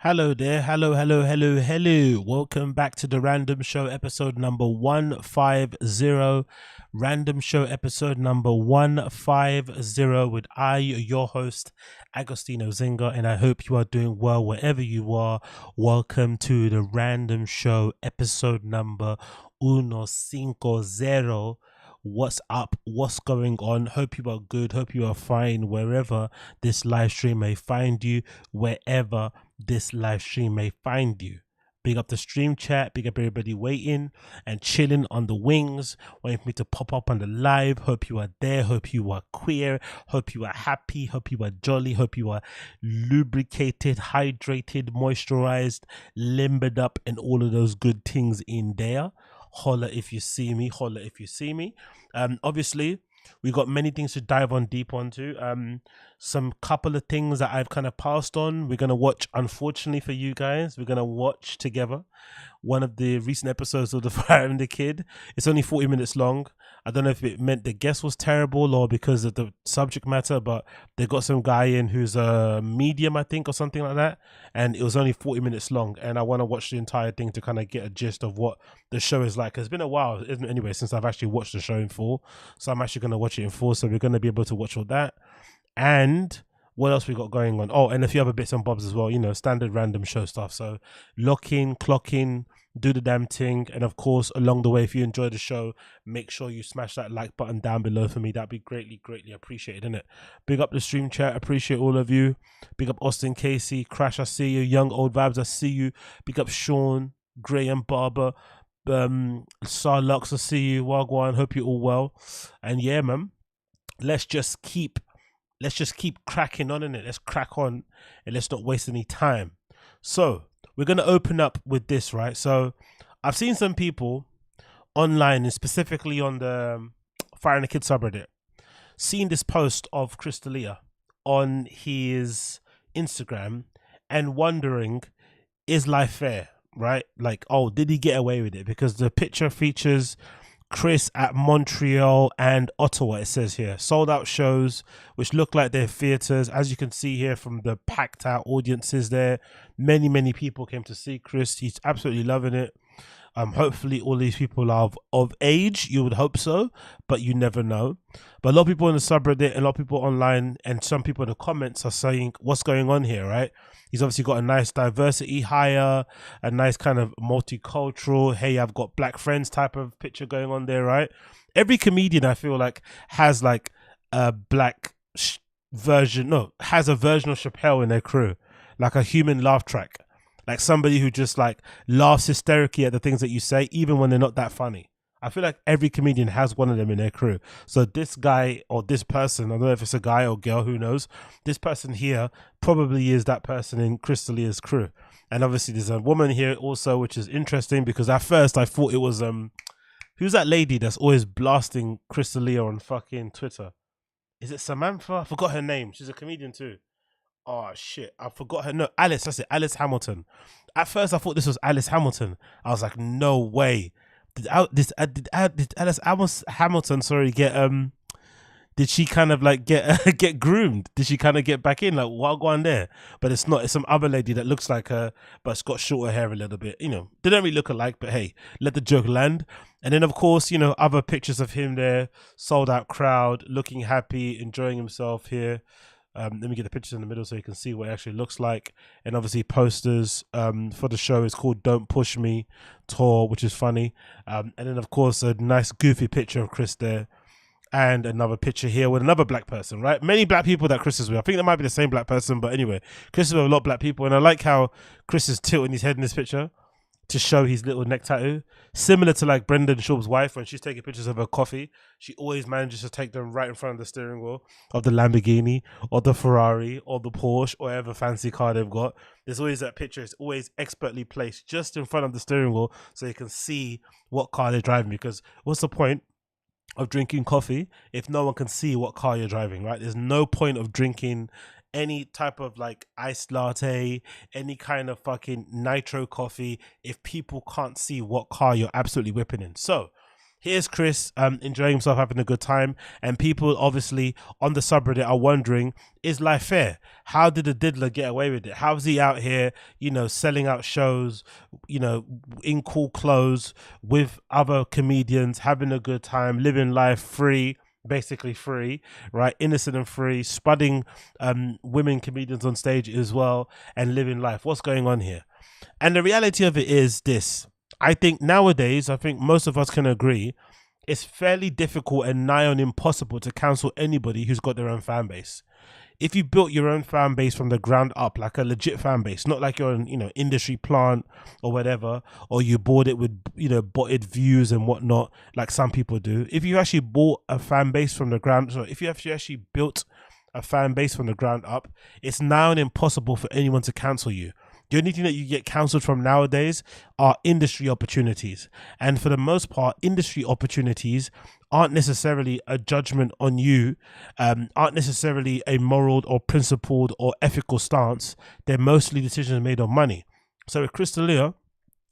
Hello there, hello. Welcome back to the Random Show episode number 150. Random Show episode number 150 with your host, AgostinhoZinga, and I hope you are doing well wherever you are. Welcome to the Random Show episode number 150. What's up? What's going on? Hope you are good. Hope you are fine wherever this live stream may find you, wherever this live stream may find you. Big up the stream chat, big up everybody waiting and chilling on the wings, waiting for me to pop up on the live. Hope you are there, hope you are queer, hope you are happy, hope you are jolly, hope you are lubricated, hydrated, moisturized, limbered up, and all of those good things in there. Holla if you see me, holla if you see me. Obviously, we got many things to dive on deep onto. Some couple of things that I've kind of passed on. We're gonna watch, unfortunately for you guys, we're gonna watch together one of the recent episodes of The Fire and the Kid. It's only 40 minutes long. I don't know if it meant the guest was terrible or because of the subject matter, but they got some guy in who's a medium, I think, or something like that. And it was only 40 minutes long. And I want to watch the entire thing to kind of get a gist of what the show is like. It's been a while, isn't it, anyway, since I've actually watched the show in full. So I'm actually going to watch it in full. So we're going to be able to watch all that. And what else we got going on? Oh, and a few other bits and bobs as well, standard random show stuff. So lock in, clock in, do the damn thing. And of course, along the way, if you enjoy the show, make sure you smash that like button down below for me. That'd be greatly appreciated, innit? Big up the stream chat. Appreciate all of you. Big up Austin, Casey, Crash, I see you. Young Old Vibes, I see you. Big up Sean, Graham, Barber, Sarlux, I see you. Wagwan, hope you're all well. And yeah, man, let's just keep cracking on in it. Let's crack on and let's not waste any time. So we're going to open up with this, right? So I've seen some people online and specifically on the Fire and the Kid subreddit seen this post of Chris D'Elia on his Instagram and wondering, is life fair, right? Like, oh, did he get away with it? Because the picture features Chris at Montreal and Ottawa, it says here. Sold out shows, which look like they're theatres. As you can see here from the packed out audiences there, many people came to see Chris. He's absolutely loving it. Hopefully all these people are of age. You would hope so, but you never know. But a lot of people in the subreddit, a lot of people online, and some people in the comments are saying, what's going on here, right? He's obviously got a nice diversity hire, a nice kind of multicultural, hey, I've got black friends type of picture going on there, right? Every comedian, I feel like, has like a black version, has a version of Chappelle in their crew, like a human laugh track. Like somebody who just like laughs hysterically at the things that you say, even when they're not that funny. I feel like every comedian has one of them in their crew. So this guy or this person, I don't know if it's a guy or girl, who knows? This person here probably is that person in Chris D'Elia's crew. And obviously there's a woman here also, which is interesting because at first I thought it was, who's that lady that's always blasting Chris D'Elia on fucking Twitter? Is it Samantha? I forgot her name. She's a comedian too. Oh shit, I forgot her. No, Alice, that's it, Alice Hamilton. At first I thought this was Alice Hamilton. I was like, no way. Did Alice Hamilton, did she kind of like get get groomed? Did she kind of get back in? Like, what go on there? But it's not, it's some other lady that looks like her, but it's got shorter hair a little bit. They don't really look alike, but hey, let the joke land. And then of course, other pictures of him there, sold out crowd, looking happy, enjoying himself here. Let me get the pictures in the middle so you can see what it actually looks like. And obviously posters for the show is called Don't Push Me Tour, which is funny. And then of course a nice goofy picture of Chris there. And another picture here with another black person, right? Many black people that Chris is with. I think that might be the same black person, but anyway, Chris is with a lot of black people. And I like how Chris is tilting his head in this picture to show his little neck tattoo, similar to like Brendan Schaub's wife. When she's taking pictures of her coffee, she always manages to take them right in front of the steering wheel of the Lamborghini or the Ferrari or the Porsche or whatever fancy car they've got. There's always that picture. It's always expertly placed just in front of the steering wheel so you can see what car they're driving, because what's the point of drinking coffee if no one can see what car you're driving, right? There's no point of drinking any type of like iced latte, any kind of fucking nitro coffee if people can't see what car you're absolutely whipping in. So Here's Chris enjoying himself, having a good time, and people obviously on the subreddit are wondering, is life fair? How did the diddler get away with it? How's he out here, selling out shows, in cool clothes with other comedians, having a good time, living life free, basically free, right? Innocent and free, spudding women comedians on stage as well, and living life. What's going on here? And the reality of it is this. I think nowadays, most of us can agree, it's fairly difficult and nigh on impossible to cancel anybody who's got their own fan base. If you built your own fan base from the ground up, like a legit fan base, not like you're an industry plant or whatever, or you bought it with botted views and whatnot, like some people do. If you actually bought a fan base from the ground, so if you actually built a fan base from the ground up, it's now impossible for anyone to cancel you. The only thing that you get cancelled from nowadays are industry opportunities. And for the most part, industry opportunities aren't necessarily a judgment on you, aren't necessarily a moral or principled or ethical stance. They're mostly decisions made on money. So with Chris D'Elia,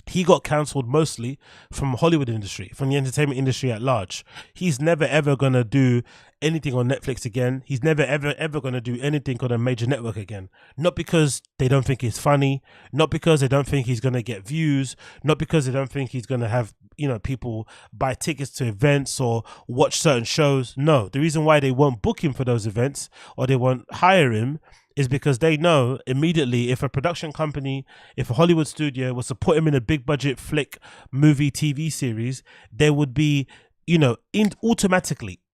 he got cancelled mostly from Hollywood industry, from the entertainment industry at large. He's never ever going to do anything on Netflix again. He's never ever going to do anything on a major network again. Not because they don't think he's funny, not because they don't think he's going to get views, not because they don't think he's going to have people buy tickets to events or watch certain shows. No, the reason why they won't book him for those events or they won't hire him is because they know immediately if a production company, if a Hollywood studio was to put him in a big budget flick, movie, TV series, there would be,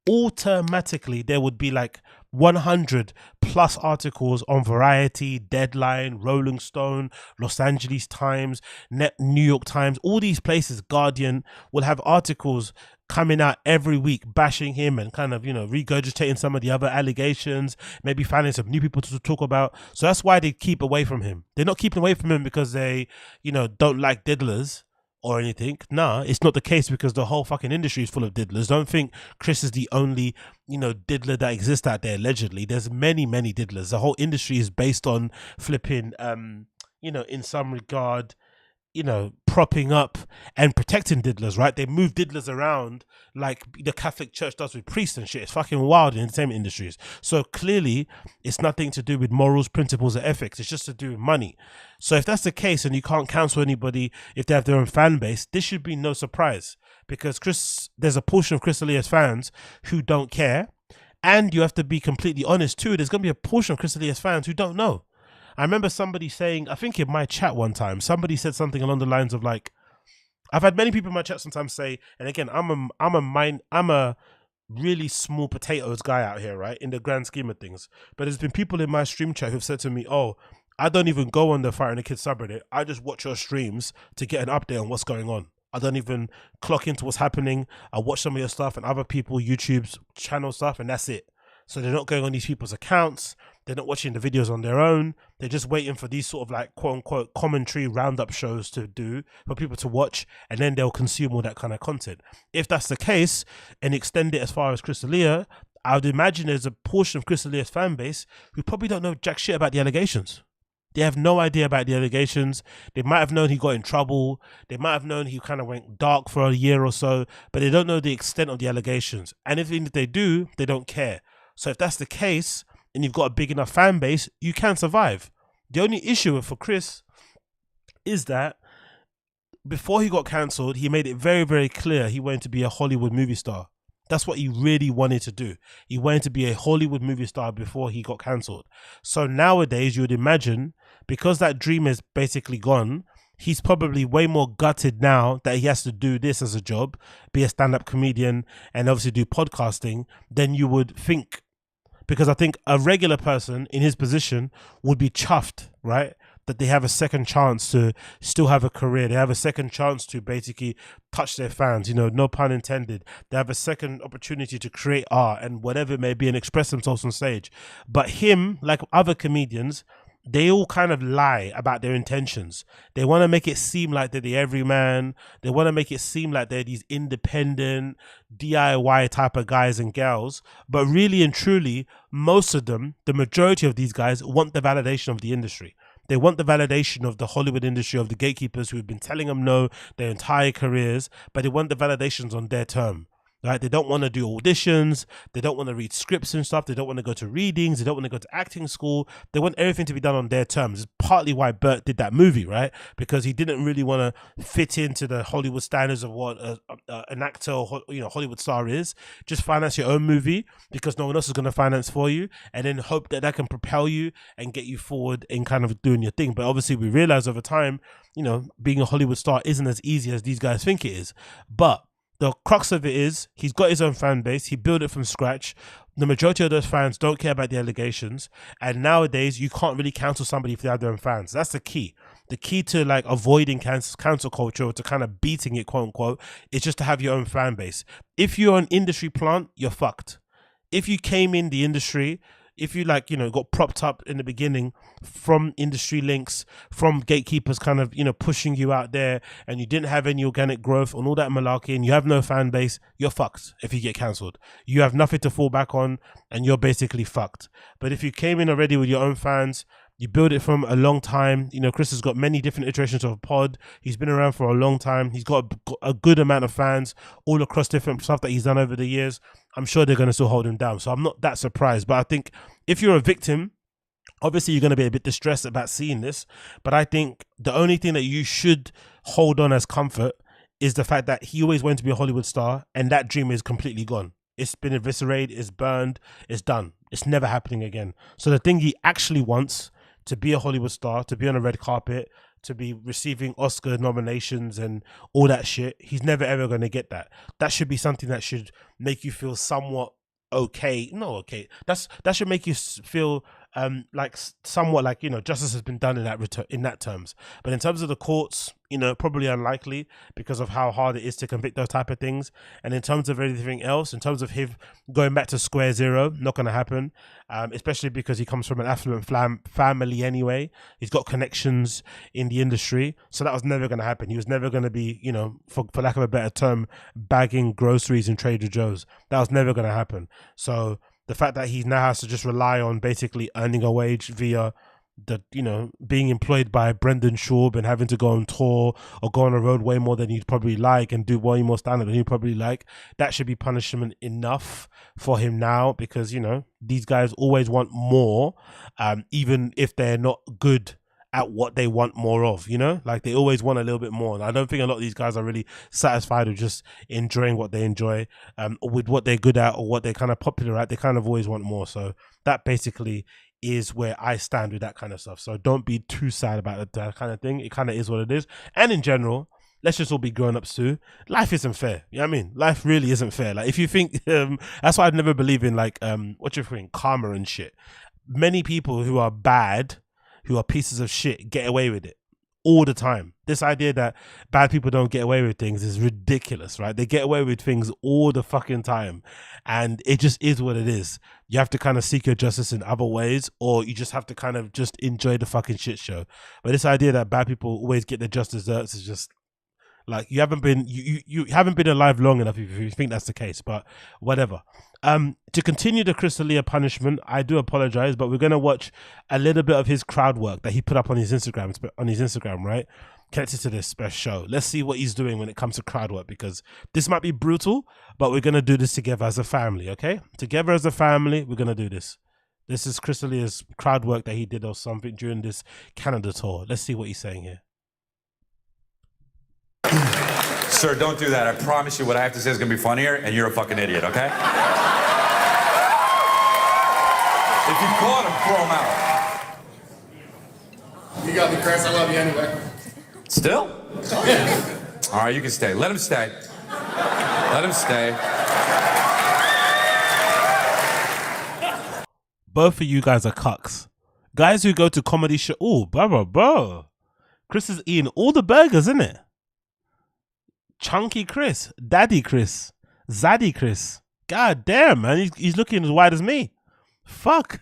automatically there would be like 100 plus articles on Variety, Deadline, Rolling Stone, Los Angeles Times, New York Times, all these places, Guardian, will have articles coming out every week bashing him and kind of regurgitating some of the other allegations, maybe finding some new people to talk about. So that's why they keep away from him. They're not keeping away from him because they don't like diddlers or anything. Nah, it's not the case, because the whole fucking industry is full of diddlers. Don't think Chris is the only diddler that exists out there. Allegedly there's many diddlers. The whole industry is based on flipping in some regard propping up and protecting diddlers, right? They move diddlers around like the Catholic Church does with priests and shit. It's fucking wild in entertainment industries. So clearly it's nothing to do with morals, principles, or ethics. It's just to do with money. So if that's the case and you can't cancel anybody if they have their own fan base, this should be no surprise, because there's a portion of Chris D'Elia's fans who don't care. And you have to be completely honest too, there's going to be a portion of Chris D'Elia's fans who don't know. I remember somebody saying, I think in my chat one time, somebody said something along the lines of like, I've had many people in my chat sometimes say, and again, I'm a really small potatoes guy out here, right, in the grand scheme of things. But there's been people in my stream chat who've said to me, oh, I don't even go on the Fighting the Kids subreddit. I just watch your streams to get an update on what's going on. I don't even clock into what's happening. I watch some of your stuff and other people, YouTube's channel stuff, and that's it. So they're not going on these people's accounts. They're not watching the videos on their own. They're just waiting for these sort of like quote unquote commentary roundup shows to do for people to watch, and then they'll consume all that kind of content. If that's the case and extend it as far as Chris D'Elia, I would imagine there's a portion of Chris D'Elia's fan base who probably don't know jack shit about the allegations. They have no idea about the allegations. They might have known he got in trouble. They might have known he kind of went dark for a year or so, but they don't know the extent of the allegations. And if they do, they don't care. So if that's the case, and you've got a big enough fan base, you can survive. The only issue for Chris is that before he got cancelled, he made it very, very clear he wanted to be a Hollywood movie star. That's what he really wanted to do. He wanted to be a Hollywood movie star before he got cancelled. So nowadays, you would imagine, because that dream is basically gone, he's probably way more gutted now that he has to do this as a job, be a stand-up comedian, and obviously do podcasting, than you would think. Because I think a regular person in his position would be chuffed, right? That they have a second chance to still have a career. They have a second chance to basically touch their fans, no pun intended. They have a second opportunity to create art and whatever it may be and express themselves on stage. But him, like other comedians, they all kind of lie about their intentions. They want to make it seem like they're the everyman. They want to make it seem like they're these independent, DIY type of guys and girls. But really and truly, most of them, the majority of these guys, want the validation of the industry. They want the validation of the Hollywood industry, of the gatekeepers who have been telling them no their entire careers, but they want the validations on their term. Right? They don't want to do auditions. They don't want to read scripts and stuff. They don't want to go to readings. They don't want to go to acting school. They want everything to be done on their terms. It's partly why Bert did that movie, right? Because he didn't really want to fit into the Hollywood standards of what an actor or Hollywood star is. Just finance your own movie because no one else is going to finance for you, and then hope that can propel you and get you forward in kind of doing your thing. But obviously, we realize over time, being a Hollywood star isn't as easy as these guys think it is. But the crux of it is he's got his own fan base. He built it from scratch. The majority of those fans don't care about the allegations. And nowadays, you can't really cancel somebody if they have their own fans. That's the key. The key to like avoiding cancel culture, or to kind of beating it, quote unquote, is just to have your own fan base. If you're an industry plant, you're fucked. If you came in the industry, if you got propped up in the beginning from industry links, from gatekeepers kind of, pushing you out there, and you didn't have any organic growth on all that malarkey, and you have no fan base, you're fucked if you get cancelled. You have nothing to fall back on, and you're basically fucked. But if you came in already with your own fans, you build it from a long time. Chris has got many different iterations of pod. He's been around for a long time. He's got a good amount of fans all across different stuff that he's done over the years. I'm sure they're going to still hold him down. So I'm not that surprised. But I think if you're a victim, obviously you're going to be a bit distressed about seeing this. But I think the only thing that you should hold on as comfort is the fact that he always wanted to be a Hollywood star, and that dream is completely gone. It's been eviscerated, it's burned, it's done. It's never happening again. So the thing he actually wants, to be a Hollywood star, to be on a red carpet, to be receiving Oscar nominations and all that shit, he's never ever going to get that. That should be something that should make you feel somewhat okay. No, okay. That should make you feel like somewhat like, justice has been done in that terms. But in terms of the courts, probably unlikely because of how hard it is to convict those type of things. And in terms of everything else, in terms of him going back to square zero, not going to happen. Especially because he comes from an affluent family anyway. He's got connections in the industry. So that was never going to happen. He was never going to be, for lack of a better term, bagging groceries in Trader Joe's. That was never going to happen. So the fact that he now has to just rely on basically earning a wage via the, being employed by Brendan Schaub and having to go on tour or go on the road way more than you'd probably like and do way more stand-up than you'd probably like, that should be punishment enough for him now, because, these guys always want more, even if they're not good at what they want more of, like they always want a little bit more. And I don't think a lot of these guys are really satisfied with just enjoying what they enjoy, with what they're good at or what they're kind of popular at. They kind of always want more. So that basically is where I stand with that kind of stuff. So don't be too sad about that kind of thing. It kind of is what it is. And in general, let's just all be grown-ups too. Life isn't fair. You know what I mean? Life really isn't fair. Like if you think, that's why I'd never believe in like, what you think, karma and shit. Many people who are bad, who are pieces of shit, get away with it all the time. This idea that bad people don't get away with things is ridiculous, right? They get away with things all the fucking time, and it just is what it is. You have to kind of seek your justice in other ways, or you just have to kind of just enjoy the fucking shit show. But this idea that bad people always get their just desserts is just like, you haven't been alive long enough if you think that's the case. But whatever. To continue the Chris D'Elia punishment, I do apologize, but we're gonna watch a little bit of his crowd work that he put up on his Instagram, right? Connected to this special show. Let's see what he's doing when it comes to crowd work, because this might be brutal, but we're gonna do this together as a family, okay? Together as a family, we're gonna do this. This is Chris D'Elia's crowd work that he did or something during this Canada tour. Let's see what he's saying here. Sir, don't do that. I promise you what I have to say is going to be funnier, and you're a fucking idiot, okay? If you caught him, throw him out. You got me, Chris. I love you anyway. Still? Oh, yeah. All right, you can stay. Let him stay. Let him stay. Both of you guys are cucks. Guys who go to comedy show. Oh, bro. Chris is eating all the burgers, isn't it? Chunky Chris, Daddy Chris, Zaddy Chris. God damn, man, he's looking as wide as me. Fuck.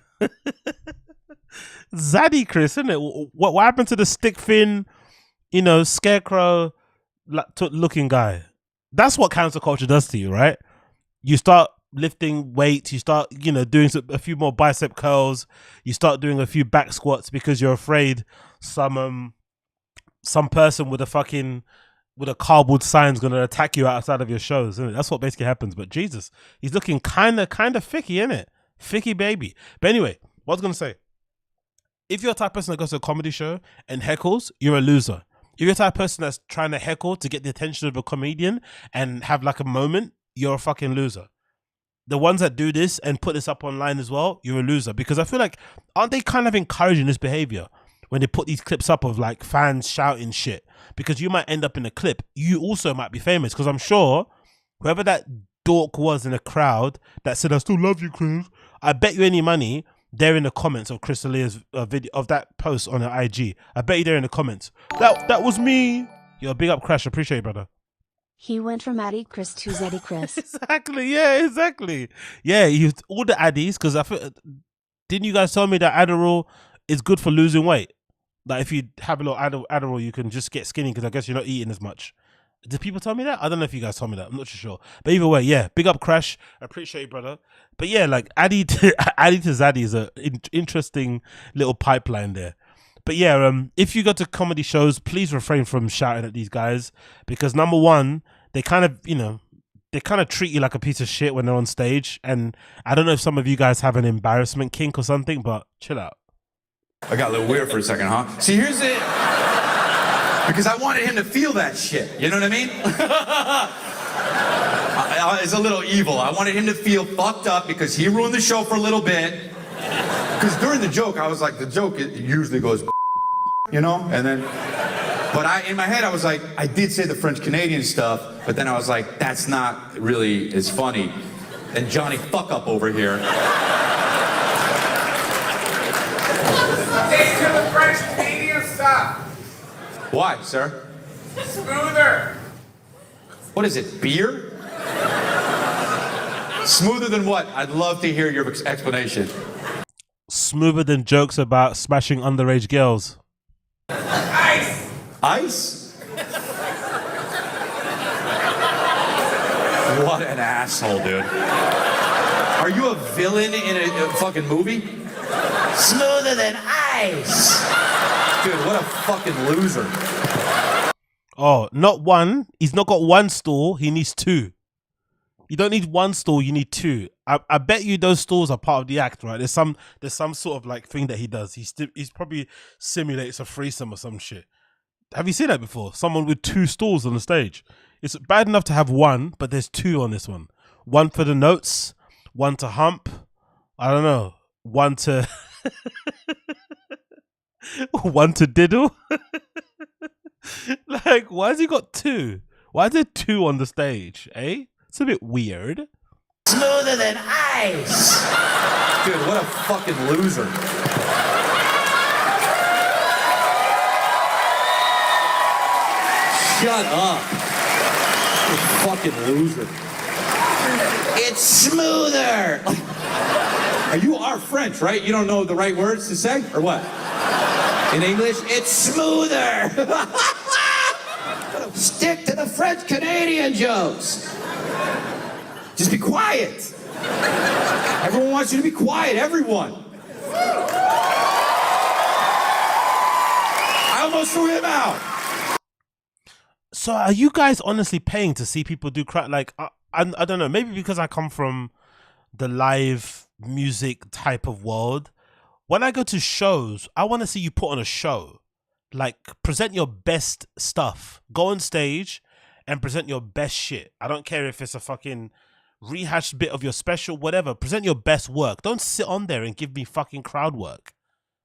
Zaddy Chris, isn't it? What happened to the stick thin, scarecrow looking guy? That's what cancel culture does to you, right? You start lifting weights, you start, doing a few more bicep curls, you start doing a few back squats because you're afraid some person with a cardboard sign's gonna attack you outside of your shows, isn't it? That's what basically happens. But Jesus, he's looking kind of thicky, isn't it? Thicky baby. But anyway, what I was gonna say, if you're the type of person that goes to a comedy show and heckles, you're a loser. If you're the type of person that's trying to heckle to get the attention of a comedian and have like a moment, you're a fucking loser. The ones that do this and put this up online as well, you're a loser. Because I feel like, aren't they kind of encouraging this behavior when they put these clips up of like fans shouting shit? Because you might end up in a clip. You also might be famous. Because I'm sure whoever that dork was in the crowd that said, "I still love you, Chris," I bet you any money they're in the comments of Chris D'Elia's video of that post on her IG. I bet you they're in the comments. That was me. Yo, big up, Crash. Appreciate you, brother. He went from Addy Chris to Zeddy Chris. Exactly. Yeah, exactly. Yeah, he used all the Addies because I feel. Didn't you guys tell me that Adderall is good for losing weight? Like if you have a little Adderall, you can just get skinny because I guess you're not eating as much. Did people tell me that? I don't know if you guys told me that. I'm not too sure. But either way, yeah, big up, Crash. I appreciate you, brother. But yeah, like Addy to Zaddy is a interesting little pipeline there. But yeah, if you go to comedy shows, please refrain from shouting at these guys because number one, they kind of, they kind of treat you like a piece of shit when they're on stage. And I don't know if some of you guys have an embarrassment kink or something, but chill out. I got a little weird for a second, huh? See, here's it. Because I wanted him to feel that shit. You know what I mean? It's a little evil. I wanted him to feel fucked up because he ruined the show for a little bit. Because during the joke, I was like, the joke it usually goes, and then, but in my head, I was like, I did say the French Canadian stuff, but then I was like, that's not really as funny. And Johnny fuck up over here. Take to the French Canadian stuff. Why, sir? Smoother. What is it, beer? Smoother than what? I'd love to hear your explanation. Smoother than jokes about smashing underage girls. Ice. Ice? What an asshole, dude. Are you a villain in a fucking movie? Smoother than ice. Dude, what a fucking loser. Oh, not one. He's not got one stall. He needs two. You don't need one stall. You need two. I bet you those stalls are part of the act, right? There's some sort of like thing that he does. He's probably simulates a threesome or some shit. Have you seen that before? Someone with two stalls on the stage. It's bad enough to have one, but there's two on this one. One for the notes, one to hump. I don't know. One to one to diddle. Like, why has he got two? Why is there two on the stage? Eh? It's a bit weird. Smoother than ice. Dude, what a fucking loser. Shut up. You fucking loser. It's smoother. You are French, right? You don't know the right words to say, or what? In English, it's smoother. Stick to the French Canadian jokes. Just be quiet. Everyone wants you to be quiet, everyone. I almost threw him out. So are you guys honestly paying to see people do crap? Like, I don't know, maybe because I come from the live music type of world. When I go to shows, I want to see you put on a show. Like, present your best stuff. Go on stage and present your best shit. I don't care if it's a fucking rehashed bit of your special, whatever. Present your best work. Don't sit on there and give me fucking crowd work.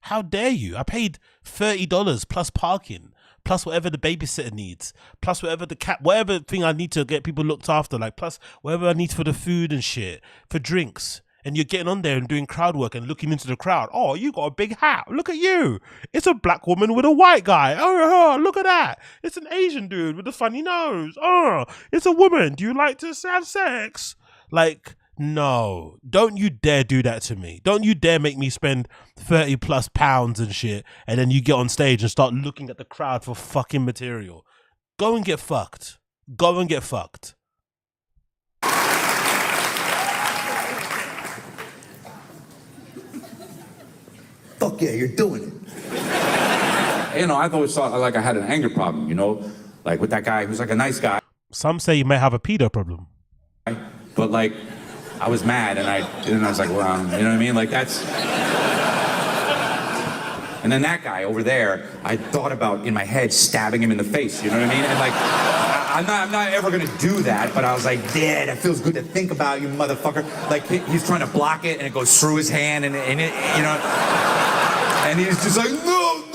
How dare you? I paid $30 plus parking, plus whatever the babysitter needs, plus whatever the cat, whatever thing I need to get people looked after, like plus whatever I need for the food and shit, for drinks. And you're getting on there and doing crowd work and looking into the crowd. Oh, you got a big hat. Look at you. It's a black woman with a white guy. Oh, look at that. It's an Asian dude with a funny nose. Oh, it's a woman. Do you like to have sex? Like, no. Don't you dare do that to me. Don't you dare make me spend 30 plus pounds and shit. And then you get on stage and start looking at the crowd for fucking material. Go and get fucked. Go and get fucked. Fuck yeah, you're doing it. I've always thought like I had an anger problem, like with that guy who's like a nice guy. Some say you may have a pedo problem. But like, I was mad and I was like, well, you know what I mean? Like that's. And then that guy over there, I thought about in my head stabbing him in the face, you know what I mean? And like, I'm not ever gonna do that, but I was like, yeah, that feels good to think about, you motherfucker. Like he's trying to block it and it goes through his hand and it, and he's just like, no,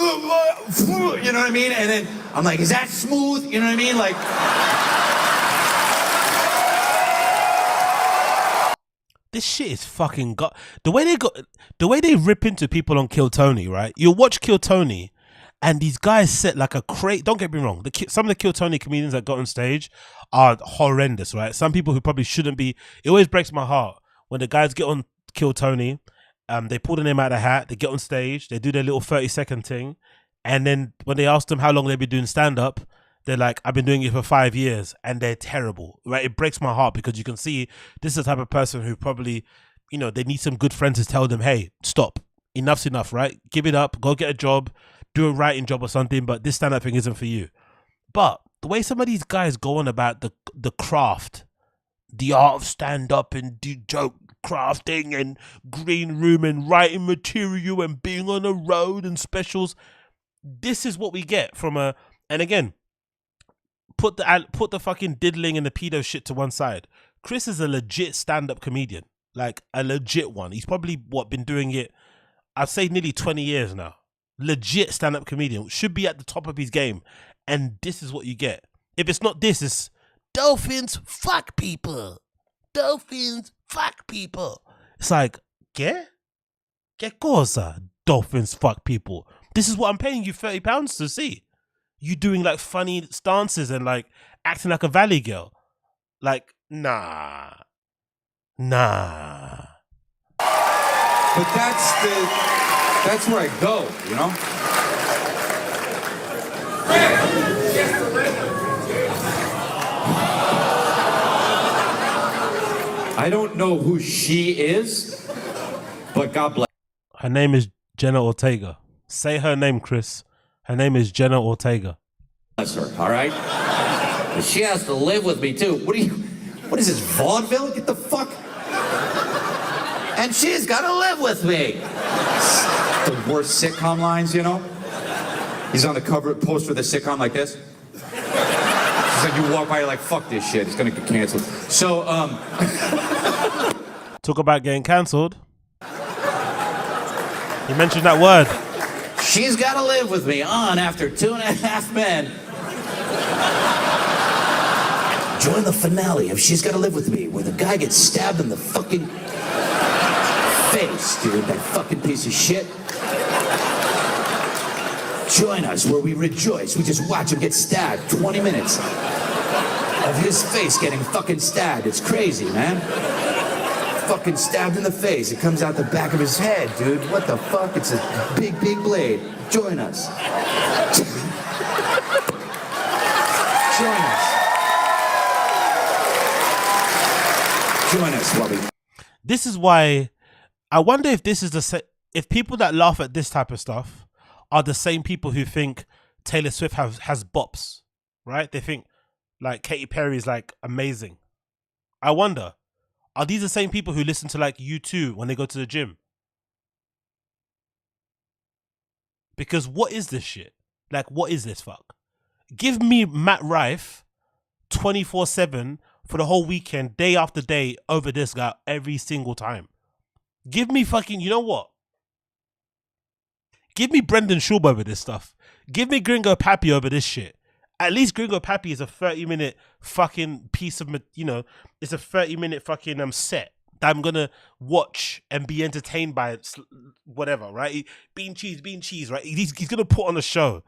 you know what I mean? And then I'm like, is that smooth? You know what I mean? Like. This shit is fucking the way they rip into people on Kill Tony, right? You'll watch Kill Tony and these guys set like a crate. Don't get me wrong. Some of the Kill Tony comedians that got on stage are horrendous, right? Some people who probably shouldn't be. It always breaks my heart when the guys get on Kill Tony. They pull the name out of the hat. They get on stage. They do their little 30-second thing. And then when they ask them how long they've been doing stand-up, they're like, I've been doing it for 5 years, and they're terrible, right? It breaks my heart because you can see this is the type of person who probably, they need some good friends to tell them, hey, stop, enough's enough, right? Give it up, go get a job, do a writing job or something, but this stand-up thing isn't for you. But the way some of these guys go on about the craft, the art of stand-up and joke crafting and green room and writing material and being on the road and specials, this is what we get from and again, put the fucking diddling and the pedo shit to one side. Chris is a legit stand-up comedian, like a legit one. He's probably been doing it, I'd say nearly 20 years now. Legit stand-up comedian, should be at the top of his game, and this is what you get. If it's not this, it's dolphins fuck people. Dolphins fuck people. It's like, ¿qué? ¿Qué cosa? Dolphins fuck people. This is what I'm paying you £30 to see. You doing like funny stances and like acting like a valley girl. Like, nah. But that's where I go, I don't know who she is, but God bless. Her name is Jenna Ortega. Say her name, Chris. Her name is Jenna Ortega. Bless her, all right? She has to live with me, too. What is this, vaudeville? Get the fuck... And she's gotta live with me. The worst sitcom lines, He's on the cover poster of the sitcom like this. It's like you walk by, you're like, fuck this shit. It's gonna get canceled. So, Talk about getting cancelled. You mentioned that word. She's gotta live with me on after 2.5 Men. Join the finale of She's Gotta Live With Me, where the guy gets stabbed in the fucking face, dude. That fucking piece of shit. Join us where we rejoice. We just watch him get stabbed. 20 minutes of his face getting fucking stabbed. It's crazy, man. Fucking stabbed in the face. It comes out the back of his head, dude. What the fuck? It's a big, big blade. Join us. Join us. Join us, Bobby. This is why I wonder if this is if people that laugh at this type of stuff are the same people who think Taylor Swift has bops, right? They think like Katy Perry is like amazing. I wonder, are these the same people who listen to like U2 when they go to the gym? Because what is this shit? Like, what is this fuck? Give me Matt Rife 24/7 for the whole weekend, day after day, over this guy every single time. Give me fucking, you know what? Give me Brendan Schaub over this stuff. Give me Gringo Pappy over this shit. At least Gringo Pappy is a 30-minute fucking piece of, it's a 30-minute fucking set that I'm gonna watch and be entertained by, whatever, right? Bean cheese, right? He's gonna put on a show.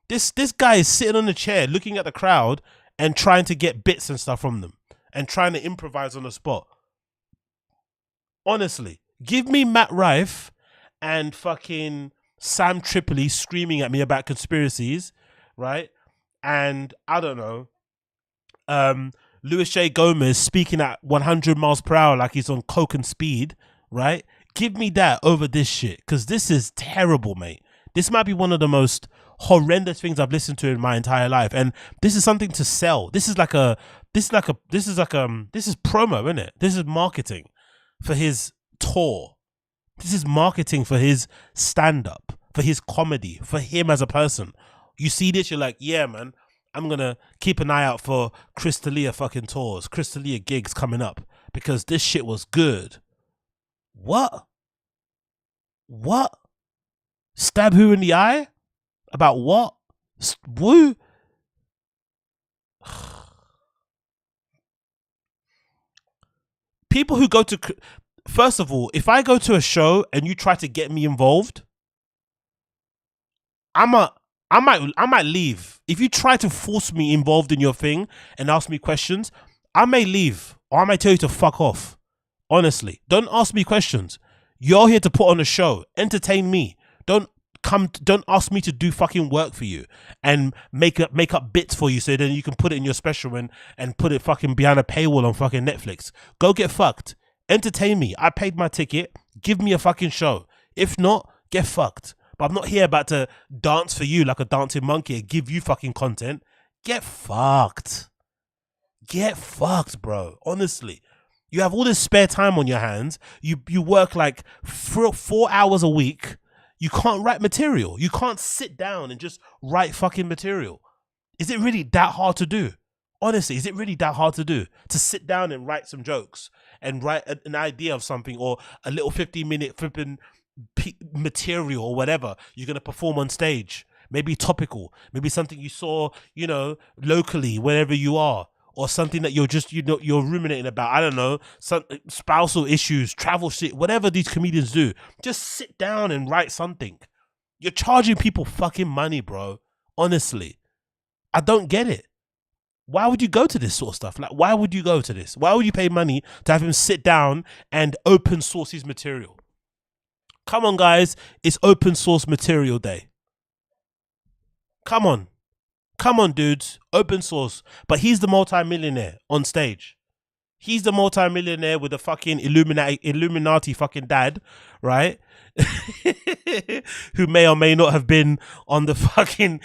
This guy is sitting on a chair looking at the crowd and trying to get bits and stuff from them and trying to improvise on the spot. Honestly, give me Matt Rife and fucking Sam Tripoli screaming at me about conspiracies, right? And I don't know, Louis J. Gomez speaking at 100 miles per hour like he's on coke and speed, right? Give me that over this shit, because this is terrible, mate. This might be one of the most horrendous things I've listened to in my entire life, and this is something to sell. This is promo, isn't it? This is marketing for his tour. This is marketing for his stand-up, for his comedy, for him as a person. You see this, you're like, yeah, man, I'm gonna keep an eye out for Chris D'Elia fucking tours, Chris D'Elia gigs coming up, because this shit was good. What? Stab who in the eye? About what? Woo? People who go to... First of all, if I go to a show and you try to get me involved, I might leave. If you try to force me involved in your thing and ask me questions, I may leave, or I might tell you to fuck off. Honestly, don't ask me questions. You're here to put on a show. Entertain me. Don't ask me to do fucking work for you and make up bits for you so then you can put it in your special and put it fucking behind a paywall on fucking Netflix. Go get fucked. Entertain me. I paid my ticket. Give me a fucking show. If not, get fucked. But I'm not here about to dance for you like a dancing monkey and give you fucking content. Get fucked. Get fucked, bro. Honestly. You have all this spare time on your hands. You work like 4 hours a week. You can't write material. You can't sit down and just write fucking material. Is it really that hard to do? Honestly, is it really that hard to do? To sit down and write some jokes and write an idea of something, or a little 15-minute flipping material or whatever you're going to perform on stage. Maybe topical. Maybe something you saw, locally, wherever you are. Or something that you're ruminating about. I don't know, some spousal issues, travel shit, whatever these comedians do. Just sit down and write something. You're charging people fucking money, bro. Honestly. I don't get it. Why would you go to this sort of stuff? Like, why would you go to this? Why would you pay money to have him sit down and open source his material? Come on, guys. It's open source material day. Come on, dudes. Open source. But he's the multi-millionaire on stage. He's the multi-millionaire with a fucking Illuminati fucking dad, right? Who may or may not have been on the fucking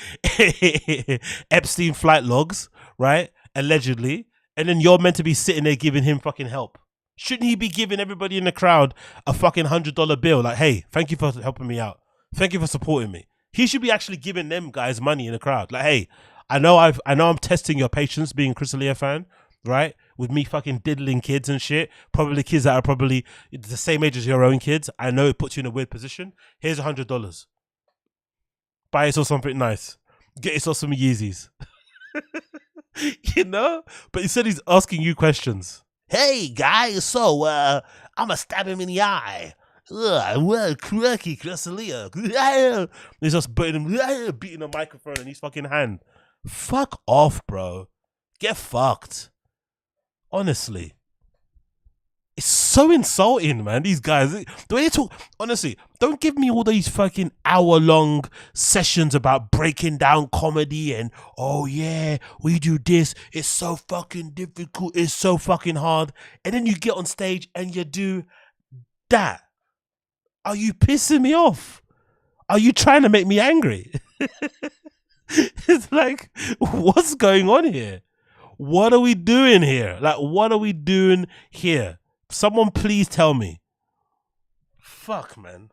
Epstein flight logs, right? Allegedly. And then you're meant to be sitting there giving him fucking help. Shouldn't he be giving everybody in the crowd a fucking $100 bill? Like, hey, thank you for helping me out. Thank you for supporting me. He should be actually giving them guys money in the crowd. Like, hey, I know I'm testing your patience being a Chris D'Elia fan, right? With me fucking diddling kids and shit. Probably kids that are probably the same age as your own kids. I know it puts you in a weird position. Here's $100. Buy yourself something nice. Get yourself some Yeezys. But instead he's asking you questions. Hey, guys, so I'm gonna stab him in the eye. Well, quirky Chris D'Elia. He's just beating the microphone in his fucking hand. Fuck off, bro. Get fucked. Honestly. It's so insulting, man. These guys, the way they talk, honestly, don't give me all these fucking hour-long sessions about breaking down comedy and, oh yeah, we do this. It's so fucking difficult. It's so fucking hard. And then you get on stage and you do that. Are you pissing me off? Are you trying to make me angry? It's like, what's going on here? What are we doing here? Like, what are we doing here? Someone please tell me. Fuck, man.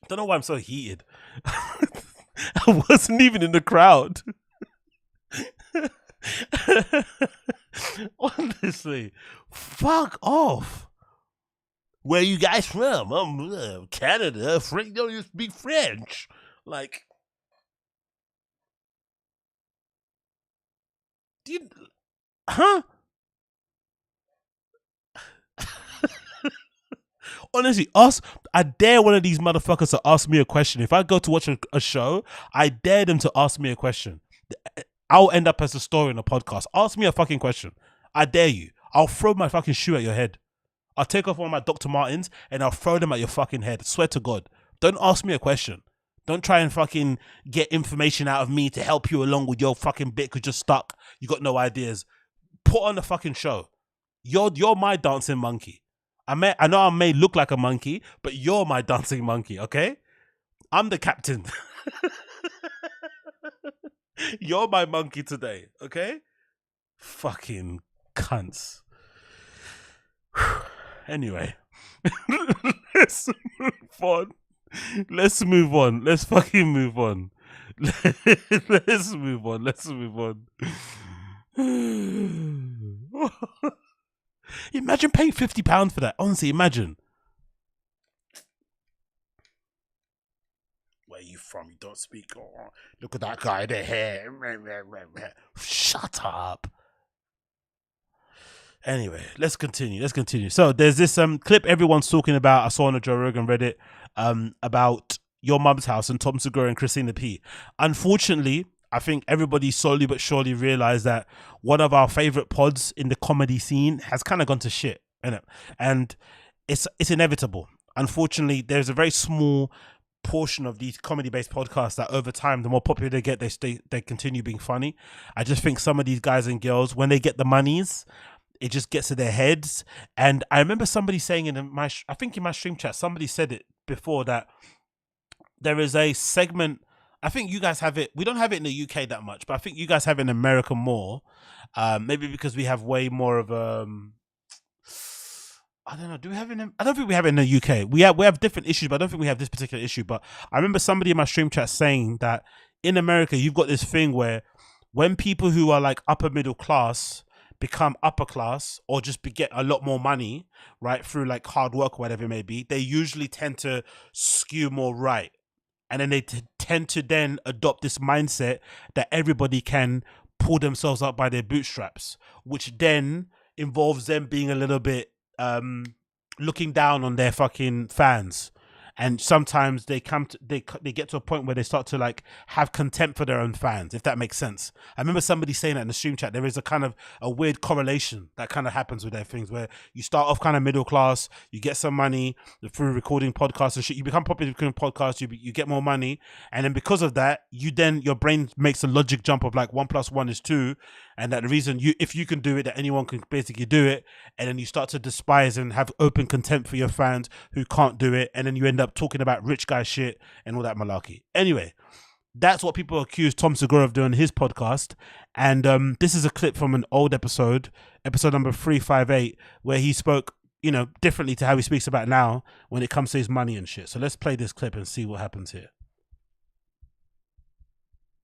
I don't know why I'm so heated. I wasn't even in the crowd. Honestly, fuck off. Where you guys from? I'm Canada. Don't you speak French? Like, huh? Honestly, I dare one of these motherfuckers to ask me a question. If I go to watch a show, I dare them to ask me a question. I'll end up as a story in a podcast. Ask me a fucking question. I dare you. I'll throw my fucking shoe at your head. I'll take off one of my Dr. Martens and I'll throw them at your fucking head. I swear to God. Don't ask me a question. Don't try and fucking get information out of me to help you along with your fucking bit because you're stuck. You got no ideas. Put on the fucking show. You're my dancing monkey. I know I may look like a monkey, but you're my dancing monkey, okay? I'm the captain. You're my monkey today, okay? Fucking cunts. Anyway, let's move on. Let's move on. Let's fucking move on. Let's move on. Let's move on. Imagine paying £50 for that. Honestly, imagine. Where you from? You don't speak. Oh, look at that guy, the hair. Shut up. Anyway, let's continue. So there's this clip everyone's talking about. I saw on a Joe Rogan Reddit about Your Mum's House and Tom Segura and Christina P. Unfortunately, I think everybody slowly but surely realized that one of our favorite pods in the comedy scene has kind of gone to shit, innit? And it's inevitable. Unfortunately, there's a very small portion of these comedy-based podcasts that over time, the more popular they get, they continue being funny. I just think some of these guys and girls, when they get the monies, it just gets to their heads. And I remember somebody saying in my stream chat, somebody said it before, that there is a segment, I think you guys have it, we don't have it in the UK that much, but I think you guys have it in America more, maybe because we have way more of I don't know, do we have it in, I don't think we have it in the UK. We have different issues, but I don't think we have this particular issue. But I remember somebody in my stream chat saying that in America, you've got this thing where when people who are like upper middle class become upper class or just get a lot more money, right, through like hard work or whatever it may be, they usually tend to skew more right. And then they tend to then adopt this mindset that everybody can pull themselves up by their bootstraps, which then involves them being a little bit looking down on their fucking fans. And sometimes they get to a point where they start to like have contempt for their own fans, if that makes sense. I remember somebody saying that in the stream chat. There is a kind of a weird correlation that kind of happens with their things, where you start off kind of middle class, you get some money through recording podcasts and shit, you become popular recording podcasts, you get more money, and then because of that, your brain makes a logic jump of like 1 + 1 is 2, and that the reason if you can do it, that anyone can basically do it, and then you start to despise and have open contempt for your fans who can't do it, and then you end up talking about rich guy shit and all that malarkey. Anyway, that's what people accuse Tom Segura of doing his podcast. And this is a clip from an old episode number 358, where he spoke, differently to how he speaks about now when it comes to his money and shit. So let's play this clip and see what happens here.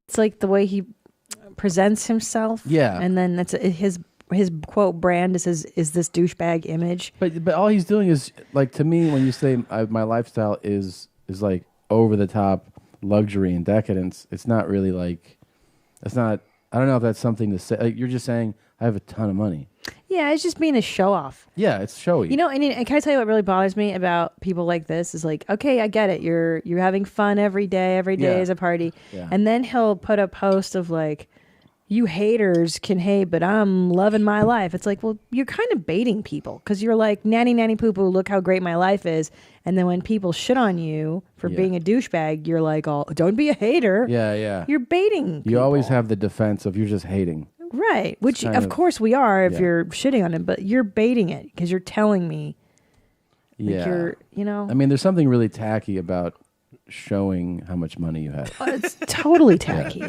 It's like the way he presents himself. Yeah. And then that's his quote brand is this douchebag image. But all he's doing is, like, to me, when you say my lifestyle is like over the top luxury and decadence, it's not really like, it's not, I don't know if that's something to say. Like, you're just saying I have a ton of money. Yeah, it's just being a show off. Yeah, it's showy. And can I tell you what really bothers me about people like this is like, okay, I get it. You're having fun every day is a party. Yeah. And then he'll put a post of like, you haters can hate, but I'm loving my life. It's like, well, you're kind of baiting people, because you're like, nanny poo poo, look how great my life is. And then when people shit on you for being a douchebag, you're like, oh, don't be a hater. Yeah. You're baiting people. You always have the defense of you're just hating. Right. Which, of course, we are if you're shitting on him, but you're baiting it because you're telling me. Yeah. You're, I mean, there's something really tacky about showing how much money you have. It's totally tacky.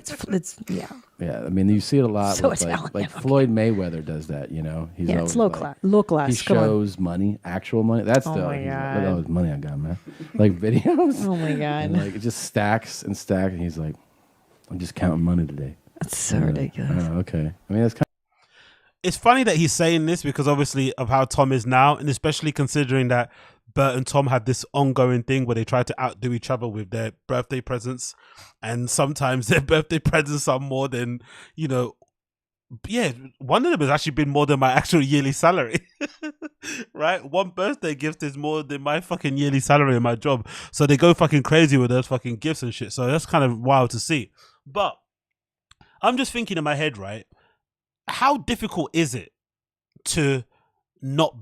Yeah. Yeah, I mean, you see it a lot. So with like Floyd Mayweather does that, He's it's low class. Low class. He shows money, actual money. That's my God. Look at all this money I got, man. Like videos. Oh my God. And like it just stacks and stacks, and he's like, I'm just counting money today. That's so ridiculous. Oh, okay. I mean, that's kind of... It's funny that he's saying this because obviously of how Tom is now, and especially considering that Bert and Tom had this ongoing thing where they try to outdo each other with their birthday presents, and sometimes their birthday presents are more than, one of them has actually been more than my actual yearly salary. Right? One birthday gift is more than my fucking yearly salary in my job. So they go fucking crazy with those fucking gifts and shit. So that's kind of wild to see. But I'm just thinking in my head, right? How difficult is it to not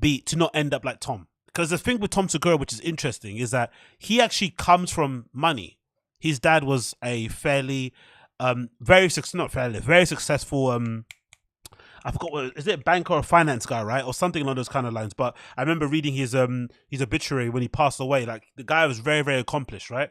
end up like Tom? Because the thing with Tom Segura, which is interesting, is that he actually comes from money. His dad was a very successful, I forgot what is it, a banker or a finance guy, right, or something along those kind of lines. But I remember reading his obituary when he passed away. Like the guy was very, very accomplished, right?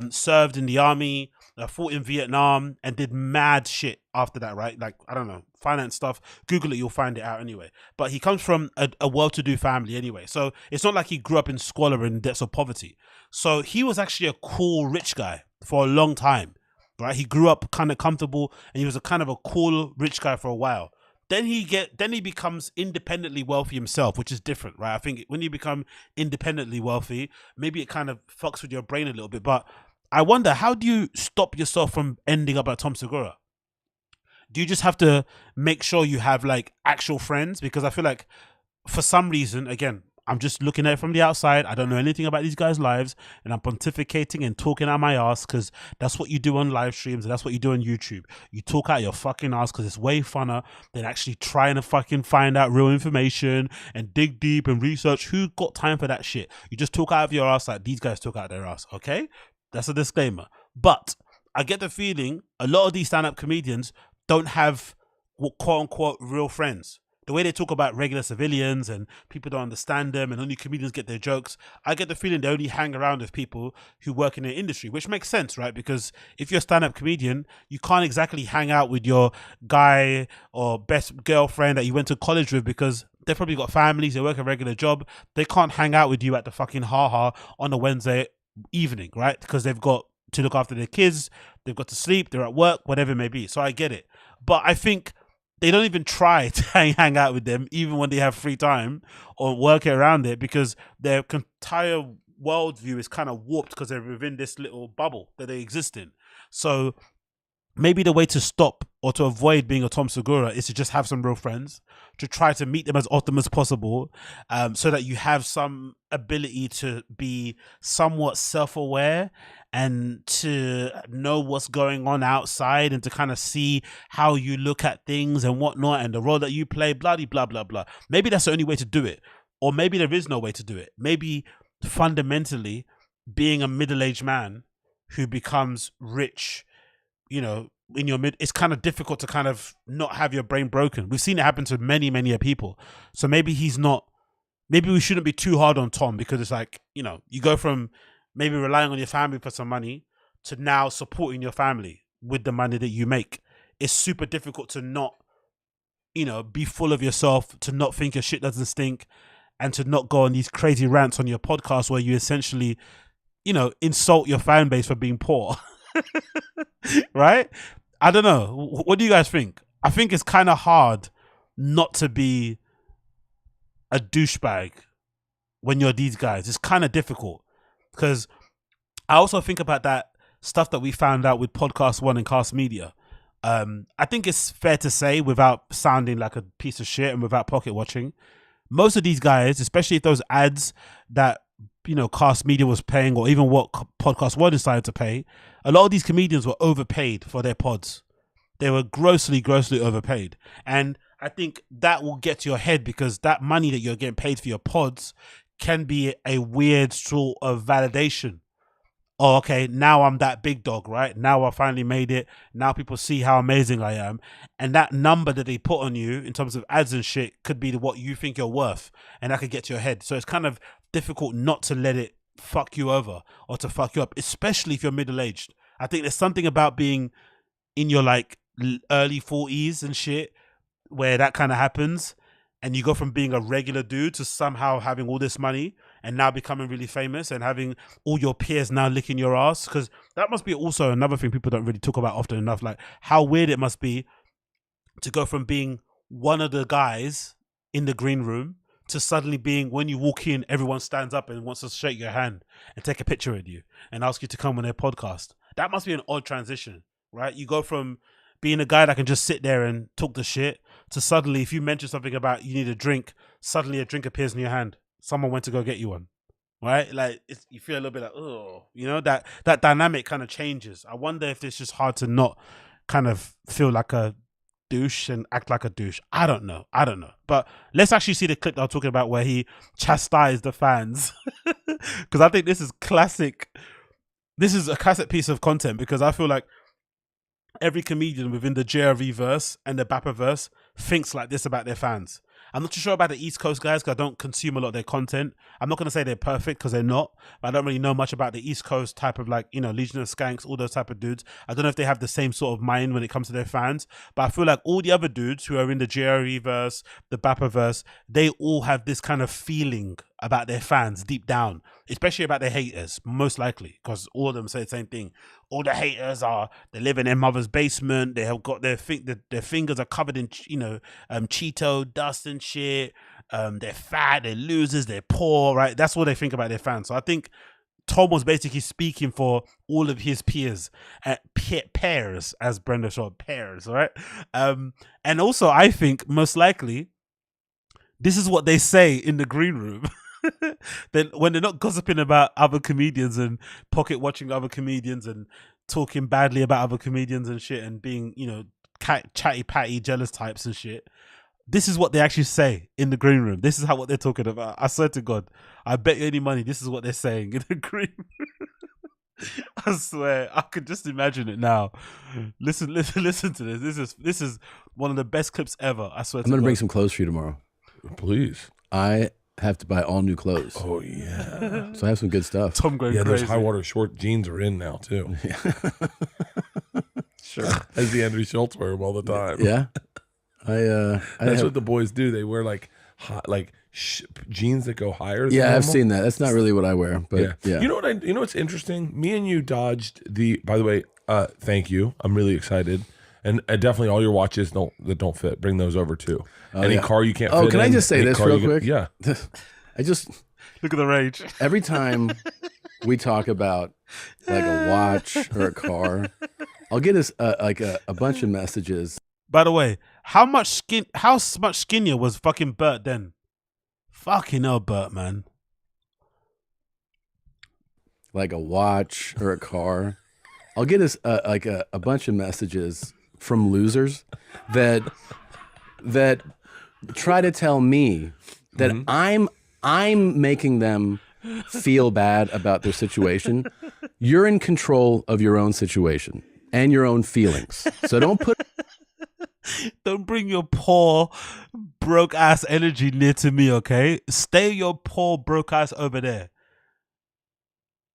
Served in the army, fought in Vietnam, and did mad shit after that, right? Like I don't know, finance stuff. Google it, you'll find it out anyway. But he comes from a well-to-do family anyway, so it's not like he grew up in squalor and debts or poverty. So he was actually a cool rich guy for a long time. Right, he grew up kind of comfortable, and he was a kind of a cool rich guy for a while. Then he becomes independently wealthy himself, which is different, right? I think when you become independently wealthy, maybe it kind of fucks with your brain a little bit. But I wonder, how do you stop yourself from ending up at Tom Segura? Do you just have to make sure you have like actual friends? Because I feel like for some reason, again, I'm just looking at it from the outside. I don't know anything about these guys' lives, and I'm pontificating and talking out my ass because that's what you do on live streams, and that's what you do on YouTube. You talk out your fucking ass because it's way funner than actually trying to fucking find out real information and dig deep and research. Who got time for that shit? You just talk out of your ass like these guys talk out their ass, okay? That's a disclaimer. But I get the feeling a lot of these stand-up comedians don't have quote-unquote real friends. The way they talk about regular civilians and people don't understand them and only comedians get their jokes, I get the feeling they only hang around with people who work in the industry, which makes sense, right? Because if you're a stand-up comedian, you can't exactly hang out with your guy or best girlfriend that you went to college with because they've probably got families, they work a regular job. They can't hang out with you at the fucking ha-ha on a Wednesday evening, right? Because they've got to look after their kids, they've got to sleep, they're at work, whatever it may be. So I get it. But I think they don't even try to hang out with them, even when they have free time or work around it, because their entire worldview is kind of warped because they're within this little bubble that they exist in. So maybe the way to stop or to avoid being a Tom Segura is to just have some real friends, to try to meet them as often as possible, so that you have some ability to be somewhat self-aware and to know what's going on outside and to kind of see how you look at things and whatnot and the role that you play, blah, blah, blah, blah. Maybe that's the only way to do it. Or maybe there is no way to do it. Maybe fundamentally being a middle-aged man who becomes rich, you know, in your mid, it's kind of difficult to kind of not have your brain broken. We've seen it happen to many, many people. So maybe he's not, maybe we shouldn't be too hard on Tom, because it's like, you know, you go from maybe relying on your family for some money to now supporting your family with the money that you make. It's super difficult to not, you know, be full of yourself, to not think your shit doesn't stink, and to not go on these crazy rants on your podcast where you essentially, you know, insult your fan base for being poor. Right? I don't know. What do you guys think? I think it's kind of hard not to be a douchebag when you're these guys. It's kind of difficult, because I also think about that stuff that we found out with Podcast One and Cast Media. I think it's fair to say, without sounding like a piece of shit and without pocket watching, most of these guys, especially if those ads that, you know, Cast Media was paying, or even what Podcast One decided to pay, a lot of these comedians were overpaid for their pods. They were grossly overpaid. And I think that will get to your head, because that money that you're getting paid for your pods can be a weird sort of validation. Oh, okay, now I'm that big dog, right? Now I finally made it. Now people see how amazing I am. And that number that they put on you in terms of ads and shit could be what you think you're worth. And that could get to your head. So it's kind of difficult not to let it fuck you over or to fuck you up, especially if you're middle-aged. I think there's something about being in your like early 40s and shit where that kind of happens, and you go from being a regular dude to somehow having all this money and now becoming really famous and having all your peers now licking your ass. Because that must be also another thing people don't really talk about often enough, like how weird it must be to go from being one of the guys in the green room to suddenly being, when you walk in, everyone stands up and wants to shake your hand and take a picture with you and ask you to come on their podcast. That must be an odd transition, right? You go from being a guy that can just sit there and talk the shit to suddenly, if you mention something about you need a drink, suddenly a drink appears in your hand. Someone went to go get you one, right? Like you feel a little bit like, oh, you know, that dynamic kind of changes. I wonder if it's just hard to not kind of feel like a douche and act like a douche. I don't know. But let's actually see the clip that I'm talking about where he chastised the fans, because I think this is classic. This is a classic piece of content, because I feel like every comedian within the JRV verse and the Bapper verse thinks like this about their fans. I'm not too sure about the East Coast guys because I don't consume a lot of their content. I'm not going to say they're perfect because they're not, but I don't really know much about the East Coast type of like, you know, Legion of Skanks, all those type of dudes. I don't know if they have the same sort of mind when it comes to their fans, but I feel like all the other dudes who are in the JRE verse, the Bapper verse, they all have this kind of feeling about their fans deep down, especially about their haters, most likely, because all of them say the same thing. All the haters they live in their mother's basement. They have got their fingers are covered in, you know, Cheeto dust and shit. They're fat, they're losers, they're poor, right? That's what they think about their fans. So I think Tom was basically speaking for all of his peers, pairs, as Brenda showed, pairs, right? And also I think most likely this is what they say in the green room. Then when they're not gossiping about other comedians and pocket watching other comedians and talking badly about other comedians and shit and being, you know, chatty patty jealous types and shit, this is what they actually say in the green room. This is what they're talking about. I swear to God, I bet you any money this is what they're saying in the green room. I swear, I could just imagine it now. Listen to this. This is one of the best clips ever. I swear. I'm gonna bring some clothes for you tomorrow. Please. I have to buy all new clothes. Oh yeah. So I have some good stuff. Tom going yeah, crazy. those high water short jeans are in now too. Sure. As the Andrew Schultz wear them all the time. Yeah. That's what the boys do. They wear like jeans that go higher. Than Yeah, normal. I've seen that. That's not really what I wear, but yeah. You know what? You know what's interesting? Me and you dodged the. By the way, thank you. I'm really excited. And definitely all your watches that don't fit. Bring those over too. Any car you can't fit. Oh, can I just say this real quick? Yeah. I just look at the rage. Every time we talk about like a watch or a car, I'll get a bunch of messages. By the way, how much skinnier was fucking Bert then? Fucking hell, Bert, man. Like a watch or a car. I'll get a bunch of messages from losers that try to tell me that I'm making them feel bad about their situation. You're in control of your own situation and your own feelings. So don't bring your poor broke ass energy near to me, okay? Stay your poor broke ass over there.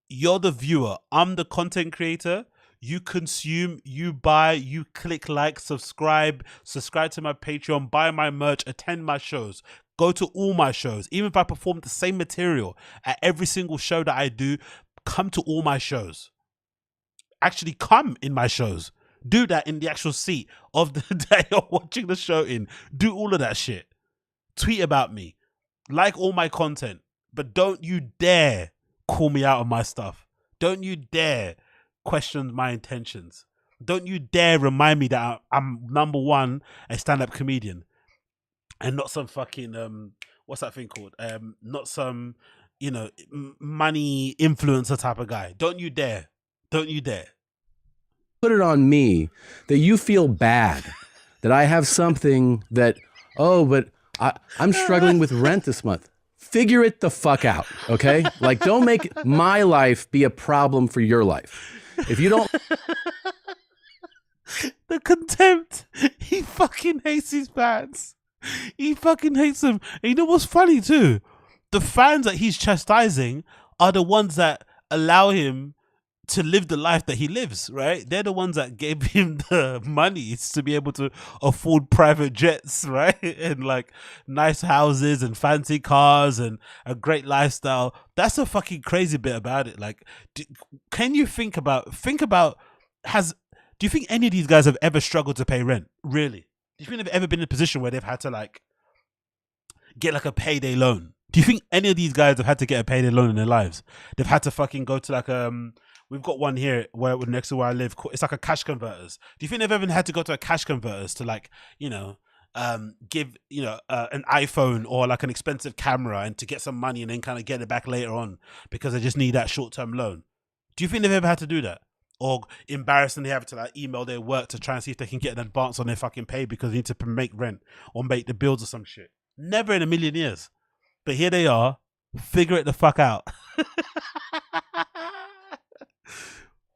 You're the viewer. I'm the content creator. You consume, you buy, you click like, subscribe to my Patreon, buy my merch, attend my shows, go to all my shows. Even if I perform the same material at every single show that I do, come to all my shows. Actually come in my shows. Do that in the actual seat of the day you're watching the show in. Do all of that shit. Tweet about me. Like all my content. But don't you dare call me out on my stuff. Don't you dare question my intentions. Don't you dare remind me that I'm number one, a stand-up comedian, and not some fucking what's that thing called? Not some, you know, money influencer type of guy. Don't you dare. Don't you dare. Put it on me that you feel bad that I have something that, but I'm struggling with rent this month. Figure it the fuck out, okay? Like, don't make my life be a problem for your life. If you don't... The contempt. He fucking hates his fans. He fucking hates them. And you know what's funny too? The fans that he's chastising are the ones that allow him to live the life that he lives, right? They're the ones that gave him the money to be able to afford private jets, right? And like nice houses and fancy cars and a great lifestyle. That's a fucking crazy bit about it. Like, can you think about, do you think any of these guys have ever struggled to pay rent? Really? Do you think they've ever been in a position where they've had to like get like a payday loan? Do you think any of these guys have had to get a payday loan in their lives? They've had to fucking go to like we've got one here where next to where I live. It's like a cash converters. Do you think they've ever had to go to a cash converters to like, you know, give, you know, an iPhone or like an expensive camera and to get some money and then kind of get it back later on because they just need that short-term loan? Do you think they've ever had to do that? Or embarrassingly have to like email their work to try and see if they can get an advance on their fucking pay because they need to make rent or make the bills or some shit? Never in a million years. But here they are. Figure it the fuck out.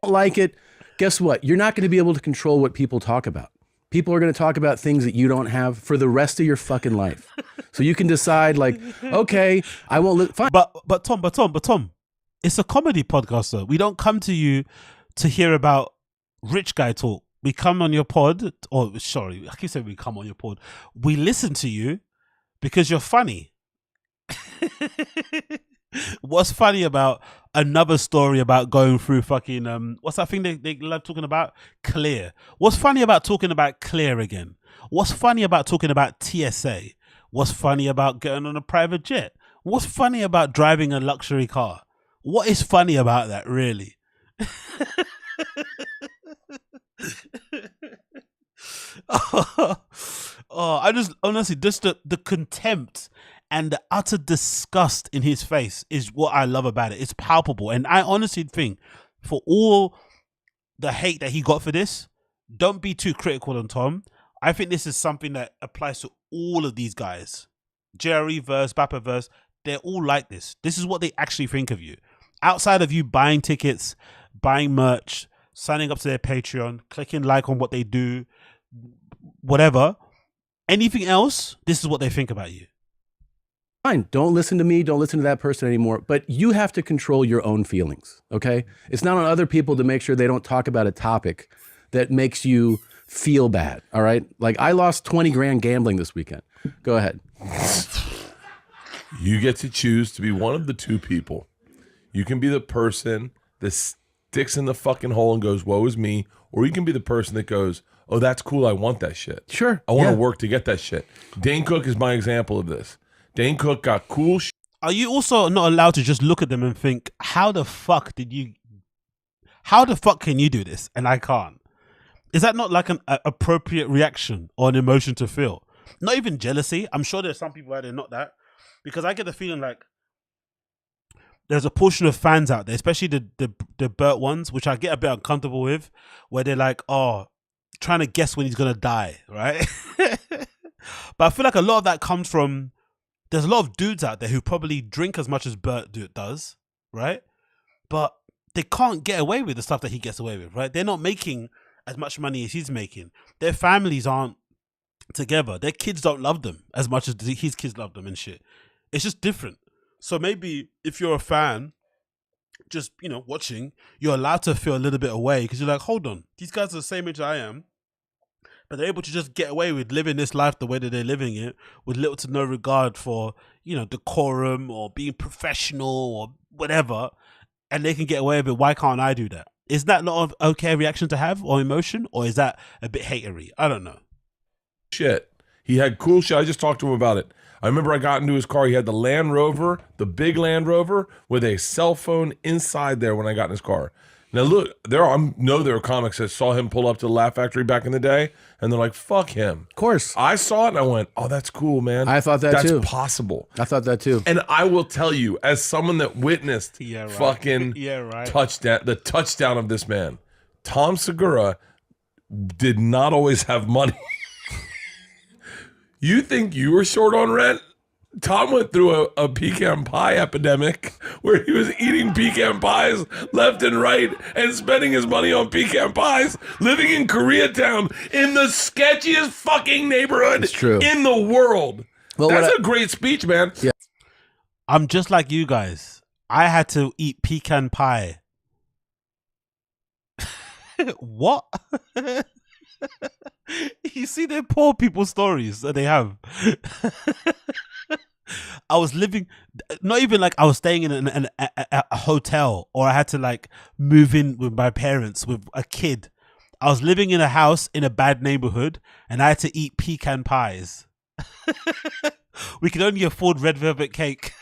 Like it, guess what? You're not going to be able to control what people talk about. People are going to talk about things that you don't have for the rest of your fucking life. So you can decide like, okay, I won't fine. But Tom, it's a comedy podcast though. We don't come to you to hear about rich guy talk. We come on your pod, or sorry, I keep saying we come on your pod. We listen to you because you're funny. What's funny about another story about going through fucking what's that thing they love talking about? Clear. What's funny about talking about Clear again? What's funny about talking about TSA? What's funny about getting on a private jet? What's funny about driving a luxury car? What is funny about that, really? I just honestly, just the contempt and the utter disgust in his face is what I love about it. It's palpable. And I honestly think for all the hate that he got for this, don't be too critical on Tom. I think this is something that applies to all of these guys. Jerry verse, Bappa verse, they're all like this. This is what they actually think of you. Outside of you buying tickets, buying merch, signing up to their Patreon, clicking like on what they do, whatever, anything else, this is what they think about you. Fine, don't listen to me, don't listen to that person anymore, but you have to control your own feelings, okay? It's not on other people to make sure they don't talk about a topic that makes you feel bad, all right? Like, I lost 20 grand gambling this weekend. Go ahead. You get to choose to be one of the two people. You can be the person that sticks in the fucking hole and goes, woe is me, or you can be the person that goes, oh, that's cool, I want that shit. Sure. I want to work to get that shit. Dane Cook is my example of this. Dane Cook got cool shit. Are you also not allowed to just look at them and think, how the fuck can you do this and I can't? Is that not like an appropriate reaction or an emotion to feel? Not even jealousy. I'm sure there's some people out there not that, because I get the feeling like there's a portion of fans out there, especially the Burt ones, which I get a bit uncomfortable with, where they're like, oh, trying to guess when he's gonna die, right? But I feel like a lot of that comes from, there's a lot of dudes out there who probably drink as much as Burt does, right? But they can't get away with the stuff that he gets away with, right? They're not making as much money as he's making. Their families aren't together. Their kids don't love them as much as his kids love them and shit. It's just different. So maybe if you're a fan, just, watching, you're allowed to feel a little bit away because you're like, hold on, these guys are the same age I am, but they're able to just get away with living this life the way that they're living it with little to no regard for, decorum or being professional or whatever, and they can get away with it. Why can't I do that? Is that not an okay reaction to have or emotion, or is that a bit hatery? I don't know. Shit. He had cool shit. I just talked to him about it. I remember I got into his car. He had the Land Rover, the big Land Rover with a cell phone inside there when I got in his car. Now look, there are comics that saw him pull up to the Laugh Factory back in the day, and they're like, "Fuck him." Of course, I saw it and I went, "Oh, that's cool, man." I thought that too. That's possible. I thought that too. And I will tell you, as someone that witnessed fucking the touchdown of this man, Tom Segura did not always have money. You think you were short on rent? Tom went through a pecan pie epidemic where he was eating pecan pies left and right and spending his money on pecan pies, living in Koreatown in the sketchiest fucking neighborhood in the world. Well, that's a great speech, man. Yeah. I'm just like you guys. I had to eat pecan pie. What? You see their poor people stories that they have. I was living, not even like I was staying in a hotel, or I had to like move in with my parents with a kid. I was living in a house in a bad neighborhood and I had to eat pecan pies. We could only afford red velvet cake.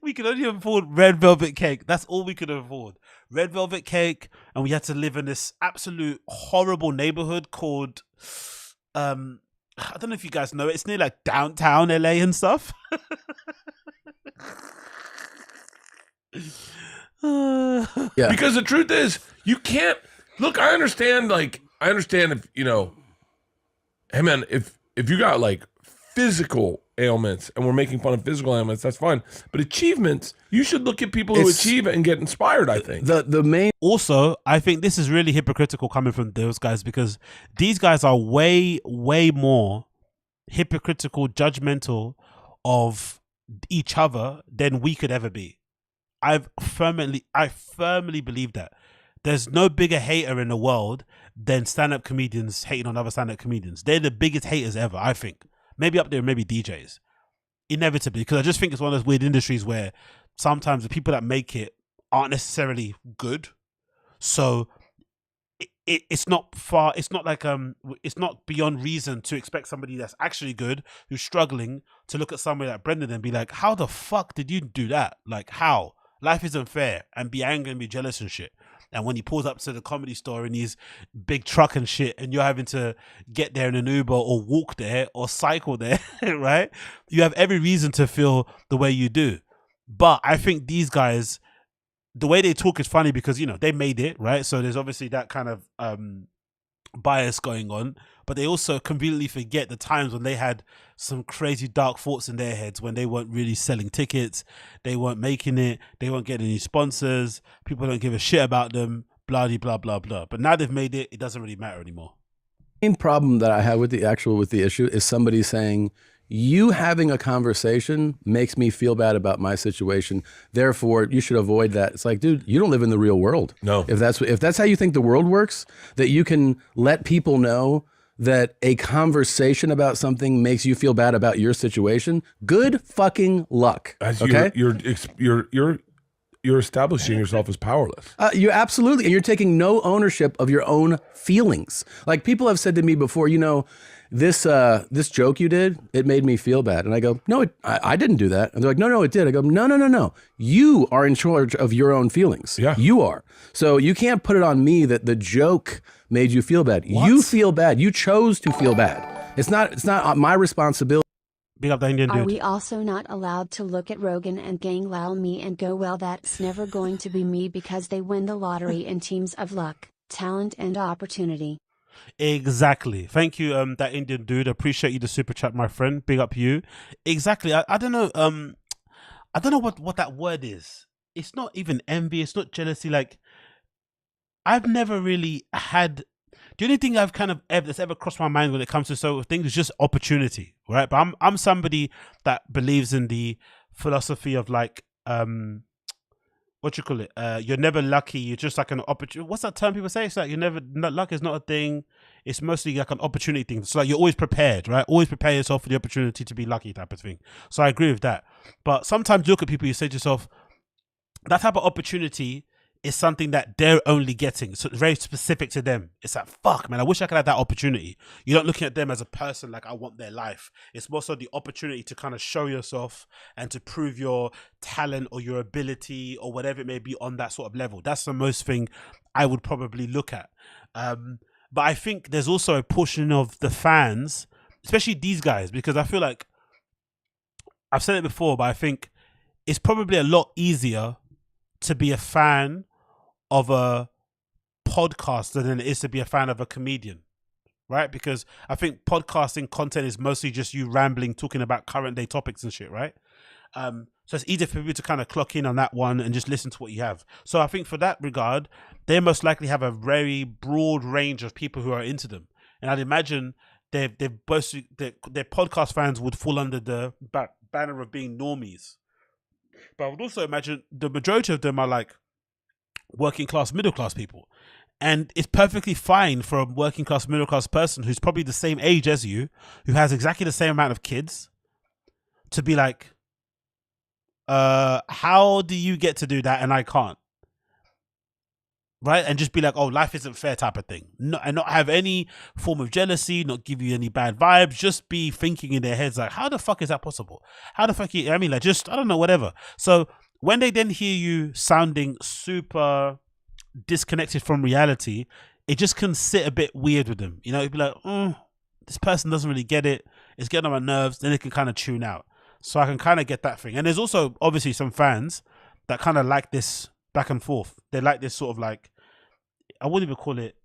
We could only afford red velvet cake. That's all we could afford. Red velvet cake. And we had to live in this absolute horrible neighborhood called, I don't know if you guys know it. It's near like downtown LA and stuff. Yeah. Because the truth is, you can't look. I understand if hey man, if you got like physical ailments and we're making fun of physical ailments, that's fine. But achievements, you should look at people who achieve it and get inspired, I think. The main Also, I think this is really hypocritical coming from those guys because these guys are way more hypocritical, judgmental of each other than we could ever be. I firmly believe that. There's no bigger hater in the world than stand-up comedians hating on other stand-up comedians. They're the biggest haters ever, I think. Maybe up there, maybe DJs. Inevitably, because I just think it's one of those weird industries where sometimes the people that make it aren't necessarily good. So it's not far. It's not like it's not beyond reason to expect somebody that's actually good who's struggling to look at somebody like Brendan and be like, "How the fuck did you do that? Like, how? Life isn't fair," and be angry and be jealous and shit. And when he pulls up to the Comedy Store in his big truck and shit, and you're having to get there in an Uber or walk there or cycle there, right? You have every reason to feel the way you do. But I think these guys, the way they talk is funny because, you know, they made it, right? So there's obviously that kind of bias going on. But they also conveniently forget the times when they had some crazy dark thoughts in their heads when they weren't really selling tickets, they weren't making it, they weren't getting any sponsors, people don't give a shit about them, blah, blah, blah, blah. But now they've made it, it doesn't really matter anymore. The main problem that I have with the issue is somebody saying, you having a conversation makes me feel bad about my situation. Therefore, you should avoid that. It's like, dude, you don't live in the real world. No. If that's how you think the world works, that you can let people know that a conversation about something makes you feel bad about your situation, good fucking luck. Okay? You're establishing yourself as powerless. You absolutely, and you're taking no ownership of your own feelings. Like people have said to me before, you know, this joke you did, it made me feel bad. And I go, no, I didn't do that. And they're like, no, it did. I go, no. You are in charge of your own feelings. Yeah. You are. So you can't put it on me that the joke made you feel bad. What? You feel bad. You chose to feel bad. It's not my responsibility. Big up the Indian dude. Are we also not allowed to look at Rogan and Gang Lao me and go, well, that's never going to be me because they win the lottery in teams of luck, talent, and opportunity? Exactly. Thank you, that Indian dude. Appreciate you the super chat, my friend. Big up you. Exactly. I don't know. I don't know what that word is. It's not even envy. It's not jealousy. Like, I've never really had. The only thing I've kind of that's ever crossed my mind when it comes to sort of things is just opportunity, right? But I'm somebody that believes in the philosophy of like what you call it? You're never lucky. You're just like an opportunity. What's that term people say? It's like luck is not a thing. It's mostly like an opportunity thing. So like you're always prepared, right? Always prepare yourself for the opportunity to be lucky, type of thing. So I agree with that. But sometimes you look at people, you say to yourself, that type of opportunity is something that they're only getting. So it's very specific to them. It's like, fuck, man, I wish I could have that opportunity. You're not looking at them as a person like I want their life. It's more so the opportunity to kind of show yourself and to prove your talent or your ability or whatever it may be on that sort of level. That's the most thing I would probably look at. But I think there's also a portion of the fans, especially these guys, because I feel like, I've said it before, but I think it's probably a lot easier to be a fan of a podcaster than it is to be a fan of a comedian, right? Because I think podcasting content is mostly just you rambling, talking about current day topics and shit, right? So it's easier for people to kind of clock in on that one and just listen to what you have. So I think for that regard, they most likely have a very broad range of people who are into them. And I'd imagine their podcast fans would fall under the banner of being normies. But I would also imagine the majority of them are like working class, middle class people. And it's perfectly fine for a working class, middle class person who's probably the same age as you, who has exactly the same amount of kids, to be like, how do you get to do that and I can't? Right? And just be like, oh, life isn't fair type of thing. And not have any form of jealousy, not give you any bad vibes, just be thinking in their heads like, how the fuck is that possible? How the fuck, I mean, like, just, I don't know, whatever. So when they then hear you sounding super disconnected from reality, it just can sit a bit weird with them. You know, it'd be like, this person doesn't really get it. It's getting on my nerves. Then they can kind of tune out. So I can kind of get that thing. And there's also obviously some fans that kind of like this back and forth. They like this sort of like, I wouldn't even call it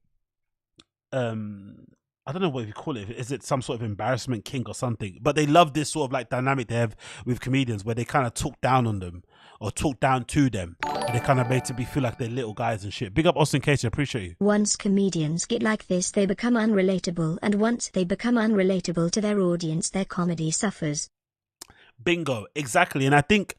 I don't know what you call it. Is it some sort of embarrassment kink or something? But they love this sort of like dynamic they have with comedians where they kind of talk down on them or talk down to them. And they kind of make to be feel like they're little guys and shit. Big up Austin Casey, I appreciate you. Once comedians get like this, they become unrelatable, and once they become unrelatable to their audience, their comedy suffers. Bingo, exactly. And I think,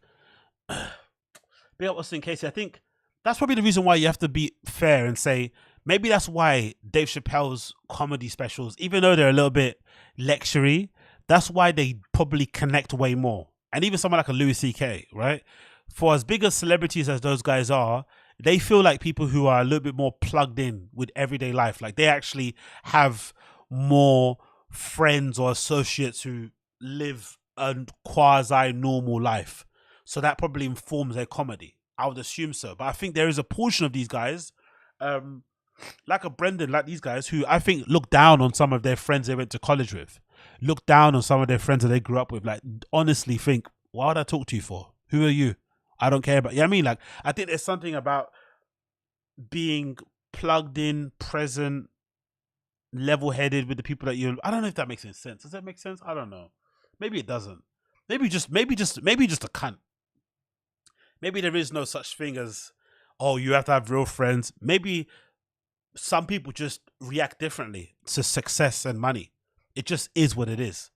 big up Austin Casey, I think that's probably the reason why you have to be fair and say, maybe that's why Dave Chappelle's comedy specials, even though they're a little bit lectury, that's why they probably connect way more. And even someone like a Louis C.K., right? For as big as celebrities as those guys are, they feel like people who are a little bit more plugged in with everyday life. Like they actually have more friends or associates who live a quasi-normal life. So that probably informs their comedy. I would assume so. But I think there is a portion of these guys, like a Brendan, like these guys, who I think look down on some of their friends they went to college with, look down on some of their friends that they grew up with, like honestly think, why would I talk to you for? Who are you? I don't care about you. I mean, like, I think there's something about being plugged in, present, level-headed with the people that you, I don't know if that makes any sense. Does that make sense? I don't know. Maybe it doesn't. Maybe just a cunt. Maybe there is no such thing as, oh, you have to have real friends. Maybe some people just react differently to success and money. It just is what it is.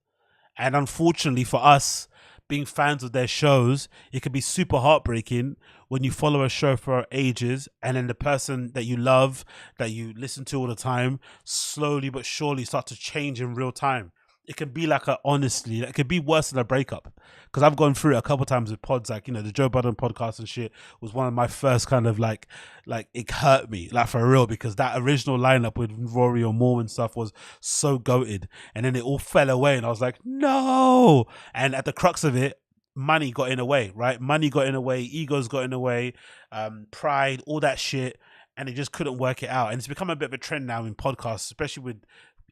And unfortunately for us, being fans of their shows, it can be super heartbreaking when you follow a show for ages and then the person that you love, that you listen to all the time, slowly but surely start to change in real time. It can be like honestly, it could be worse than a breakup. Because I've gone through it a couple times with pods, like, you know, the Joe Budden podcast and shit was one of my first kind of like it hurt me, like for real, because that original lineup with Rory or Moore and stuff was so goated. And then it all fell away and I was like, no. And at the crux of it, money got in the way, right? Money got in the way, egos got in the way, pride, all that shit. And they just couldn't work it out. And it's become a bit of a trend now in podcasts, especially with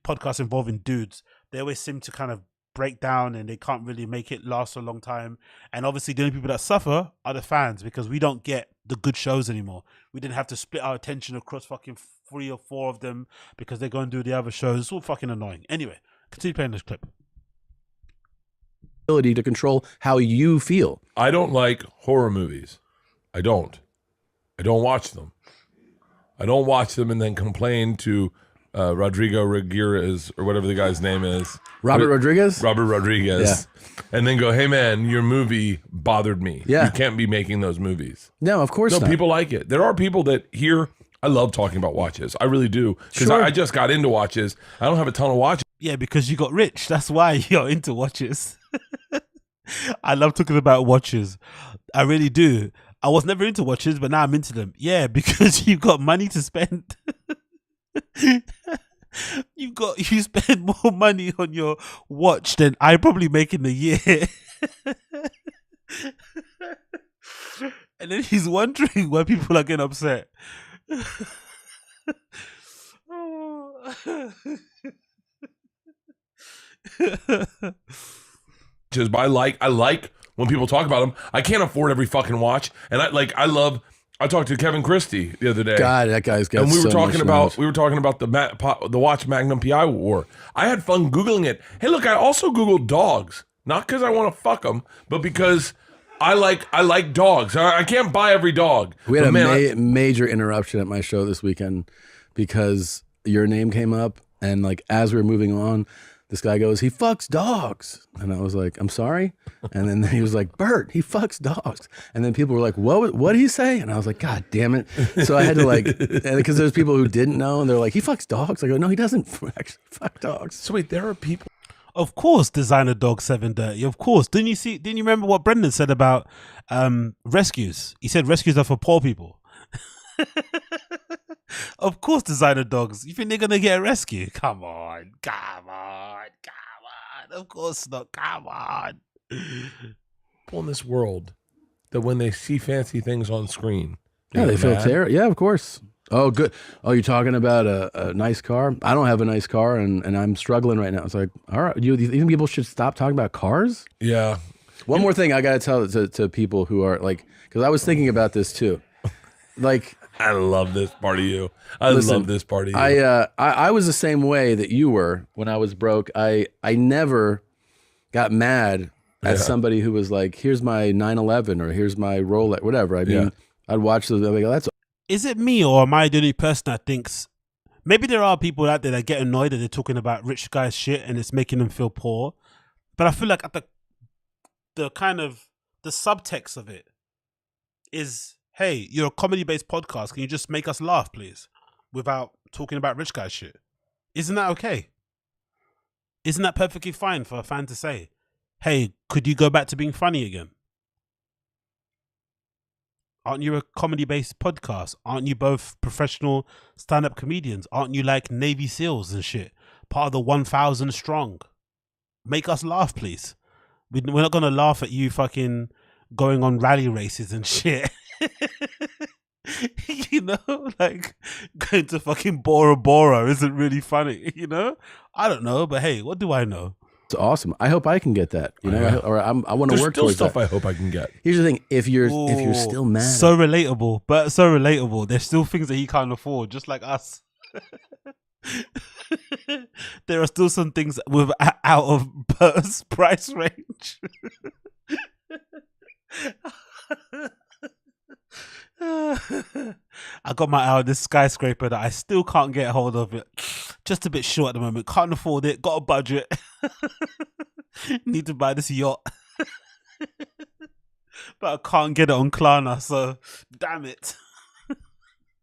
podcasts involving dudes. They always seem to kind of break down and they can't really make it last a long time. And obviously the only people that suffer are the fans, because we don't get the good shows anymore. We didn't have to split our attention across fucking 3 or 4 of them because they're going to do the other shows. It's all fucking annoying. Anyway, continue playing this clip. Ability to control how you feel. I don't like horror movies. I don't watch them. I don't watch them and then complain to Rodrigo Ramirez or whatever the guy's name is. Robert Rodriguez? Robert Rodriguez. Yeah. And then go, hey man, your movie bothered me. Yeah. You can't be making those movies. No, of course not. No, people like it. There are people that here, I love talking about watches. I really do. Because Sure. I just got into watches. I don't have a ton of watches. Yeah, because you got rich. That's why you're into watches. I love talking about watches. I really do. I was never into watches, but now I'm into them. Yeah, because you've got money to spend. You spend more money on your watch than I probably make in a year. And then he's wondering why people are getting upset. But I like when people talk about them. I can't afford every fucking watch, and I talked to Kevin Christie the other day. God, that guy's got. And we were so talking much about knowledge. the watch Magnum PI war. I had fun Googling it. Hey, look, I also Googled dogs, not because I want to fuck them, but because I like dogs. I can't buy every dog. We had a major interruption at my show this weekend because your name came up, and like as we were moving on, this guy goes, he fucks dogs. And I was like, I'm sorry. And then he was like, Bert, he fucks dogs. And then people were like, what did he say? And I was like, God damn it. So I had to like, because there's people who didn't know and they're like, he fucks dogs. I go, no, he doesn't actually fuck dogs. So wait, there are people. Of course, designer dog 7 dirty. Of course. Didn't you remember what Brendan said about rescues? He said rescues are for poor people. Of course, designer dogs. You think they're gonna get a rescue? Come on. Of course not. Come on. People in this world that when they see fancy things on screen, Yeah, they feel mad. terrible. Yeah, of course. Oh, good. Oh, you're talking about a nice car? I don't have a nice car, and I'm struggling right now. It's like, all right, you think people should stop talking about cars? Yeah. One more thing I got to tell to people who are like, because I was thinking about this too. Like, I love this part of you. I Listen, love this part of you. I was the same way that you were when I was broke. I never got mad at somebody who was like, here's my 911 or here's my Rolex, whatever. I mean, I'd watch those. I'd be like, that's. Is it me or am I the only person that thinks maybe there are people out there that get annoyed that they're talking about rich guys shit and it's making them feel poor? But I feel like at the kind of the subtext of it is, hey, you're a comedy-based podcast. Can you just make us laugh, please, without talking about rich guy shit? Isn't that okay? Isn't that perfectly fine for a fan to say, hey, could you go back to being funny again? Aren't you a comedy-based podcast? Aren't you both professional stand-up comedians? Aren't you like Navy SEALs and shit? Part of the 1,000 strong. Make us laugh, please. We're not going to laugh at you fucking going on rally races and shit. You know, like going to fucking Bora Bora isn't really funny, you know? I don't know, but hey, what do I know? It's awesome. I hope I can get that, you know, I want to work towards stuff that. I hope I can get. Here's the thing: if you're still mad, so relatable, but so relatable. There's still things that he can't afford, just like us. There are still some things with out of Bert's price range. I got my eye on this skyscraper that I still can't get a hold of it. Just a bit short at the moment. Can't afford it. Got a budget. Need to buy this yacht. But I can't get it on Klarna, so damn it.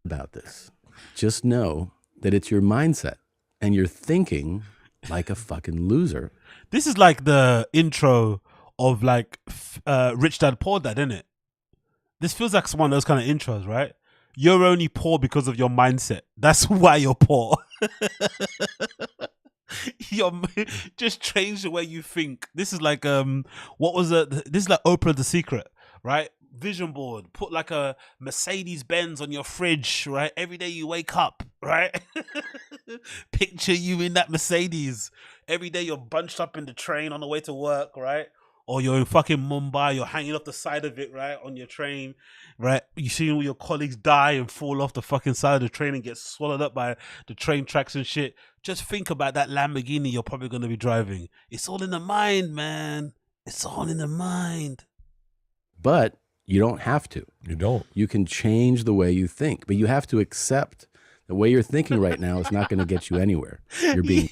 About this, just know that it's your mindset and you're thinking like a fucking loser. This is like the intro of like Rich Dad Poor Dad, isn't it? This feels like one of those kind of intros, right? You're only poor because of your mindset. That's why you're poor. Just change the way you think. This is like what was it? This is like Oprah the Secret, right? Vision board. Put like a Mercedes Benz on your fridge, right? Every day you wake up, right? Picture you in that Mercedes. Every day you're bunched up in the train on the way to work, right? Or you're in fucking Mumbai, you're hanging off the side of it, right, on your train, right? You see all your colleagues die and fall off the fucking side of the train and get swallowed up by the train tracks and shit. Just think about that Lamborghini you're probably going to be driving. It's all in the mind, man. It's all in the mind. But you don't have to. You don't. You can change the way you think, but you have to accept the way you're thinking right now is not going to get you anywhere. You're being.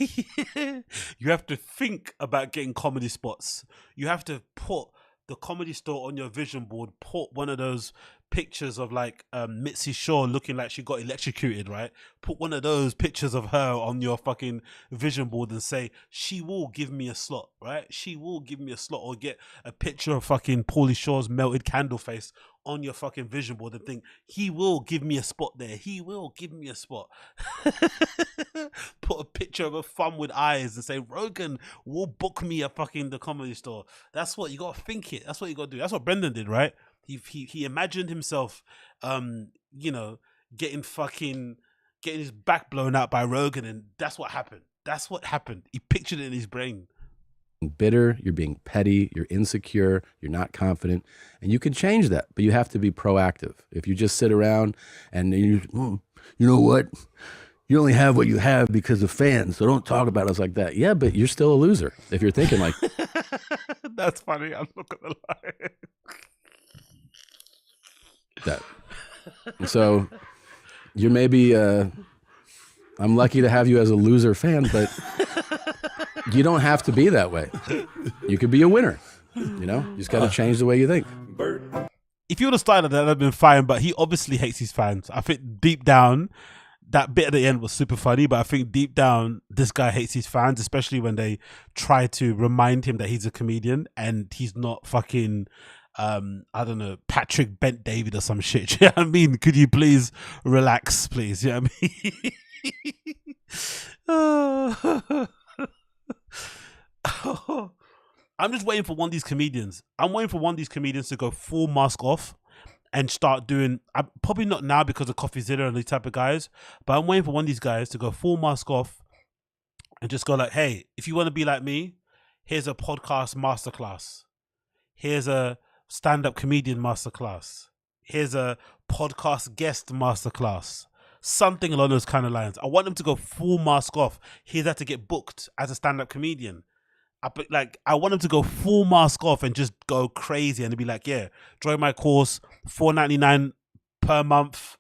You have to think about getting comedy spots. You have to put the Comedy Store on your vision board. Put one of those pictures of like Mitzi Shaw looking like she got electrocuted, right? Put one of those pictures of her on your fucking vision board and say, she will give me a slot, right? She will give me a slot. Or get a picture of fucking Pauly Shaw's melted candle face on your fucking vision board and think, he will give me a spot there. He will give me a spot. Put a picture of a thumb with eyes and say, Rogan will book me a fucking the Comedy Store. That's what you got to think it. That's what you got to do. That's what Brendan did, right? He imagined himself, you know, getting his back blown out by Rogan, and that's what happened. That's what happened. He pictured it in his brain. Bitter, you're being petty, you're insecure, you're not confident, and you can change that, but you have to be proactive. If you just sit around and you know what, you only have what you have because of fans, so don't talk about us like that. Yeah, but you're still a loser if you're thinking like. That's funny. I'm not gonna lie. That. So you're maybe I'm lucky to have you as a loser fan, but you don't have to be that way. You could be a winner. You know, you just got to change the way you think. If you would have started that, that'd have been fine, but he obviously hates his fans. I think deep down, that bit at the end was super funny, but I think deep down, this guy hates his fans, especially when they try to remind him that he's a comedian and he's not fucking, I don't know, Patrick Bent David or some shit. You know what I mean? Could you please relax, please? You know what I mean? I'm just waiting for one of these comedians. I'm waiting for one of these comedians to go full mask off and start doing, probably not now because of CoffeeZilla and these type of guys, but I'm waiting for one of these guys to go full mask off and just go like, hey, if you want to be like me, here's a podcast masterclass. Here's a stand-up comedian masterclass. Here's a podcast guest masterclass. Something along those kind of lines. I want him to go full mask off. He's had to get booked as a stand-up comedian. I want him to go full mask off and just go crazy and be like, yeah, join my course, $4.99 per month.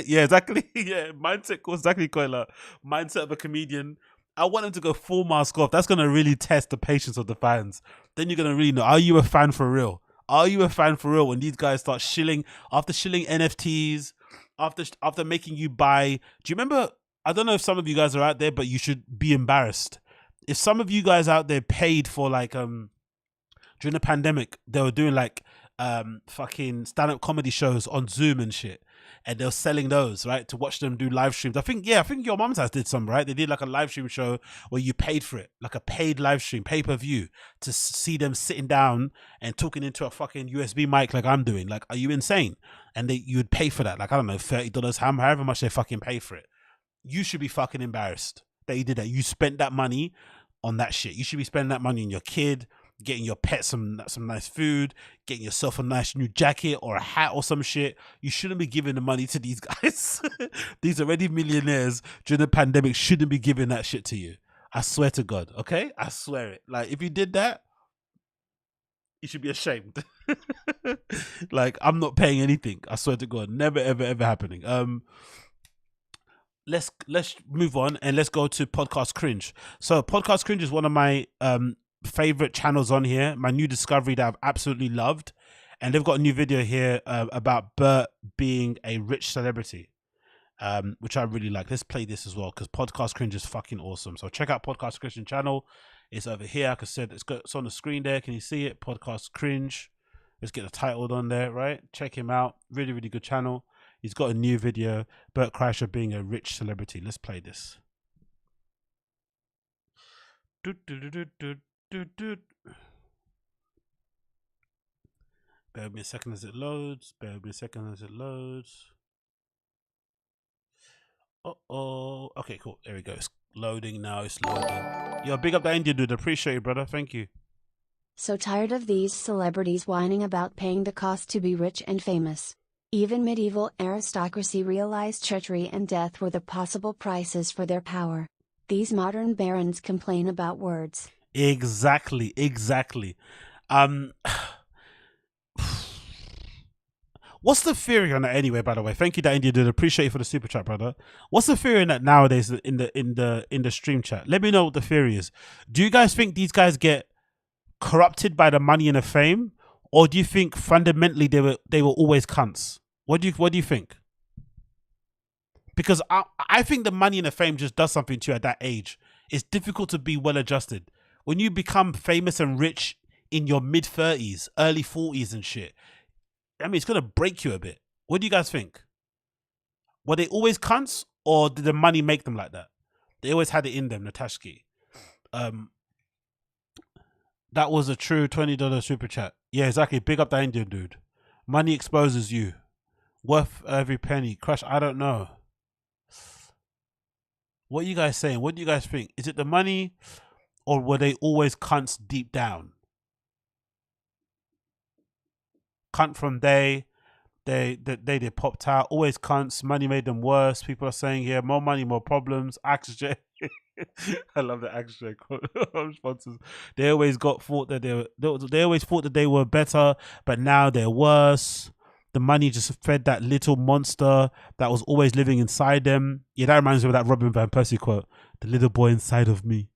Yeah, exactly. Yeah, mindset course, exactly. Quite like mindset of a comedian. I want him to go full mask off. That's gonna really test the patience of the fans. Then you're gonna really know, are you a fan for real? Are you a fan for real when these guys start shilling NFTs, after making you buy? Do you remember? I don't know if some of you guys are out there, but you should be embarrassed. If some of you guys out there paid for during the pandemic, they were doing fucking stand-up comedy shows on Zoom and shit, and they were selling those, right, to watch them do live streams. I think your mom's house did some, right? They did like a live stream show where you paid for it, like a paid live stream, pay-per-view, to see them sitting down and talking into a fucking USB mic like I'm doing. Like, are you insane? And you would pay for that, like, I don't know, $30, however much they fucking pay for it. You should be fucking embarrassed that you did that. You spent that money on that shit. You should be spending that money on your kid, getting your pet some nice food, getting yourself a nice new jacket or a hat or some shit. You shouldn't be giving the money to these guys. These already millionaires during the pandemic shouldn't be giving that shit to you. I swear to God, okay? I swear it. Like, if you did that, you should be ashamed. Like, I'm not paying anything. I swear to God. Never, ever, ever happening. Let's move on and let's go to Podcast Cringe. So Podcast Cringe is one of my favorite channels on here, my new discovery that I've absolutely loved, and they've got a new video here about Bert being a rich celebrity, which I really like. Let's play this as well because Podcast Cringe is fucking awesome. So check out Podcast Cringe channel. It's over here. Like I said, it's on the screen there. Can you see it? Podcast Cringe. Let's get the title on there, right? Check him out. Really, really good channel. He's got a new video, Bert Kreischer being a rich celebrity. Let's play this. Bear with me a second as it loads. Uh-oh. Okay, cool. There we go. It's loading now. It's loading. Yo, big up that Indian dude. Appreciate it, brother. Thank you. So tired of these celebrities whining about paying the cost to be rich and famous. Even medieval aristocracy realized treachery and death were the possible prices for their power. These modern barons complain about words. Exactly. What's the theory on that anyway, by the way? Thank you, that India dude. Appreciate you for the super chat, brother. What's the theory on that nowadays in the stream chat? Let me know what the theory is. Do you guys think these guys get corrupted by the money and the fame, or do you think fundamentally they were always cunts? What do you think? Because I think the money and the fame just does something to you at that age. It's difficult to be well adjusted when you become famous and rich in your mid-30s, early 40s and shit. I mean, it's gonna break you a bit. What do you guys think? Were they always cunts, or did the money make them like that? They always had it in them, Natashki. That was a true $20 super chat. Yeah, exactly. Big up that Indian dude. Money exposes you. Worth every penny. Crush, I don't know. What are you guys saying? What do you guys think? Is it the money, or were they always cunts deep down? Cunt from they popped out. Always cunts. Money made them worse. People are saying here, more money, more problems. AxJ. I love the AxJ sponsors. They always thought that they were better, but now they're worse. The money just fed that little monster that was always living inside them. Yeah, that reminds me of that Robin Van Persie quote. The little boy inside of me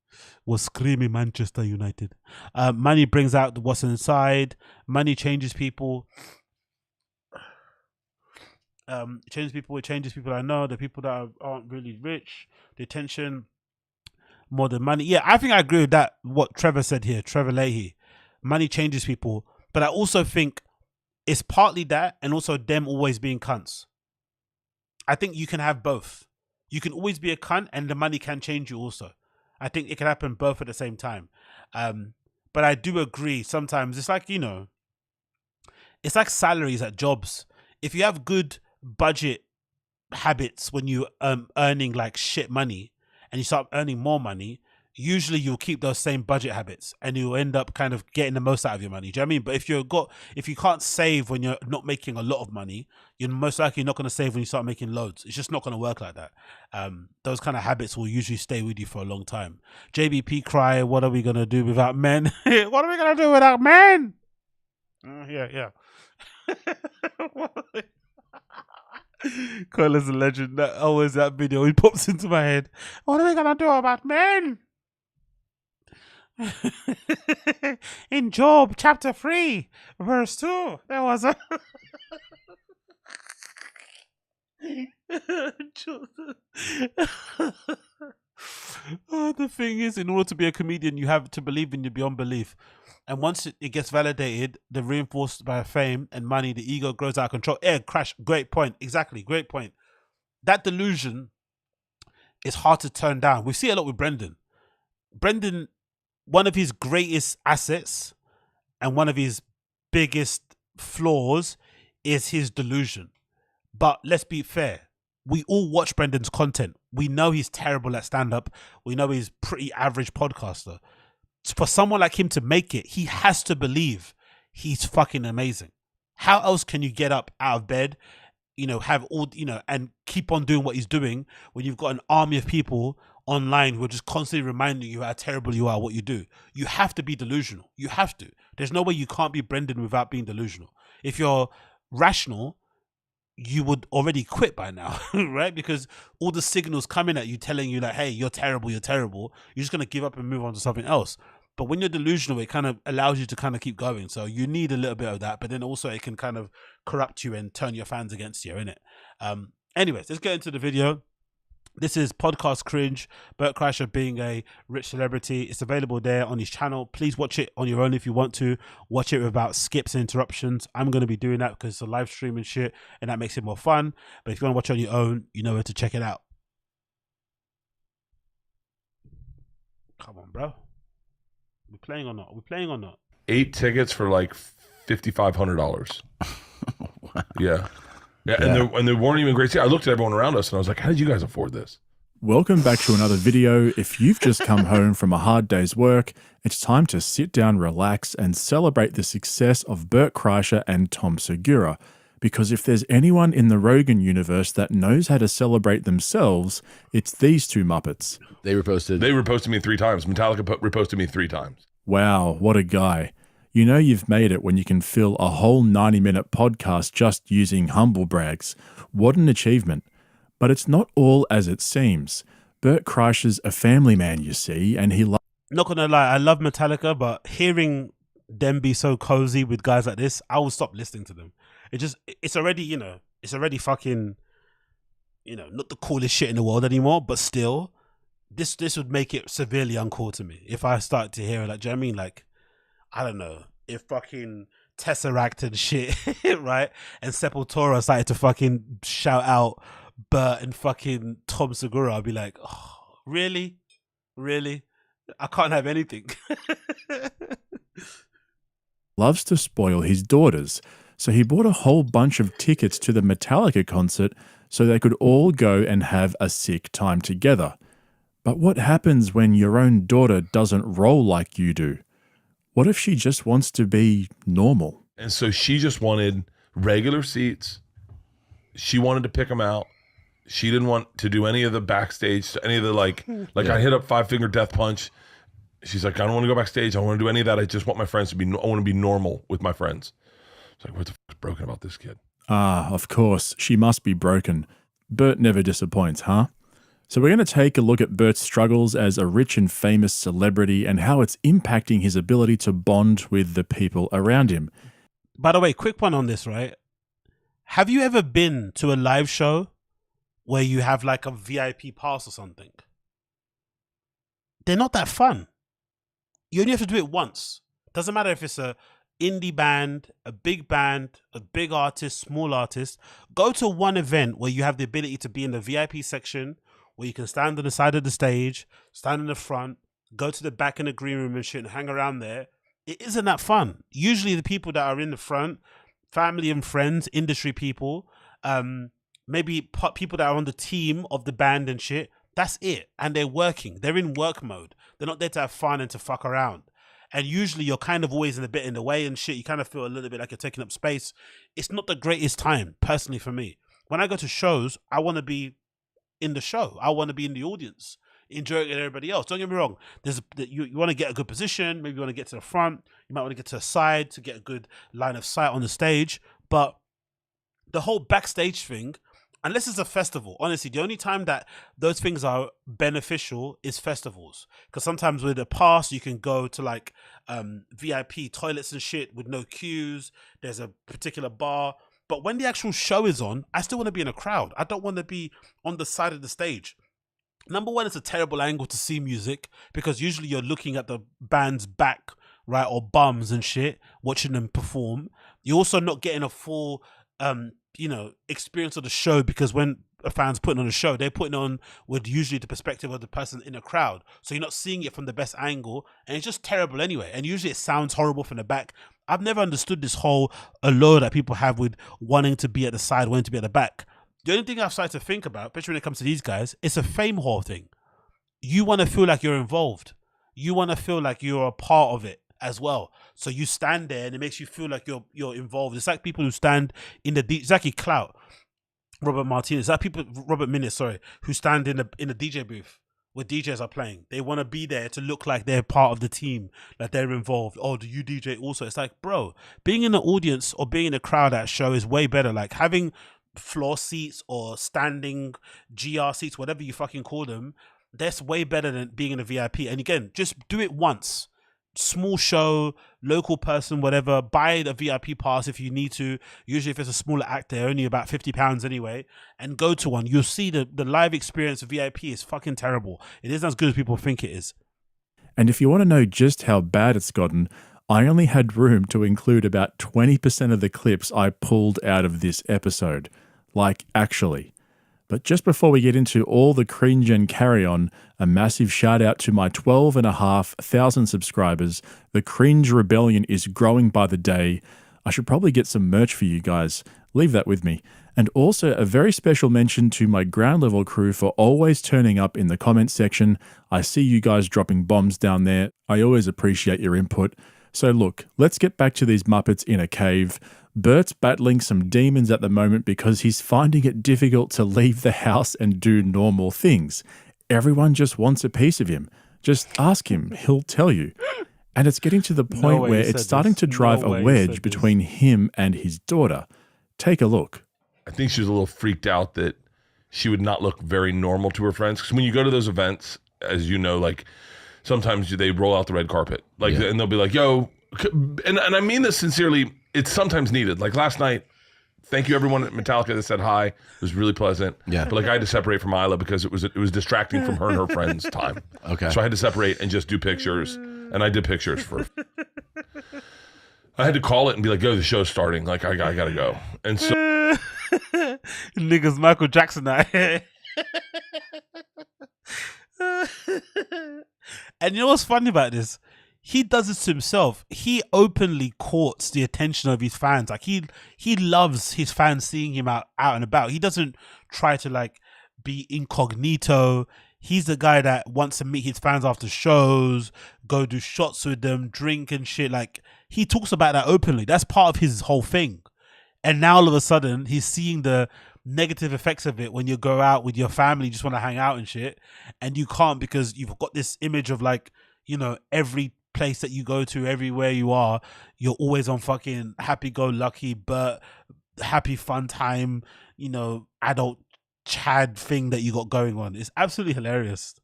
was screaming Manchester United. Money brings out what's inside. Money changes people. It changes people I know. The people that aren't really rich. The attention more than money. Yeah, I think I agree with that. What Trevor said here, Trevor Leahy. Money changes people. But I also think it's partly that and also them always being cunts. I think you can have both. You can always be a cunt and the money can change you also. I think it can happen both at the same time. But I do agree sometimes it's like, it's like salaries at jobs. If you have good budget habits when you earning like shit money and you start earning more money, usually you'll keep those same budget habits and you'll end up kind of getting the most out of your money. Do you know what I mean? But if you can't save when you're not making a lot of money, you're most likely not going to save when you start making loads. It's just not going to work like that. Those kind of habits will usually stay with you for a long time. JBP cry, what are we going to do without men? What are we going to do without men? Yeah. Cole is a legend. That video, he pops into my head. What are we going to do about men? In Job chapter 3 verse 2 there was a the thing is, in order to be a comedian, you have to believe in your beyond belief, and once it gets validated, the reinforced by fame and money, the ego grows out of control. Crash, great point. Exactly, great point. That delusion is hard to turn down. We see a lot with Brendan. One of his greatest assets and one of his biggest flaws is his delusion. But let's be fair. We all watch Brendan's content. We know he's terrible at stand-up. We know he's pretty average podcaster. For someone like him to make it, he has to believe he's fucking amazing. How else can you get up out of bed, have all, and keep on doing what he's doing when you've got an army of people online who are just constantly reminding you how terrible you are, what you do? You have to be delusional. You have to. There's no way you can't be Brendan without being delusional. If you're rational, you would already quit by now, right? Because all the signals coming at you telling you that, hey, you're terrible. You're just going to give up and move on to something else. But when you're delusional, it kind of allows you to kind of keep going. So you need a little bit of that, but then also it can kind of corrupt you and turn your fans against you, innit? Anyways, let's get into the video. This is Podcast Cringe, Bert Kreischer being a rich celebrity. It's available there on his channel. Please watch it on your own if you want to. Watch it without skips and interruptions. I'm going to be doing that because it's a live stream and shit, and that makes it more fun. But if you want to watch it on your own, you know where to check it out. Come on, bro. We're playing or not? 8 tickets for like $5,500. Wow. Yeah. And they weren't even great. I looked at everyone around us and I was like, how did you guys afford this? Welcome back to another video. If you've just come home from a hard day's work, it's time to sit down, relax, and celebrate the success of Bert Kreischer and Tom Segura. Because if there's anyone in the Rogan universe that knows how to celebrate themselves, it's these two Muppets. They reposted me 3 times. Metallica reposted me 3 times. Wow, what a guy. You know you've made it when you can fill a whole 90-minute podcast just using humble brags. What an achievement. But it's not all as it seems. Bert Kreischer's a family man, you see, and he loves... Not gonna lie, I love Metallica, but hearing them be so cozy with guys like this, I will stop listening to them. It's already fucking, not the coolest shit in the world anymore, but still, this would make it severely uncool to me if I start to hear it. Like, do you know what I mean? Like, I don't know, if fucking Tesseract and shit, right? And Sepultura started to fucking shout out Bert and fucking Tom Segura, I'd be like, oh, really? Really? I can't have anything. Loves to spoil his daughters, so he bought a whole bunch of tickets to the Metallica concert so they could all go and have a sick time together. But what happens when your own daughter doesn't roll like you do? What if she just wants to be normal? And so she just wanted regular seats. She wanted to pick them out. She didn't want to do any of the backstage, any of the I hit up 5 Finger Death Punch. She's like, I don't want to go backstage. I don't want to do any of that. I just want my friends to be, I want to be normal with my friends. It's like, what the fuck is broken about this kid? Ah, of course. She must be broken. Bert never disappoints, huh? So we're going to take a look at Bert's struggles as a rich and famous celebrity and how it's impacting his ability to bond with the people around him. By the way, quick one on this, right? Have you ever been to a live show where you have like a VIP pass or something? They're not that fun. You only have to do it once. Doesn't matter if it's a indie band, a big artist, small artist. Go to one event where you have the ability to be in the VIP section, where you can stand on the side of the stage, stand in the front, go to the back in the green room and shit and hang around there. It isn't that fun. Usually the people that are in the front, family and friends, industry people, maybe people that are on the team of the band and shit, That's it. And they're working. They're in work mode. They're not there to have fun and to fuck around. And usually you're kind of always in a bit in the way and shit. You kind of feel a little bit like you're taking up space. It's not the greatest time, personally, for me. When I go to shows, I want to be in the show. I want to be in the audience, enjoying it with everybody else. Don't get me wrong. You want to get a good position. Maybe you want to get to the front. You might want to get to the side to get a good line of sight on the stage. But the whole backstage thing, unless it's a festival, honestly, the only time that those things are beneficial is festivals. Because sometimes with a pass, you can go to like VIP toilets and shit with no queues. There's a particular bar. But when the actual show is on, I still want to be in a crowd. I don't want to be on the side of the stage. Number one, it's a terrible angle to see music because usually you're looking at the band's back, right, or bums and shit, watching them perform. You're also not getting a full experience of the show because when a fan's putting on a show, they're putting on with usually the perspective of the person in a crowd. So you're not seeing it from the best angle, and it's just terrible anyway. And usually it sounds horrible from the back. I've never understood this whole allure that people have with wanting to be at the side, wanting to be at the back. The only thing I've started to think about, especially when it comes to these guys, it's a fame whore thing. You want to feel like you're involved. You want to feel like you're a part of it as well. So you stand there and it makes you feel like you're involved. It's like people who stand in the exactly clout. Robert Minnis, who stand in the DJ booth where DJs are playing. They want to be there to look like they're part of the team, like they're involved. Oh, do you DJ also? It's like, bro, being in the audience or being in the crowd at a show is way better. Like having floor seats or standing GR seats, whatever you fucking call them, that's way better than being in a VIP. And again, just do it once. Small show, local person, whatever, buy a VIP pass if you need to. Usually if it's a smaller act, they're only about £50 anyway, and go to one. You'll see the live experience of VIP is fucking terrible. It isn't as good as people think it is. And if you want to know just how bad it's gotten, I only had room to include about 20% of the clips I pulled out of this episode. Like, actually. But just before we get into all the cringe and carry on, a massive shout out to my 12,500 subscribers. The cringe rebellion is growing by the day. I should probably get some merch for you guys. Leave that with me. And also a very special mention to my ground level crew for always turning up in the comment section. I see you guys dropping bombs down there. I always appreciate your input. So look, let's get back to these Muppets in a cave. Bert's battling some demons at the moment because he's finding it difficult to leave the house and do normal things. Everyone just wants a piece of him. Just ask him, he'll tell you. And it's getting to the point where it's starting to drive a wedge between him and his daughter. Take a look. I think she was a little freaked out that she would not look very normal to her friends. Because when you go to those events, as you know, like sometimes they roll out the red carpet, like, and they'll be like, "Yo," and I mean this sincerely. It's sometimes needed. Like last night, thank you everyone at Metallica that said hi. It was really pleasant. Yeah. But like I had to separate from Isla because it was distracting from her and her friends' time. Okay. So I had to separate and just do pictures, and I did pictures for. I had to call it and be like, "Yo, the show's starting. Like I gotta go." And so niggas, Michael Jackson. And you know what's funny about this? He does this to himself. He openly courts the attention of his fans. Like he loves his fans seeing him out and about. He doesn't try to like be incognito. He's the guy that wants to meet his fans after shows, go do shots with them, drink and shit. Like he talks about that openly. That's part of his whole thing. And now all of a sudden he's seeing the negative effects of it when you go out with your family, you just want to hang out and shit, and you can't because you've got this image of like, you know, every place that you go to, everywhere you are, you're always on fucking happy-go-lucky, but happy fun time, you know, adult Chad thing that you got going on. It's absolutely hilarious.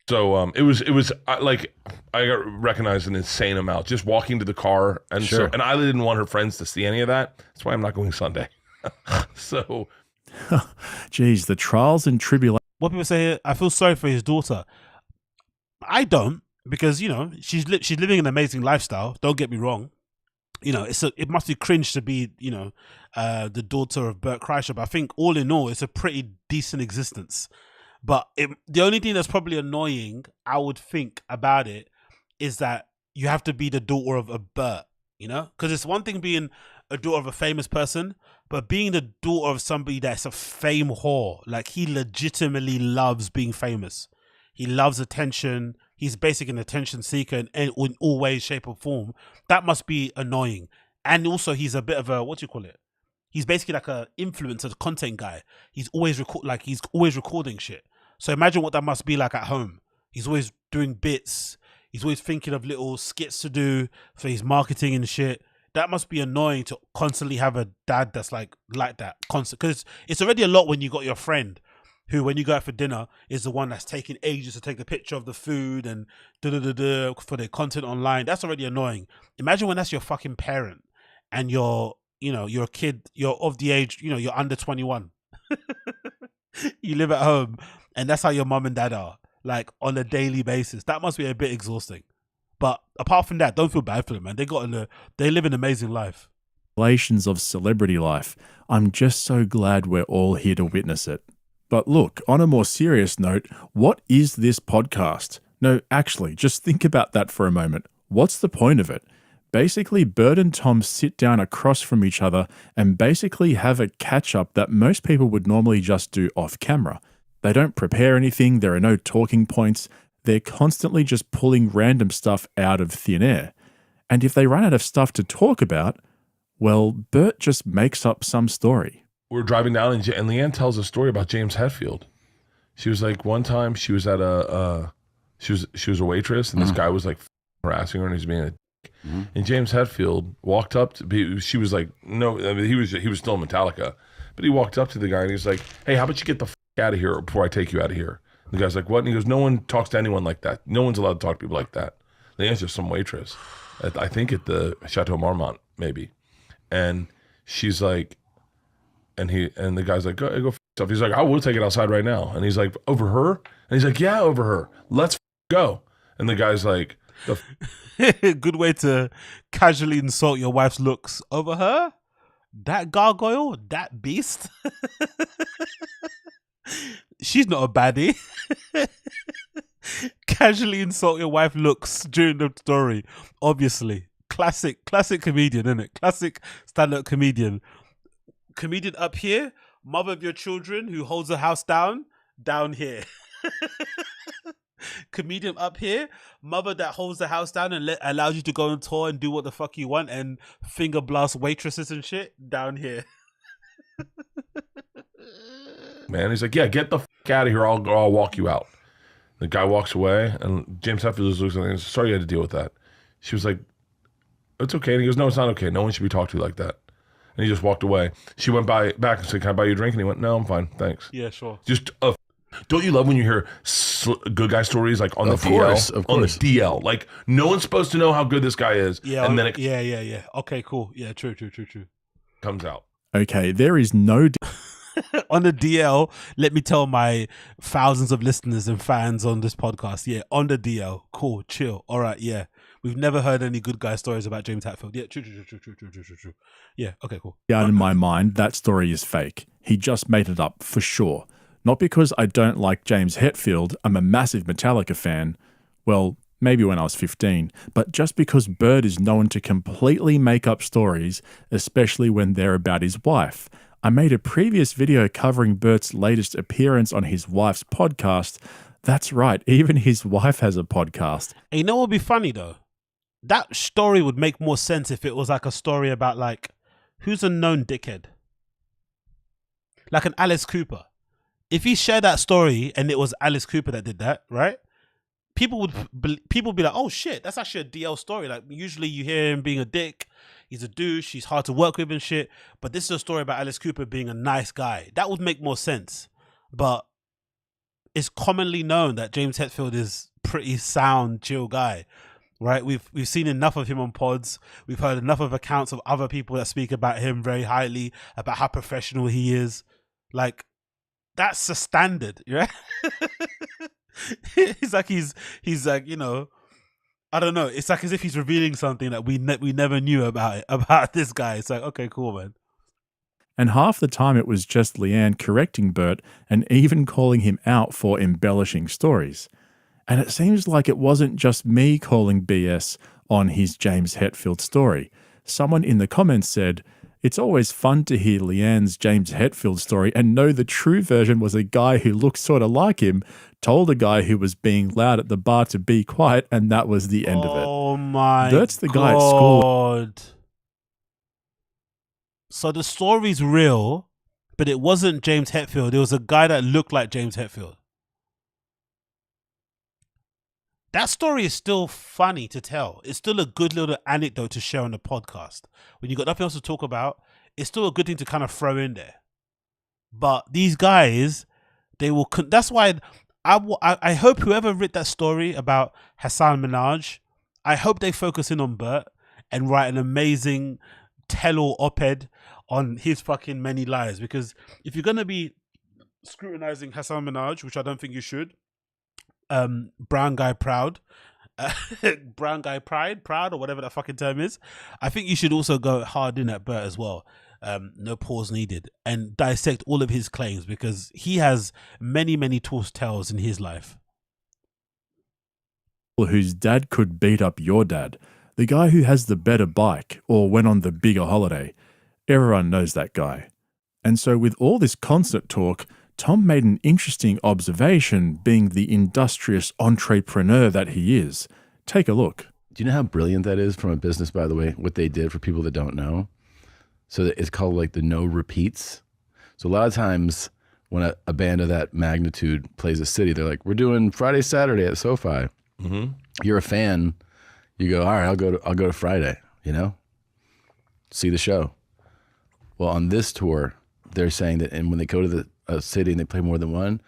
So it was like I got recognized an insane amount just walking to the car, and so and I didn't want her friends to see any of that. That's why I'm not going Sunday. So, geez, the trials and tribulations. What people say here, I feel sorry for his daughter. I don't, because you know she's living an amazing lifestyle. Don't get me wrong. You know, it must be cringe to be, you know, the daughter of Bert Kreischer. But I think all in all, it's a pretty decent existence. But the only thing that's probably annoying, I would think about it, is that you have to be the daughter of a Bert. You know, because it's one thing being a daughter of a famous person, but being the daughter of somebody that's a fame whore, like he legitimately loves being famous. He loves attention. He's basically an attention seeker in all ways, shape, or form. That must be annoying. And also, he's a bit of a, what do you call it? He's basically like a influencer, content guy. He's always recording shit. So imagine what that must be like at home. He's always doing bits. He's always thinking of little skits to do for his marketing and shit. That must be annoying to constantly have a dad that's like that constant. Because it's already a lot when you got your friend who, when you go out for dinner, is the one that's taking ages to take the picture of the food and for their content online. That's already annoying. Imagine when that's your fucking parent and you're a kid, you're of the age, you're under 21. You live at home and that's how your mum and dad are, like on a daily basis. That must be a bit exhausting. But apart from that, don't feel bad for them, man. They live an amazing life. Relations of celebrity life. I'm just so glad we're all here to witness it. But look, on a more serious note, what is this podcast? No, actually, just think about that for a moment. What's the point of it? Basically, Bert and Tom sit down across from each other and basically have a catch-up that most people would normally just do off camera. They don't prepare anything, there are no talking points, they're constantly just pulling random stuff out of thin air. And if they run out of stuff to talk about, well, Bert just makes up some story. We're driving down and Leanne tells a story about James Hetfield. She was like, one time she was at she was a waitress and this guy was like harassing her and he was being a dick. And James Hetfield walked up to, she was like, no, I mean, he was still Metallica, but he walked up to the guy and he's like, hey, how about you get the out of here before I take you out of here? And the guy's like, what? And he goes, no one talks to anyone like that. No one's allowed to talk to people like that. Leanne's just some waitress, I think at the Chateau Marmont, maybe. And she's like, and the guy's like, go f yourself. He's like, I will take it outside right now. And he's like, over her? And he's like, yeah, over her. Let's go. And the guy's like, good way to casually insult your wife's looks. Over her? That gargoyle? That beast? She's not a baddie. Casually insult your wife looks during the story. Obviously. Classic comedian, isn't it? Classic stand-up comedian. Comedian up here, mother of your children who holds the house down here. Comedian up here, mother that holds the house down and allows you to go on tour and do what the fuck you want and finger blast waitresses and shit, down here. Man, he's like, yeah, get the fuck out of here. I'll walk you out. The guy walks away and James Hetfield just looks at him and says, sorry you had to deal with that. She was like, it's okay. And he goes, no, it's not okay. No one should be talked to like that. And he just walked away. She went back and said, can I buy you a drink? And he went, no, I'm fine. Thanks. Yeah, sure. Just, don't you love when you hear good guy stories like on the DL? Of course. On the DL. Like, no one's supposed to know how good this guy is. Yeah, and then it yeah. Okay, cool. Yeah, true. comes out. Okay, there is no... On the DL, let me tell my thousands of listeners and fans on this podcast. Yeah, on the DL. Cool, chill. All right, yeah. We've never heard any good guy stories about James Hetfield. Yeah, true. Yeah, okay, cool. Yeah, in my mind, that story is fake. He just made it up, for sure. Not because I don't like James Hetfield, I'm a massive Metallica fan. Well, maybe when I was 15, but just because Bert is known to completely make up stories, especially when they're about his wife. I made a previous video covering Bert's latest appearance on his wife's podcast. That's right, even his wife has a podcast. And you know what would be funny though? That story would make more sense if it was like a story about like, who's a known dickhead? Like an Alice Cooper. If he shared that story and it was Alice Cooper that did that, right? People would be like, oh shit, that's actually a DL story. Like usually you hear him being a dick. He's a douche. He's hard to work with and shit. But this is a story about Alice Cooper being a nice guy. That would make more sense. But it's commonly known that James Hetfield is pretty sound, chill guy. Right, we've seen enough of him on pods. We've heard enough of accounts of other people that speak about him very highly, about how professional he is. Like, that's the standard, right? He's like I don't know. It's like as if he's revealing something that we never knew about this guy. It's like, okay, cool, man. And half the time it was just Leanne correcting Bert and even calling him out for embellishing stories. And it seems like it wasn't just me calling BS on his James Hetfield story. Someone in the comments said, It's always fun to hear Leanne's James Hetfield story and know the true version was a guy who looked sort of like him, told a guy who was being loud at the bar to be quiet, and that was the end of it. Oh my That's the guy at school. God. So the story's real, but it wasn't James Hetfield. It was a guy that looked like James Hetfield. That story is still funny to tell. It's still a good little anecdote to share on the podcast. When you got nothing else to talk about, it's still a good thing to kind of throw in there. But these guys, they will. That's why I hope whoever wrote that story about Hassan Minaj, I hope they focus in on Bert and write an amazing tell-all op-ed on his fucking many lies. Because if you're gonna be scrutinizing Hassan Minaj, which I don't think you should. Brown guy proud, brown guy proud, or whatever that fucking term is. I think you should also go hard in at Bert as well. No pause needed, and dissect all of his claims because he has many tall tales in his life. Whose dad could beat up your dad, the guy who has the better bike or went on the bigger holiday. Everyone knows that guy. And so with all this concert talk, Tom made an interesting observation, being the industrious entrepreneur that he is. Take a look. Do you know how brilliant that is from a business, by the way, what they did for people that don't know? So it's called like the no repeats. So a lot of times when a band of that magnitude plays a city, they're like, we're doing Friday, Saturday at SoFi. Mm-hmm. You're a fan. You go, all right, I'll go to Friday, see the show. Well, on this tour, they're saying that, and when they go to a city and they play more than one,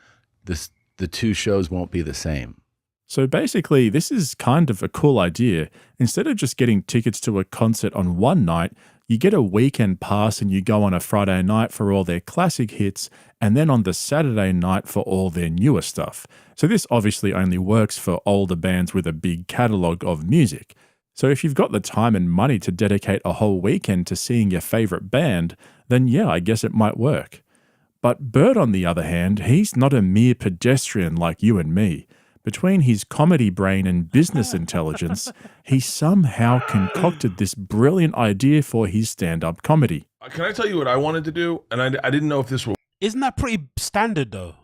the two shows won't be the same. So basically, this is kind of a cool idea. Instead of just getting tickets to a concert on one night, you get a weekend pass and you go on a Friday night for all their classic hits and then on the Saturday night for all their newer stuff. So this obviously only works for older bands with a big catalogue of music. So if you've got the time and money to dedicate a whole weekend to seeing your favourite band, then yeah, I guess it might work. But Bert, on the other hand, he's not a mere pedestrian like you and me. Between his comedy brain and business intelligence, he somehow concocted this brilliant idea for his stand-up comedy. Can I tell you what I wanted to do? And I didn't know if this will... Isn't that pretty standard though?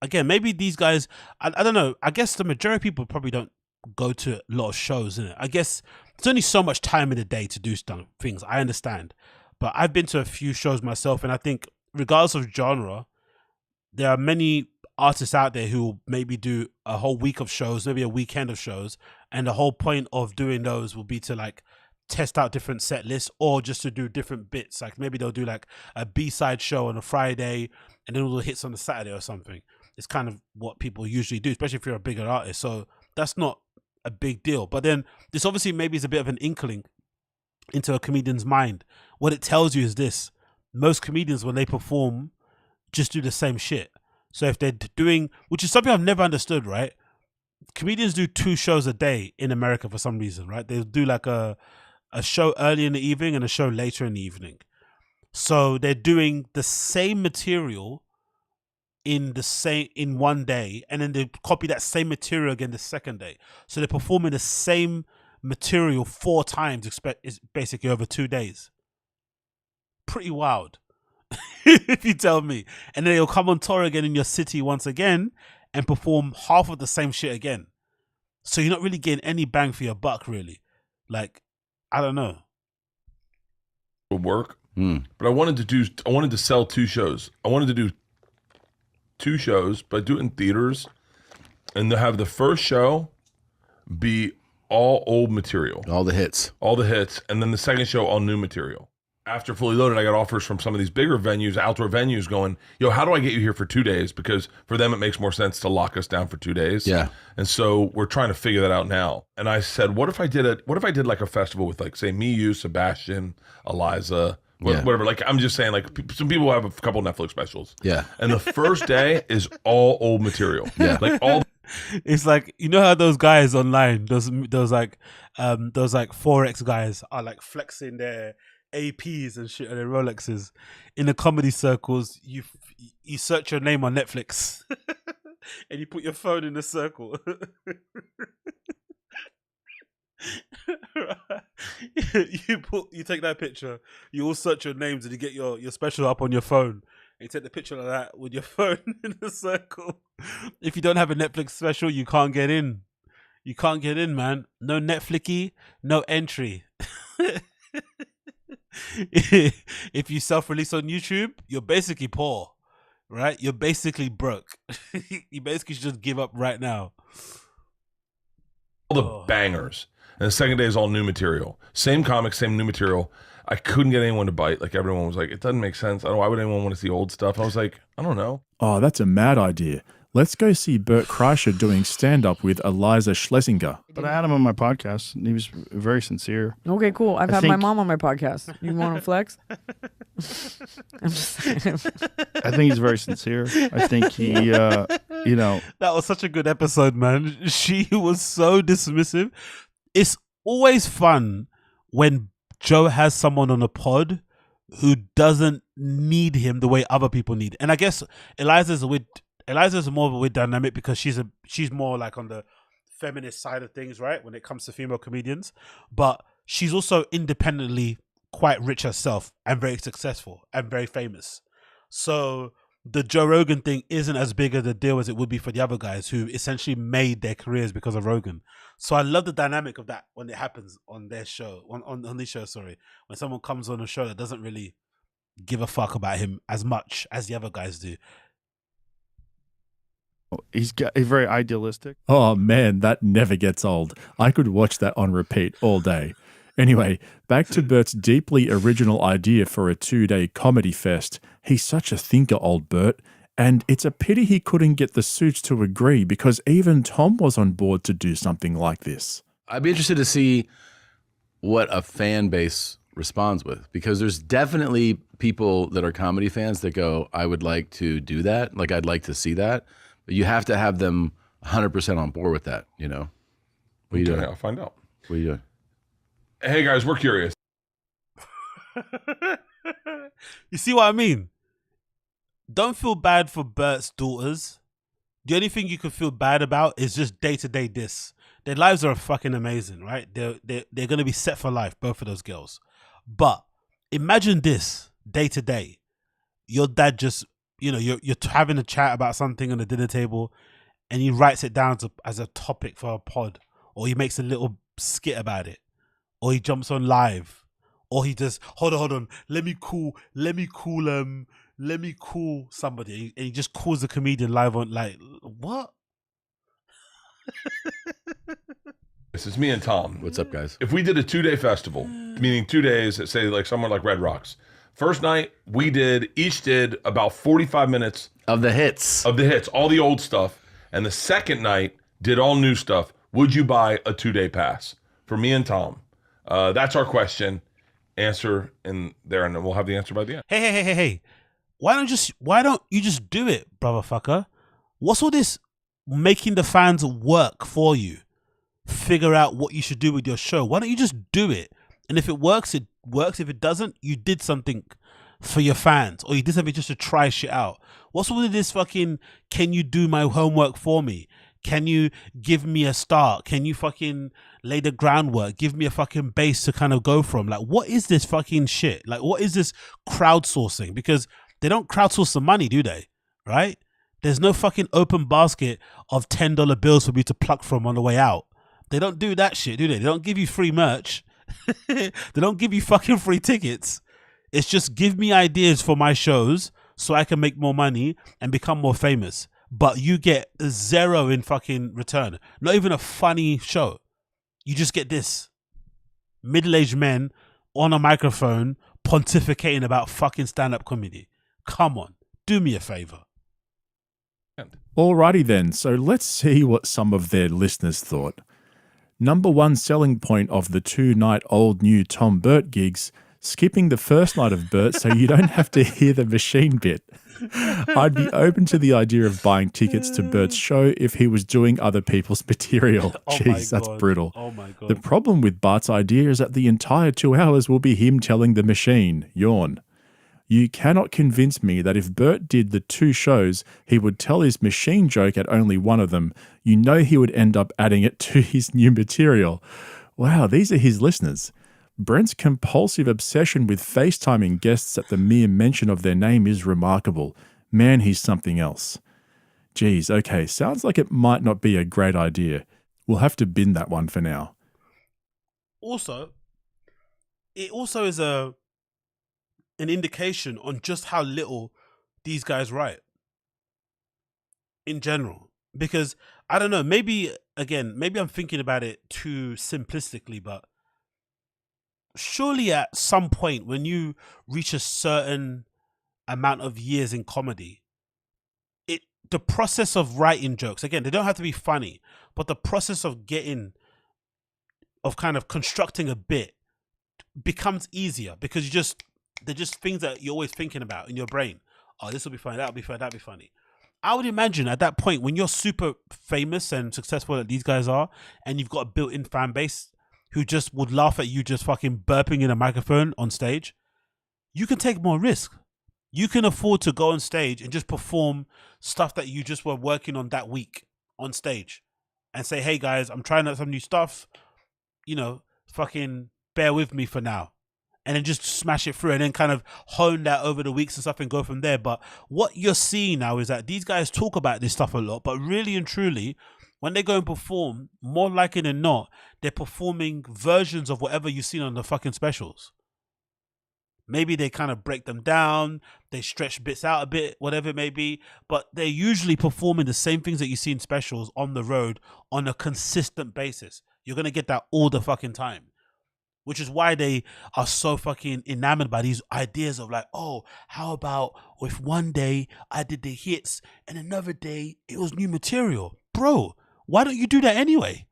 Again, maybe these guys, I don't know. I guess the majority of people probably don't go to a lot of shows, innit? I guess there's only so much time in the day to do things. I understand. But I've been to a few shows myself, and I think regardless of genre, there are many artists out there who will maybe do a whole week of shows, maybe a weekend of shows, and the whole point of doing those will be to like test out different set lists or just to do different bits. Like maybe they'll do like a B-side show on a Friday and then all the hits on the Saturday or something. It's kind of what people usually do, especially if you're a bigger artist. So that's not a big deal. But then this obviously maybe is a bit of an inkling into a comedian's mind. What it tells you is this: most comedians, when they perform, just do the same shit. So if they're doing, which is something I've never understood, right? Comedians do 2 shows a day in America for some reason, right? They'll do like a show early in the evening and a show later in the evening. So they're doing the same material in one day, and then they copy that same material again the second day. So they're performing the same material 4 times, basically over 2 days. Pretty wild. If you tell me. And then they'll come on tour again in your city once again and perform half of the same shit again. So you're not really getting any bang for your buck, really. Like, I don't know. Would work. But I wanted to sell 2 shows. I wanted to do 2 shows, but do it in theaters and to have the first show be all old material. All the hits. And then the second show, all new material. After Fully Loaded, I got offers from some of these bigger venues, outdoor venues going, yo, how do I get you here for 2 days? Because for them, it makes more sense to lock us down for 2 days. Yeah. And so we're trying to figure that out now. And I said, what if I did like a festival with like, say, me, you, Sebastian, Eliza, whatever. Like, I'm just saying, like, some people have a couple Netflix specials. Yeah. And the first day is all old material. Yeah. Like all. It's like, you know how those guys online, those like Forex guys are like flexing their APs and shit and their Rolexes in the comedy circles. You search your name on Netflix and you put your phone in the circle. you take that picture, you all search your names and you get your special up on your phone. And you take the picture like that with your phone in a circle. If you don't have a Netflix special, you can't get in. You can't get in, man. No Netflixy, no entry. If you self-release on YouTube, you're basically poor, right? You're basically broke. You basically should just give up right now. All the bangers. And the second day is all new material. Same comics, same new material. I couldn't get anyone to bite. Like, everyone was like, it doesn't make sense. I don't know, why would anyone want to see old stuff? I was like, I don't know. Oh, that's a mad idea. Let's go see Bert Kreischer doing stand-up with Eliza Schlesinger. But I had him on my podcast, and he was very sincere. Okay, cool. I've I had my think- mom on my podcast. You want to flex? I'm just saying. I think he's very sincere. I think he, That was such a good episode, man. She was so dismissive. It's always fun when Joe has someone on a pod who doesn't need him the way other people need. And I guess Eliza's more of a weird dynamic because she's more like on the feminist side of things, right? When it comes to female comedians, but she's also independently quite rich herself and very successful and very famous. So the Joe Rogan thing isn't as big of a deal as it would be for the other guys who essentially made their careers because of Rogan. So I love the dynamic of that when it happens on their show, on this show, sorry. When someone comes on a show that doesn't really give a fuck about him as much as the other guys do. he's very idealistic. Oh man, that never gets old. I could watch that on repeat all day. Anyway, back to Bert's deeply original idea for a 2-day comedy fest. He's such a thinker, old Bert. And it's a pity he couldn't get the suits to agree because even Tom was on board to do something like this. I'd be interested to see what a fan base responds with, because there's definitely people that are comedy fans that go, I would like to do that. Like, I'd like to see that. But you have to have them 100% on board with that, you know? What are you doing? I'll find out. What are you doing? Hey, guys, we're curious. You see what I mean? Don't feel bad for Bert's daughters. The only thing you could feel bad about is just day-to-day diss. Their lives are fucking amazing, right? They're going to be set for life, both of those girls. But imagine this, day-to-day. Your dad just, you know, you're having a chat about something on the dinner table and he writes it down as a topic for a pod, or he makes a little skit about it, or he jumps on live, or he just, hold on, let me call somebody, and he just calls the comedian live on, like, what? This is me and Tom. What's up, guys? If we did a 2-day festival, meaning 2 days at, say, like somewhere like Red Rocks, first night we each did about 45 minutes of the hits, all the old stuff, and the second night did all new stuff. Would you buy a 2-day pass for me and Tom? That's our question. Answer in there, and we'll have the answer by the end. Hey. Why don't you just do it, brother fucker? What's all this making the fans work for you? Figure out what you should do with your show. Why don't you just do it? And if it works, it works. If it doesn't, you did something for your fans, or you did something just to try shit out. What's all this fucking, can you do my homework for me? Can you give me a start? Can you fucking lay the groundwork? Give me a fucking base to kind of go from. Like, what is this fucking shit? Like, what is this crowdsourcing? Because they don't crowdsource the money, do they? Right? There's no fucking open basket of $10 bills for me to pluck from on the way out. They don't do that shit, do they? They don't give you free merch. They don't give you fucking free tickets. It's just give me ideas for my shows so I can make more money and become more famous. But you get zero in fucking return. Not even a funny show. You just get this. Middle-aged men on a microphone pontificating about fucking stand-up comedy. Come on. Do me a favor. Alrighty then, so let's see what some of their listeners thought. Number one selling point of the 2-night old new Tom Burt gigs, skipping the first night of Burt so you don't have to hear the machine bit. I'd be open to the idea of buying tickets to Bert's show if he was doing other people's material. Jeez, that's brutal. Oh my God. The problem with Bart's idea is that the entire 2 hours will be him telling the machine, yawn. You cannot convince me that if Bert did the 2 shows, he would tell his machine joke at only one of them. You know he would end up adding it to his new material. Wow, these are his listeners. Brent's compulsive obsession with FaceTiming guests at the mere mention of their name is remarkable. Man, he's something else. Geez, okay, sounds like it might not be a great idea. We'll have to bin that one for now. Also, it also is an indication on just how little these guys write in general. Because, I don't know, maybe I'm thinking about it too simplistically, but surely at some point when you reach a certain amount of years in comedy, the process of writing jokes, again, they don't have to be funny, but the process of kind of constructing a bit becomes easier because they're just things that you're always thinking about in your brain. Oh, this will be funny, that'll be funny, that'll be funny. I would imagine at that point when you're super famous and successful like these guys are, and you've got a built-in fan base who just would laugh at you just fucking burping in a microphone on stage, you can take more risk. You can afford to go on stage and just perform stuff that you just were working on that week on stage and say, hey guys, I'm trying out some new stuff, fucking bear with me for now. And then just smash it through and then kind of hone that over the weeks and stuff and go from there. But what you're seeing now is that these guys talk about this stuff a lot, but really and truly, when they go and perform, more likely than not, they're performing versions of whatever you've seen on the fucking specials. Maybe they kind of break them down, they stretch bits out a bit, whatever it may be, but they're usually performing the same things that you see in specials on the road on a consistent basis. You're going to get that all the fucking time, which is why they are so fucking enamored by these ideas of like, oh, how about if one day I did the hits and another day it was new material? Bro, why don't you do that anyway?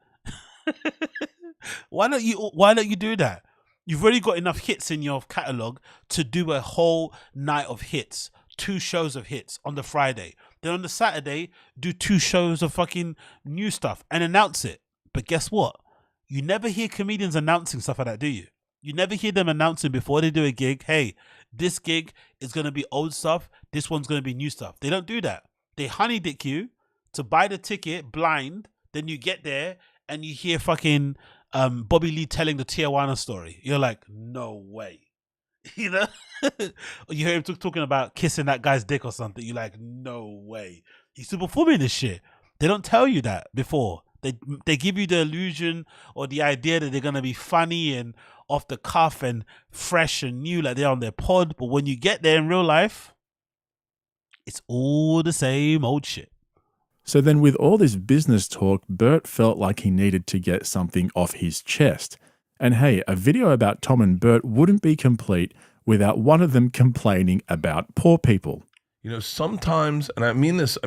Why don't you do that? You've already got enough hits in your catalog to do a whole night of hits, 2 shows of hits on the Friday. Then on the Saturday, do 2 shows of fucking new stuff and announce it. But guess what? You never hear comedians announcing stuff like that, do you? You never hear them announcing before they do a gig, hey, this gig is going to be old stuff, this one's going to be new stuff. They don't do that. They honey dick you to buy the ticket blind, then you get there and you hear fucking Bobby Lee telling the Tijuana story. You're like, no way. You know? You hear him talking about kissing that guy's dick or something. You're like, no way. He's still performing this shit. They don't tell you that before. They give you the illusion or the idea that they're going to be funny and off the cuff and fresh and new like they're on their pod. But when you get there in real life, it's all the same old shit. So then with all this business talk, Bert felt like he needed to get something off his chest. And hey, a video about Tom and Bert wouldn't be complete without one of them complaining about poor people. Sometimes, and I mean this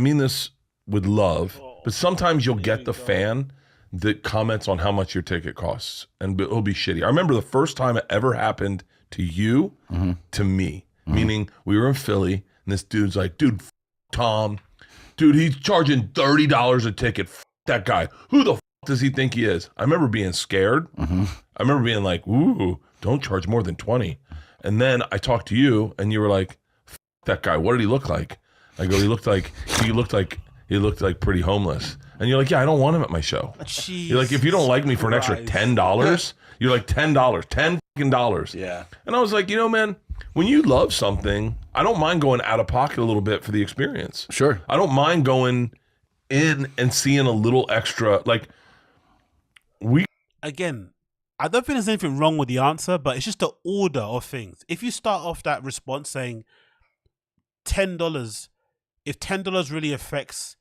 with love, but sometimes you'll get the fan that comments on how much your ticket costs, and it'll be shitty. I remember the first time it ever happened to you, to me, meaning we were in Philly, and this dude's like, dude, Tom, dude, he's charging $30 a ticket. That guy, who the does he think he is? I remember being scared. I remember being like, ooh, don't charge more than 20. And then I talked to you, and you were like, that guy, what did he look like? I go, he looked like pretty homeless. And you're like, yeah, I don't want him at my show. Jeez, you're like, if you don't like me for an extra $10, you're like $10. Yeah. And I was like, man, when you love something, I don't mind going out of pocket a little bit for the experience. Sure. I don't mind going in and seeing a little extra. Like, Again, I don't think there's anything wrong with the answer, but it's just the order of things. If you start off that response saying $10, if $10 really affects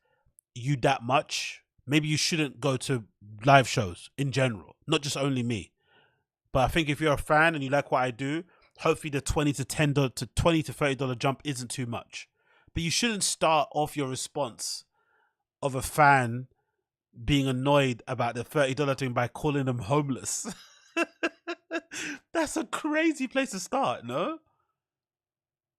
you that much, maybe you shouldn't go to live shows in general, not just only me. But I think if you're a fan and you like what I do, hopefully the $20 to $30 jump isn't too much. But you shouldn't start off your response of a fan being annoyed about the $30 thing by calling them homeless. That's a crazy place to start, no?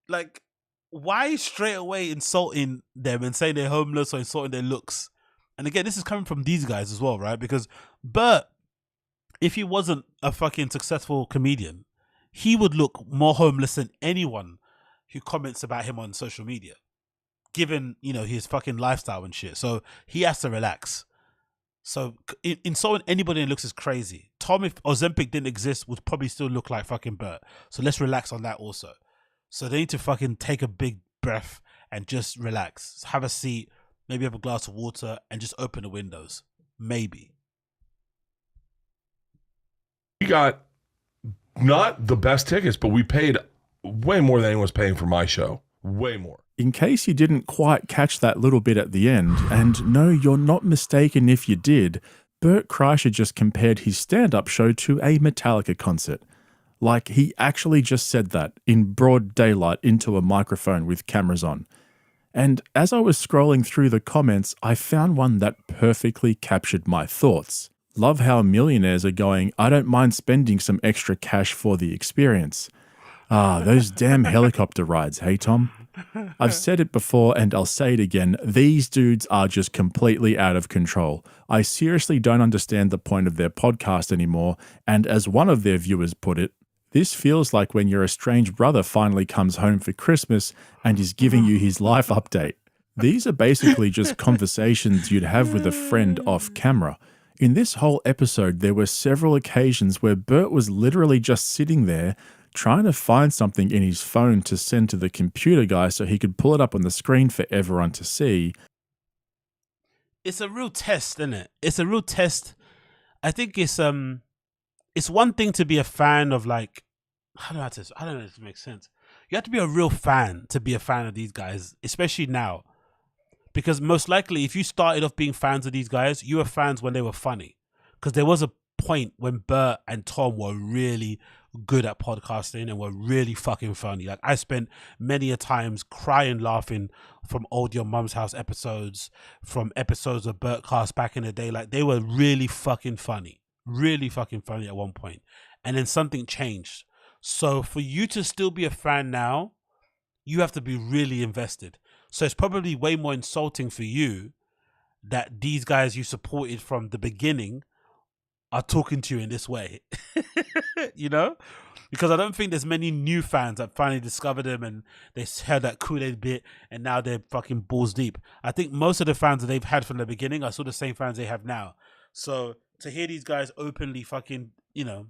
Like, why straight away insulting them and saying they're homeless or insulting their looks? And again, this is coming from these guys as well, right? Because Bert, if he wasn't a fucking successful comedian, he would look more homeless than anyone who comments about him on social media, given, his fucking lifestyle and shit. So he has to relax. So insulting anybody that looks is crazy. Tom, if Ozempic didn't exist, would probably still look like fucking Bert. So let's relax on that also. So they need to fucking take a big breath and just relax. Have a seat, maybe have a glass of water, and just open the windows. Maybe. We got not the best tickets, but we paid way more than anyone's paying for my show. Way more. In case you didn't quite catch that little bit at the end, and no, you're not mistaken if you did, Bert Kreischer just compared his stand-up show to a Metallica concert. Like, he actually just said that in broad daylight into a microphone with cameras on. And as I was scrolling through the comments, I found one that perfectly captured my thoughts. Love how millionaires are going, I don't mind spending some extra cash for the experience. Ah, those damn helicopter rides, hey Tom? I've said it before and I'll say it again, these dudes are just completely out of control. I seriously don't understand the point of their podcast anymore, and as one of their viewers put it, this feels like when your estranged brother finally comes home for Christmas and is giving you his life update. These are basically just conversations you'd have with a friend off camera. In this whole episode, there were several occasions where Bert was literally just sitting there trying to find something in his phone to send to the computer guy so he could pull it up on the screen for everyone to see. It's a real test, isn't it? It's a real test. I think it's one thing to be a fan of, like, I don't know if it makes sense. You have to be a real fan to be a fan of these guys, especially now. Because most likely, if you started off being fans of these guys, you were fans when they were funny. Because there was a point when Bert and Tom were really good at podcasting and were really fucking funny. Like, I spent many a times crying, laughing from old Your Mum's House episodes, from episodes of Bertcast back in the day. Like, they were really fucking funny. Really fucking funny at one point. And then something changed. So for you to still be a fan now, you have to be really invested. So it's probably way more insulting for you that these guys you supported from the beginning are talking to you in this way. You know? Because I don't think there's many new fans that finally discovered them and they heard that Kool-Aid bit and now they're fucking balls deep. I think most of the fans that they've had from the beginning are still the same fans they have now. So to hear these guys openly fucking, you know,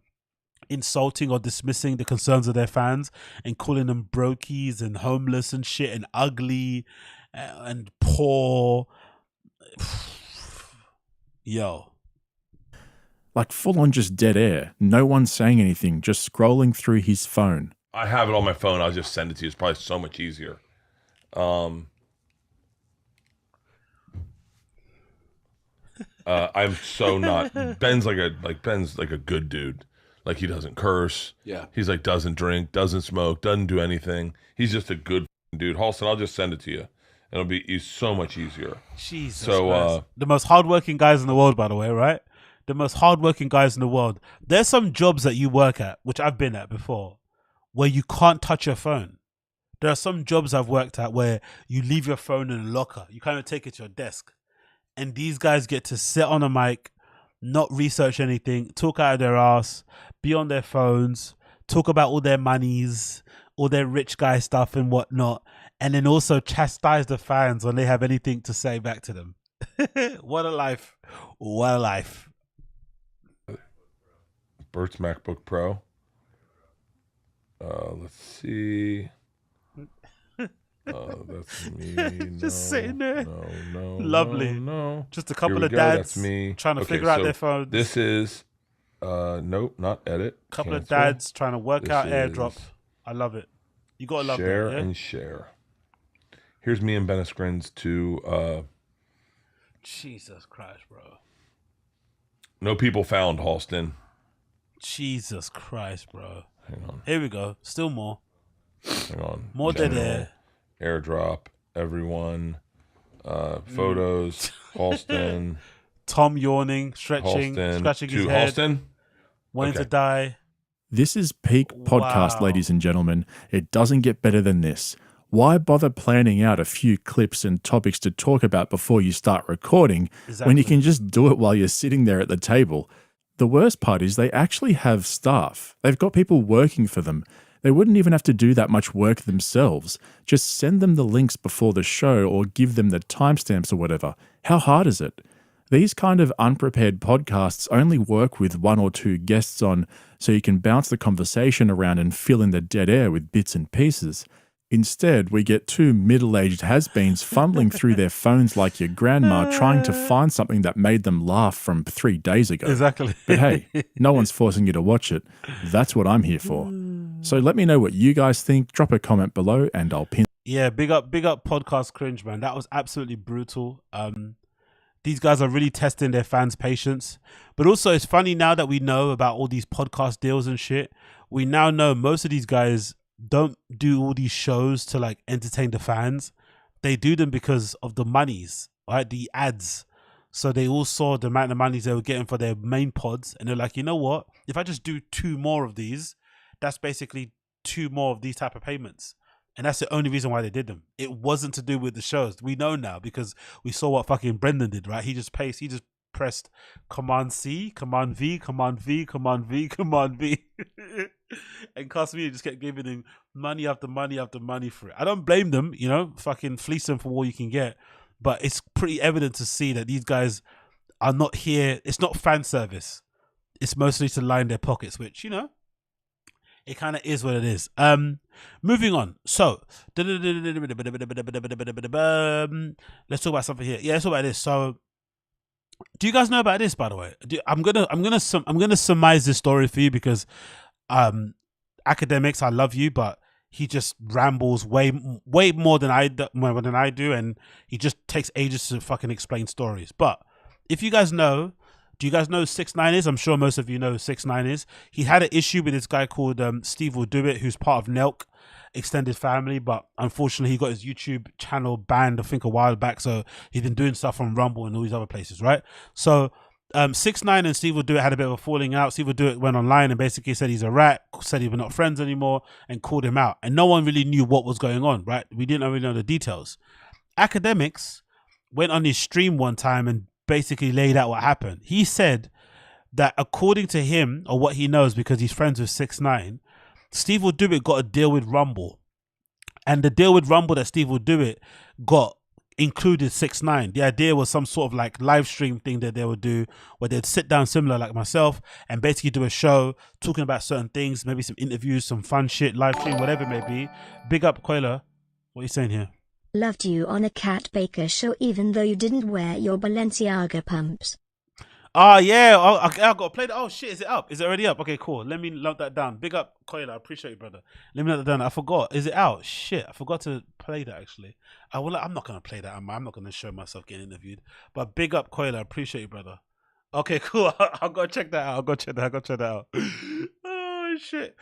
insulting or dismissing the concerns of their fans and calling them brokies and homeless and shit and ugly and poor. Yo. Like, full on just dead air. No one saying anything, just scrolling through his phone. I have it on my phone. I'll just send it to you. It's probably so much easier. I'm so not. Ben's like a good dude. Like, he doesn't curse. Yeah. He's like, doesn't drink, doesn't smoke, doesn't do anything. He's just a good dude. Halston, I'll just send it to you. It'll be so much easier. Jesus. So the most hardworking guys in the world, by the way, right? The most hardworking guys in the world. There's some jobs that you work at, which I've been at before, where you can't touch your phone. There are some jobs I've worked at where you leave your phone in a locker. You kind of take it to your desk. And these guys get to sit on a mic, not research anything, talk out of their ass, be on their phones, talk about all their monies, all their rich guy stuff and whatnot, and then also chastise the fans when they have anything to say back to them. What a life. What a life. Bert's MacBook Pro. Let's see. That's me. Just sitting there. No. Lovely. No. Just a couple Here we of go. dads That's me. trying to figure out their phones. This is, nope, not edit. Couple Cancel. of dads trying to work This out is AirDrop. I love it. You gotta love share that. Yeah? and share. Here's me and Benescrins to Jesus Christ, bro. no people found, Halston. Jesus Christ, bro. Hang on. Here we go. Still more. Hang on. More dead air. AirDrop. Everyone. Photos. Halston. Tom yawning, stretching, Halston. scratching his To head. Halston. Wanting Okay. to die. This is peak podcast, Wow. ladies and gentlemen. It doesn't get better than this. Why bother planning out a few clips and topics to talk about before you start recording when you can just do it while you're sitting there at the table? The worst part is they actually have staff. They've got people working for them. They wouldn't even have to do that much work themselves. Just send them the links before the show or give them the timestamps or whatever. How hard is it? These kind of unprepared podcasts only work with one or two guests on, so you can bounce the conversation around and fill in the dead air with bits and pieces. Instead, we get two middle-aged has-beens fumbling through their phones like your grandma trying to find something that made them laugh from 3 days ago. Exactly. But hey, no one's forcing you to watch it. That's what I'm here for. So let me know what you guys think. Drop a comment below and I'll pin. Yeah, big up podcast cringe, man. That was absolutely brutal. These guys are really testing their fans' patience. But also, it's funny now that we know about all these podcast deals and shit. We now know most of these guys don't do all these shows to like entertain the fans. They do them because of the monies, right? The ads. So they all saw the amount of monies they were getting for their main pods. And they're like, you know what? If I just do 2 more of these, that's basically 2 more of these type of payments. And that's the only reason why they did them. It wasn't to do with the shows. We know now because we saw what fucking Brendan did, right? He just pressed Command C, Command V, Command V, Command V, Command V. And Cosme just kept giving him money after money after money for it. I don't blame them, you know, fucking fleece them for all you can get. But it's pretty evident to see that these guys are not here. It's not fan service. It's mostly to line their pockets, which, you know, it kind of is what it is. Moving on. So let's talk about something here. Yeah, let's talk about this. So do you guys know about this, by the way? I'm gonna surmise this story for you because academics, I love you, but he just rambles way more than I do, and he just takes ages to fucking explain stories. But if you guys know, do you guys know who 6ix9ine is? I'm sure most of you know who 6ix9ine is. He had an issue with this guy called Steve Will Do It, who's part of Nelk extended family, but unfortunately he got his YouTube channel banned I think a while back, so he's been doing stuff on Rumble and all these other places, right? So 6ix9ine and Steve Will Do It had a bit of a falling out. Steve Will Do It went online and basically said he's a rat, said he were not friends anymore, and called him out, and no one really knew what was going on, right? We didn't really know the details. Academics went on his stream one time and basically laid out what happened. He said that according to him, or what he knows because he's friends with 6ix9ine, Steve Will Do It got a deal with Rumble, and the deal with Rumble that Steve Will Do It got included 6ix9ine. The idea was some sort of like live stream thing that they would do where they'd sit down similar like myself and basically do a show talking about certain things, maybe some interviews, some fun shit, live stream, whatever it may be. Big up Koila. What are you saying here? Loved you on a Cat Baker show even though you didn't wear your Balenciaga pumps. Yeah, I got to play that. Oh shit, is it up? Is it already up? Okay, cool. Let me note that down. Big up Koila, I appreciate you, brother. Let me note that down. I forgot. Is it out? Shit, I forgot to play that actually. I'm not gonna play that. I'm not gonna show myself getting interviewed. But big up Koila, I appreciate you, brother. Okay, cool. I'll go check that out. I'll go check that out. Oh shit.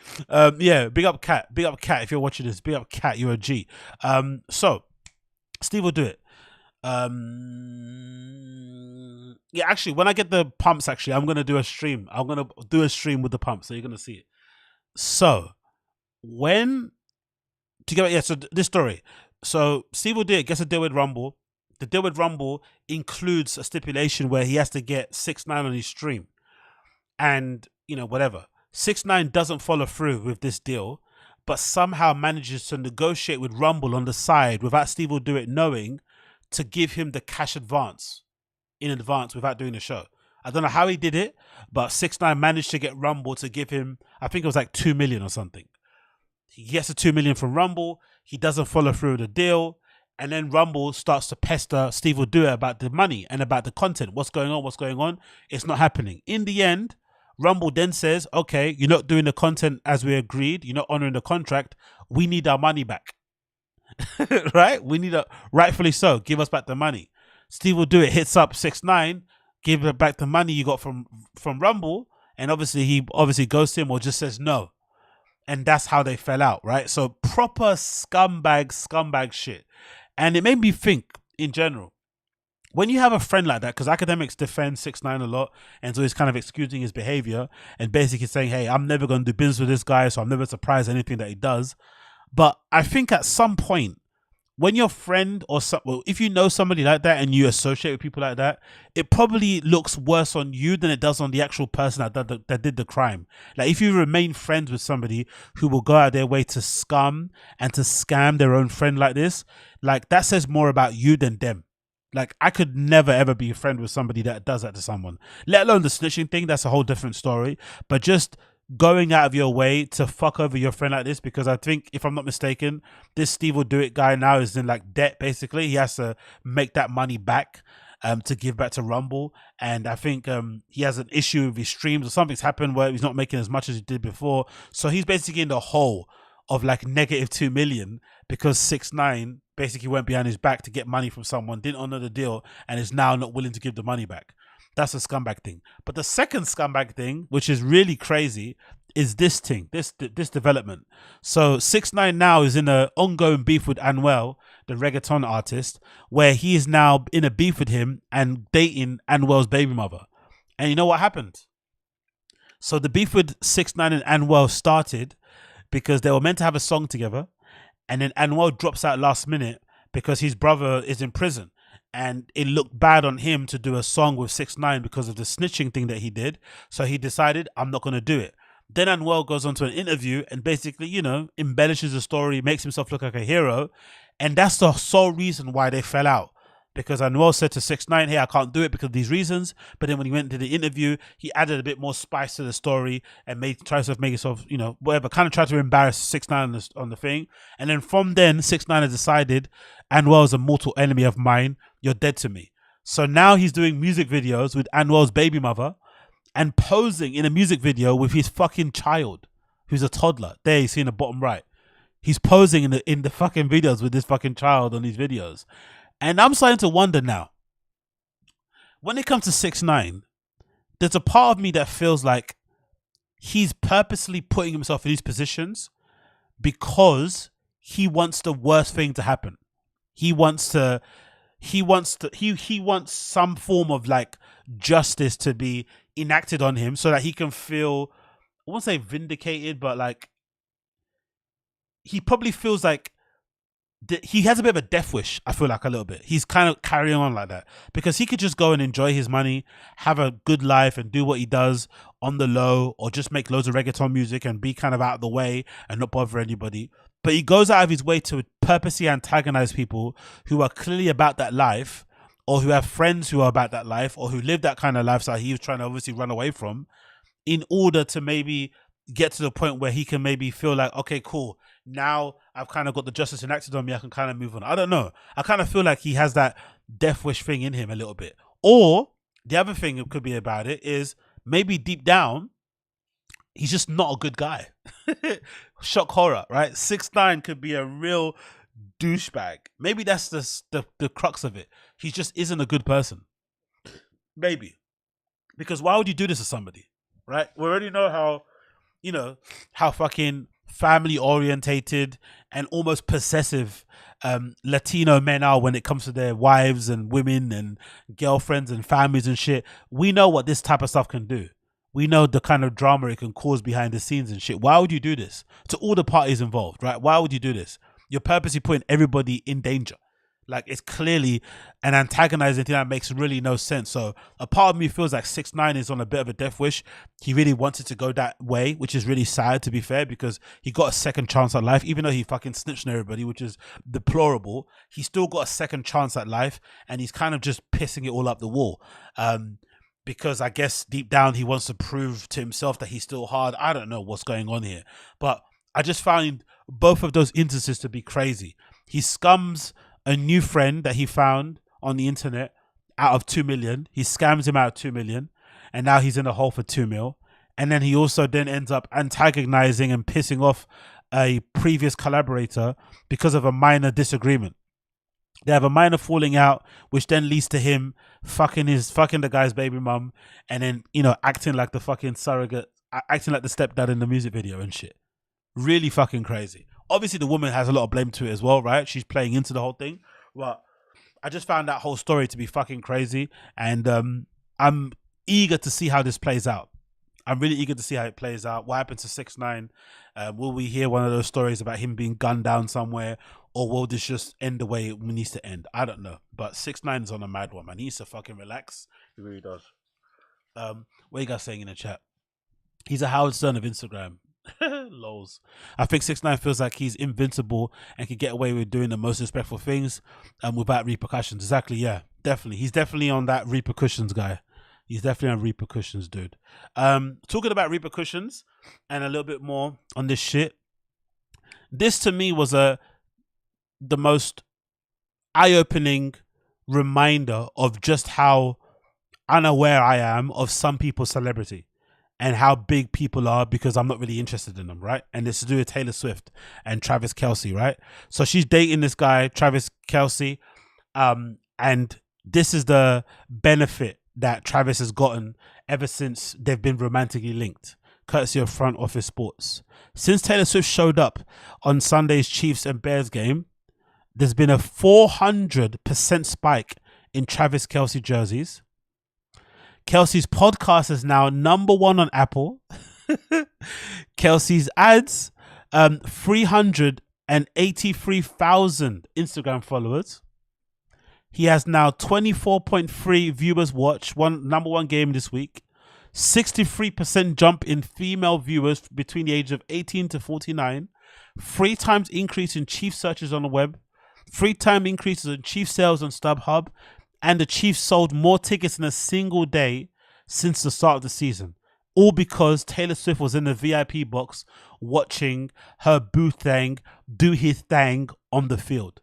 Yeah, big up Cat. Big up Cat. If you're watching this, big up Cat. You're a G. So Steve Will Do It. Yeah, actually, when I get the pumps, actually, I'm gonna do a stream. I'm gonna do a stream with the pumps, so you're gonna see it. So so this story. So Steve Will Do It gets a deal with Rumble. The deal with Rumble includes a stipulation where he has to get 6ix9ine on his stream, and you know whatever. 6ix9ine doesn't follow through with this deal, but somehow manages to negotiate with Rumble on the side without Steve Will Do It knowing, to give him the cash advance in advance without doing the show. I don't know how he did it, but 6ix9ine managed to get Rumble to give him, I think it was like 2 million or something. He gets the 2 million from Rumble. He doesn't follow through with the deal. And then Rumble starts to pester Steve Will Do It about the money and about the content. What's going on? It's not happening. In the end, Rumble then says, okay, you're not doing the content as we agreed. You're not honoring the contract. We need our money back. Right? Rightfully so. Give us back the money. Steve Will Do It hits up 6ix9ine, give her back the money you got from Rumble, and he goes to him or just says no. And that's how they fell out, right? So proper scumbag shit. And it made me think in general, when you have a friend like that, because academics defend 6ix9ine a lot, and so he's kind of excusing his behavior and basically saying, hey, I'm never going to do business with this guy, so I'm never surprised at anything that he does. But I think at some point, when your friend if you know somebody like that and you associate with people like that, it probably looks worse on you than it does on the actual person that did the crime. Like if you remain friends with somebody who will go out their way to scum and to scam their own friend like this, like that says more about you than them. Like, I could never ever be a friend with somebody that does that to someone. Let alone the snitching thing. That's a whole different story. But just going out of your way to fuck over your friend like this, because I think, if I'm not mistaken, this Steve Will Do It guy now is in like debt. Basically, he has to make that money back to give back to Rumble, and I think he has an issue with his streams, or something's happened where he's not making as much as he did before. So he's basically in the hole of like -2 million because 6ix9ine basically went behind his back to get money from someone, didn't honor the deal, and is now not willing to give the money back. That's a scumbag thing. But the second scumbag thing, which is really crazy, is this thing, this development. So 6ix9ine now is in an ongoing beef with Anuel, the reggaeton artist, where he is now in a beef with him and dating Anuel's baby mother. And you know what happened? So the beef with 6ix9ine and Anuel started because they were meant to have a song together, and then Anuel drops out last minute because his brother is in prison. And it looked bad on him to do a song with 6ix9ine because of the snitching thing that he did. So he decided, I'm not going to do it. Then Anuel goes on to an interview and basically, embellishes the story, makes himself look like a hero. And that's the sole reason why they fell out. Because Anuel said to 6ix9ine, hey, I can't do it because of these reasons. But then when he went to the interview, he added a bit more spice to the story and tried to make himself, whatever, kind of tried to embarrass 6ix9ine on the thing. And then from then, 6ix9ine has decided, Anuel is a mortal enemy of mine. You're dead to me. So now he's doing music videos with Anuel's baby mother and posing in a music video with his fucking child, who's a toddler. There, you see in the bottom right. He's posing in the fucking videos with this fucking child on these videos. And I'm starting to wonder now, when it comes to 6ix9ine, there's a part of me that feels like he's purposely putting himself in these positions because he wants the worst thing to happen. He wants some form of like justice to be enacted on him so that he can feel, I won't say vindicated, but like he probably feels like he has a bit of a death wish. I feel like a little bit. He's kind of carrying on like that because he could just go and enjoy his money, have a good life and do what he does on the low, or just make loads of reggaeton music and be kind of out of the way and not bother anybody. But he goes out of his way to purposely antagonize people who are clearly about that life, or who have friends who are about that life, or who live that kind of lifestyle he was trying to obviously run away from, in order to maybe get to the point where he can maybe feel like, okay, cool, now I've kind of got the justice enacted on me, I can kind of move on. I don't know. I kind of feel like he has that death wish thing in him a little bit. Or the other thing it could be about it is maybe deep down, he's just not a good guy. Shock horror, right? 6ix9ine could be a real douchebag. Maybe that's the crux of it. He just isn't a good person. Maybe. Because why would you do this to somebody, right? We already know how fucking family orientated and almost possessive Latino men are when it comes to their wives and women and girlfriends and families and shit. We know what this type of stuff can do. We know the kind of drama it can cause behind the scenes and shit. Why would you do this to all the parties involved, right? Why would you do this? You're purposely putting everybody in danger. Like, it's clearly an antagonizing thing that makes really no sense. So a part of me feels like 6ix9ine is on a bit of a death wish. He really wanted to go that way, which is really sad, to be fair, because he got a second chance at life. Even though he fucking snitched on everybody, which is deplorable, he still got a second chance at life, and he's kind of just pissing it all up the wall. Because I guess deep down he wants to prove to himself that he's still hard. I don't know what's going on here. But I just find both of those instances to be crazy. He scums a new friend that he found on the internet out of 2 million. He scams him out of 2 million, and now he's in a hole for 2 mil. And then he also then ends up antagonizing and pissing off a previous collaborator because of a minor disagreement. They have a minor falling out, which then leads to him fucking the guy's baby mum, and then acting like the fucking surrogate, acting like the stepdad in the music video and shit. Really fucking crazy. Obviously, the woman has a lot of blame to it as well, right? She's playing into the whole thing. But I just found that whole story to be fucking crazy. And I'm eager to see how this plays out. I'm really eager to see how it plays out. What happens to 6ix9ine? Will we hear one of those stories about him being gunned down somewhere? Or will this just end the way it needs to end? I don't know. But 6ix9ine is on a mad one, man. He needs to fucking relax. He really does. What are you guys saying in the chat? He's a Howard Stern of Instagram. Lols. I think 6ix9ine feels like he's invincible and can get away with doing the most respectful things without repercussions. Exactly, yeah. He's definitely on that repercussions guy. He's definitely on repercussions, dude. Talking about repercussions and a little bit more on this shit. This to me was the most eye-opening reminder of just how unaware I am of some people's celebrity and how big people are, because I'm not really interested in them, right? And it's to do with Taylor Swift and Travis Kelce, right? So she's dating this guy, Travis Kelce, and this is the benefit that Travis has gotten ever since they've been romantically linked, courtesy of Front Office Sports. Since Taylor Swift showed up on Sunday's Chiefs and Bears game, there's been a 400% spike in Travis Kelce jerseys. Kelce's podcast is now #1 on Apple. Kelce's ads, 383,000 Instagram followers. He has now 24.3 viewers watch #1 game this week. 63% jump in female viewers between the age of 18 to 49. 3 times increase in Chiefs searches on the web. 3 times increases in Chiefs sales on StubHub. And the Chiefs sold more tickets in a single day since the start of the season. All because Taylor Swift was in the VIP box watching her boo thing do his thing on the field.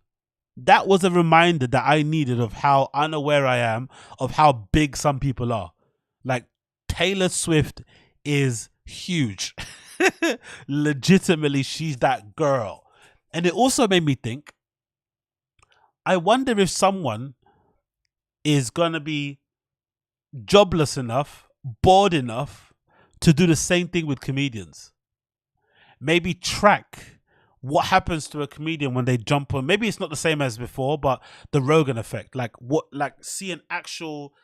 That was a reminder that I needed of how unaware I am of how big some people are. Like, Taylor Swift is huge. Legitimately, she's that girl. And it also made me think, I wonder if someone is going to be jobless enough, bored enough to do the same thing with comedians. Maybe track what happens to a comedian when they jump on. Maybe it's not the same as before, but the Rogan effect. Like see an actual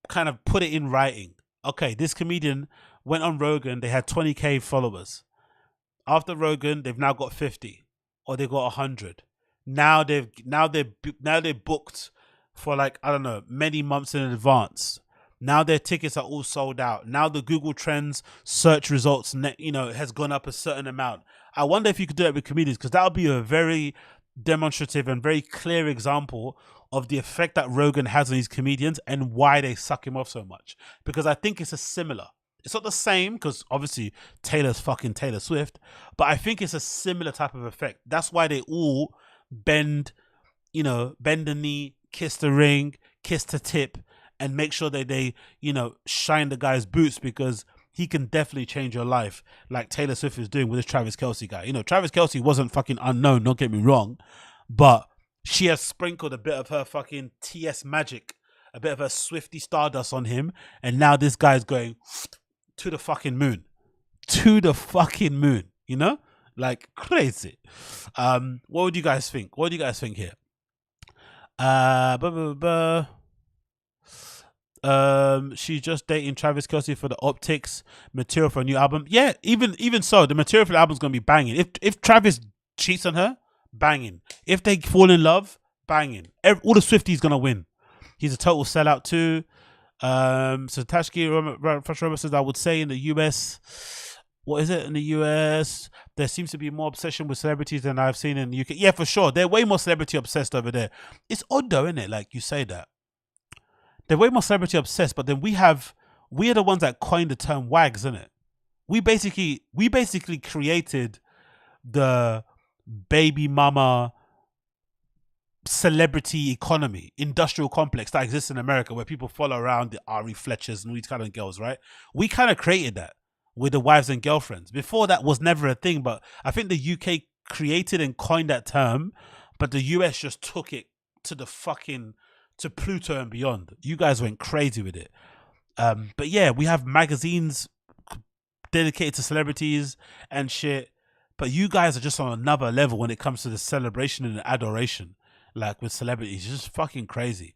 kind of put it in writing. Okay, this comedian went on Rogan. They had 20K followers. After Rogan, they've now got 50 or they've got 100. Now they're booked for, like, I don't know, many months in advance. Now their tickets are all sold out. Now the Google Trends search results, has gone up a certain amount. I wonder if you could do that with comedians, because that would be a very demonstrative and very clear example of the effect that Rogan has on these comedians and why they suck him off so much. Because I think it's a similar. It's not the same, because obviously Taylor's fucking Taylor Swift, but I think it's a similar type of effect. That's why they all bend the knee, kiss the ring, kiss the tip, and make sure that they, shine the guy's boots, because he can definitely change your life, like Taylor Swift is doing with this Travis Kelce guy. Travis Kelce wasn't fucking unknown, don't get me wrong, but she has sprinkled a bit of her fucking TS magic, a bit of her Swifty Stardust on him, and now this guy's going to the fucking moon. To the fucking moon, Like, crazy. What would you guys think? What do you guys think here? She's just dating Travis Kelce for the optics, material for a new album. Yeah, even so, the material for the album's gonna be banging. If Travis cheats on her, banging. If they fall in love, banging. All the Swifties gonna win. He's a total sellout too. So Tashki Robert says, I would say in the US, what is it? In the US, there seems to be more obsession with celebrities than I've seen in the UK. Yeah, for sure. They're way more celebrity obsessed over there. It's odd though, isn't it? Like, you say that. They're way more celebrity obsessed, but then we are the ones that coined the term wags, isn't it? We basically created the baby mama celebrity economy, industrial complex that exists in America, where people follow around the Ari Fletchers and all these kind of girls, right? We kind of created that with the wives and girlfriends. Before, that was never a thing, but I think the UK created and coined that term, but the US just took it to Pluto and beyond. You guys went crazy with it. But yeah, we have magazines dedicated to celebrities and shit, but you guys are just on another level when it comes to the celebration and the adoration, like with celebrities. It's just fucking crazy.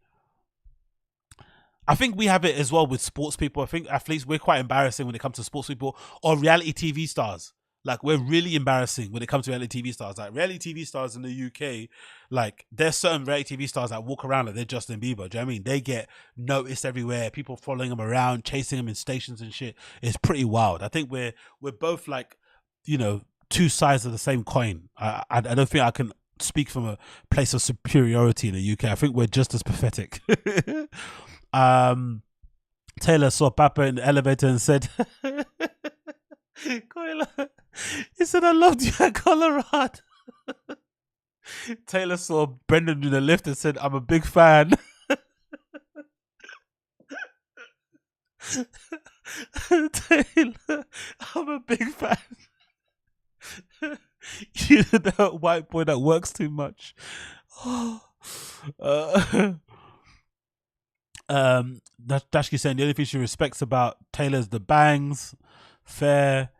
I think we have it as well with sports people. I think athletes, we're quite embarrassing when it comes to sports people or reality TV stars. Like, we're really embarrassing when it comes to reality TV stars. Like, reality TV stars in the UK, like, there's certain reality TV stars that walk around like they're Justin Bieber. Do you know what I mean? They get noticed everywhere. People following them around, chasing them in stations and shit. It's pretty wild. I think we're both, like, two sides of the same coin. I don't think I can speak from a place of superiority in the UK. I think we're just as pathetic. Taylor saw Papa in the elevator and said, he said, I loved you at Colorado. Taylor saw Brendan in the lift and said, I'm a big fan. Taylor, I'm a big fan. You know that white boy that works too much. Dashki saying the only thing she respects about Taylor is the bangs. Fair.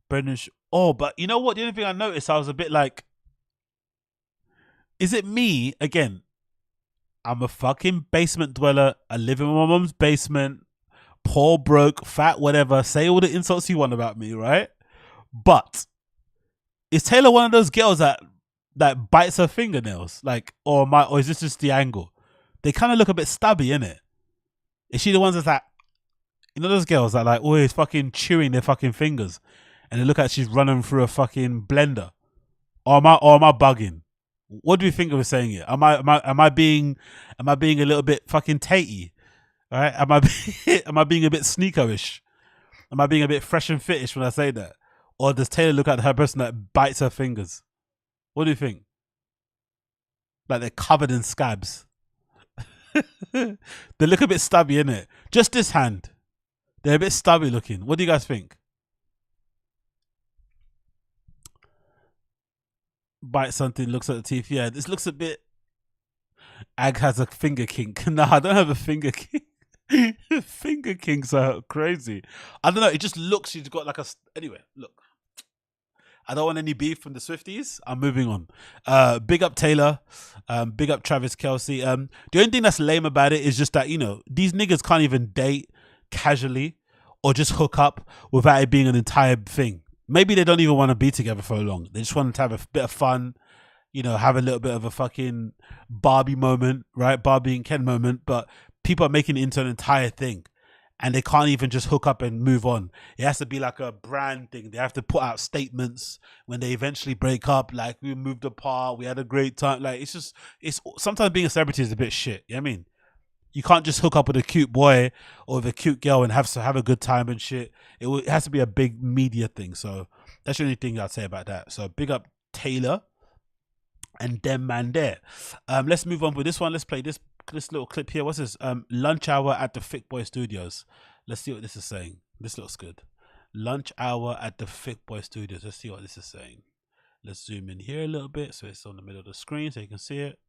Brendan. But you know what? The only thing I noticed, I was a bit like, is it me again? I'm a fucking basement dweller. I live in my mom's basement. Poor, broke, fat, whatever. Say all the insults you want about me, right? But is Taylor one of those girls that bites her fingernails? Like, or is this just the angle? They kind of look a bit stubby, innit? Is she the ones that's like, you know those girls that like always fucking chewing their fucking fingers and they look like she's running through a fucking blender? Or am I bugging? What do you think of saying it? Am I being a little bit fucking tatey? All right? Am I being a bit sneakerish? Am I being a bit fresh and fitish when I say that? Or does Taylor look like her person that bites her fingers? What do you think? Like they're covered in scabs. They look a bit stubby, innit? Just this hand. They're a bit stubby looking. What do you guys think? Bite something, looks at the teeth. Yeah, this looks a bit... Ag has a finger kink. No, I don't have a finger kink. Finger kinks are crazy. I don't know. It just looks... She's got like a... Anyway, look. I don't want any beef from the Swifties. I'm moving on. Big up Taylor. Big up Travis Kelce. The only thing that's lame about it is just that, you know, these niggas can't even date casually or just hook up without it being an entire thing. Maybe they don't even want to be together for long. They just want to have a bit of fun, you know, have a little bit of a fucking Barbie moment, right? Barbie and Ken moment. But people are making it into an entire thing. And they can't even just hook up and move on. It has to be like a brand thing. They have to put out statements when they eventually break up. Like, we moved apart. We had a great time. Like, it's sometimes being a celebrity is a bit shit. You know what I mean? You can't just hook up with a cute boy or with a cute girl and have a good time and shit. It has to be a big media thing. So that's the only thing I'd say about that. So big up Taylor and them man there. Let's move on with this one. Let's play this little clip here. What's this? Lunch hour at the Thick Boy Studios. Let's see what this is saying. This looks good. Lunch hour at the Thick Boy Studios. Let's see what this is saying. Let's zoom in here a little bit so it's on the middle of the screen so you can see it.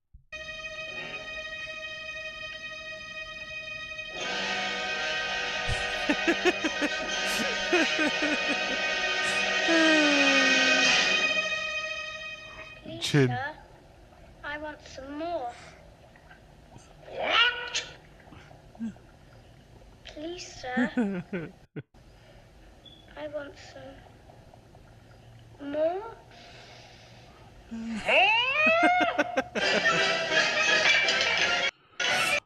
Chin. Sir, I want some more. What? Please, sir. I want some more.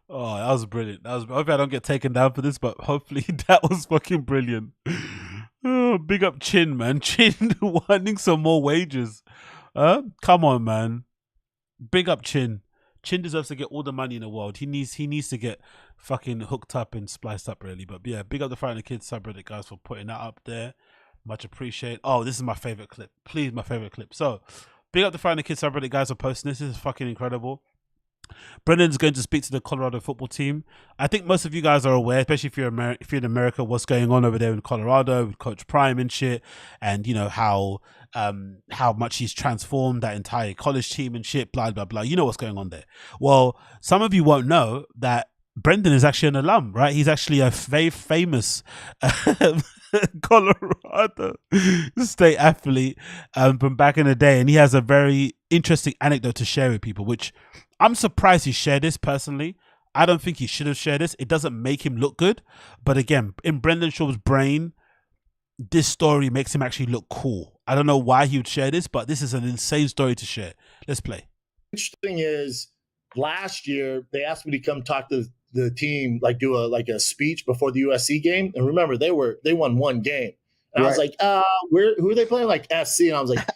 Oh, that was brilliant. Hopefully I don't get taken down for this, but hopefully that was fucking brilliant. Oh, big up Chin, man. Chin wanting some more wages. Come on, man. Big up Chin. Chin deserves to get all the money in the world. He needs to get fucking hooked up and spliced up, really. But yeah, big up the Friday Kids subreddit guys for putting that up there. Much appreciated. Oh, this is my favorite clip. Please, my favorite clip. So, big up the Friday Kids subreddit guys for posting this. This is fucking incredible. Brendan's going to speak to the Colorado football team. I think most of you guys are aware, especially if you're in America, what's going on over there in Colorado with Coach Prime and shit, and you know how much he's transformed that entire college team and shit, blah blah blah. You know what's going on there. Well, some of you won't know that Brendan is actually an alum, right? He's actually a very famous Colorado State athlete from back in the day, and he has a very interesting anecdote to share with people, which I'm surprised he shared this personally. I don't think he should have shared this. It doesn't make him look good. But again, in Brendan Shaw's brain, this story makes him actually look cool. I don't know why he would share this, but this is an insane story to share. Let's play. Interesting is last year they asked me to come talk to the team, like do a speech before the USC game. And remember, they won one game. And I was like, who are they playing? Like SC. And I was like,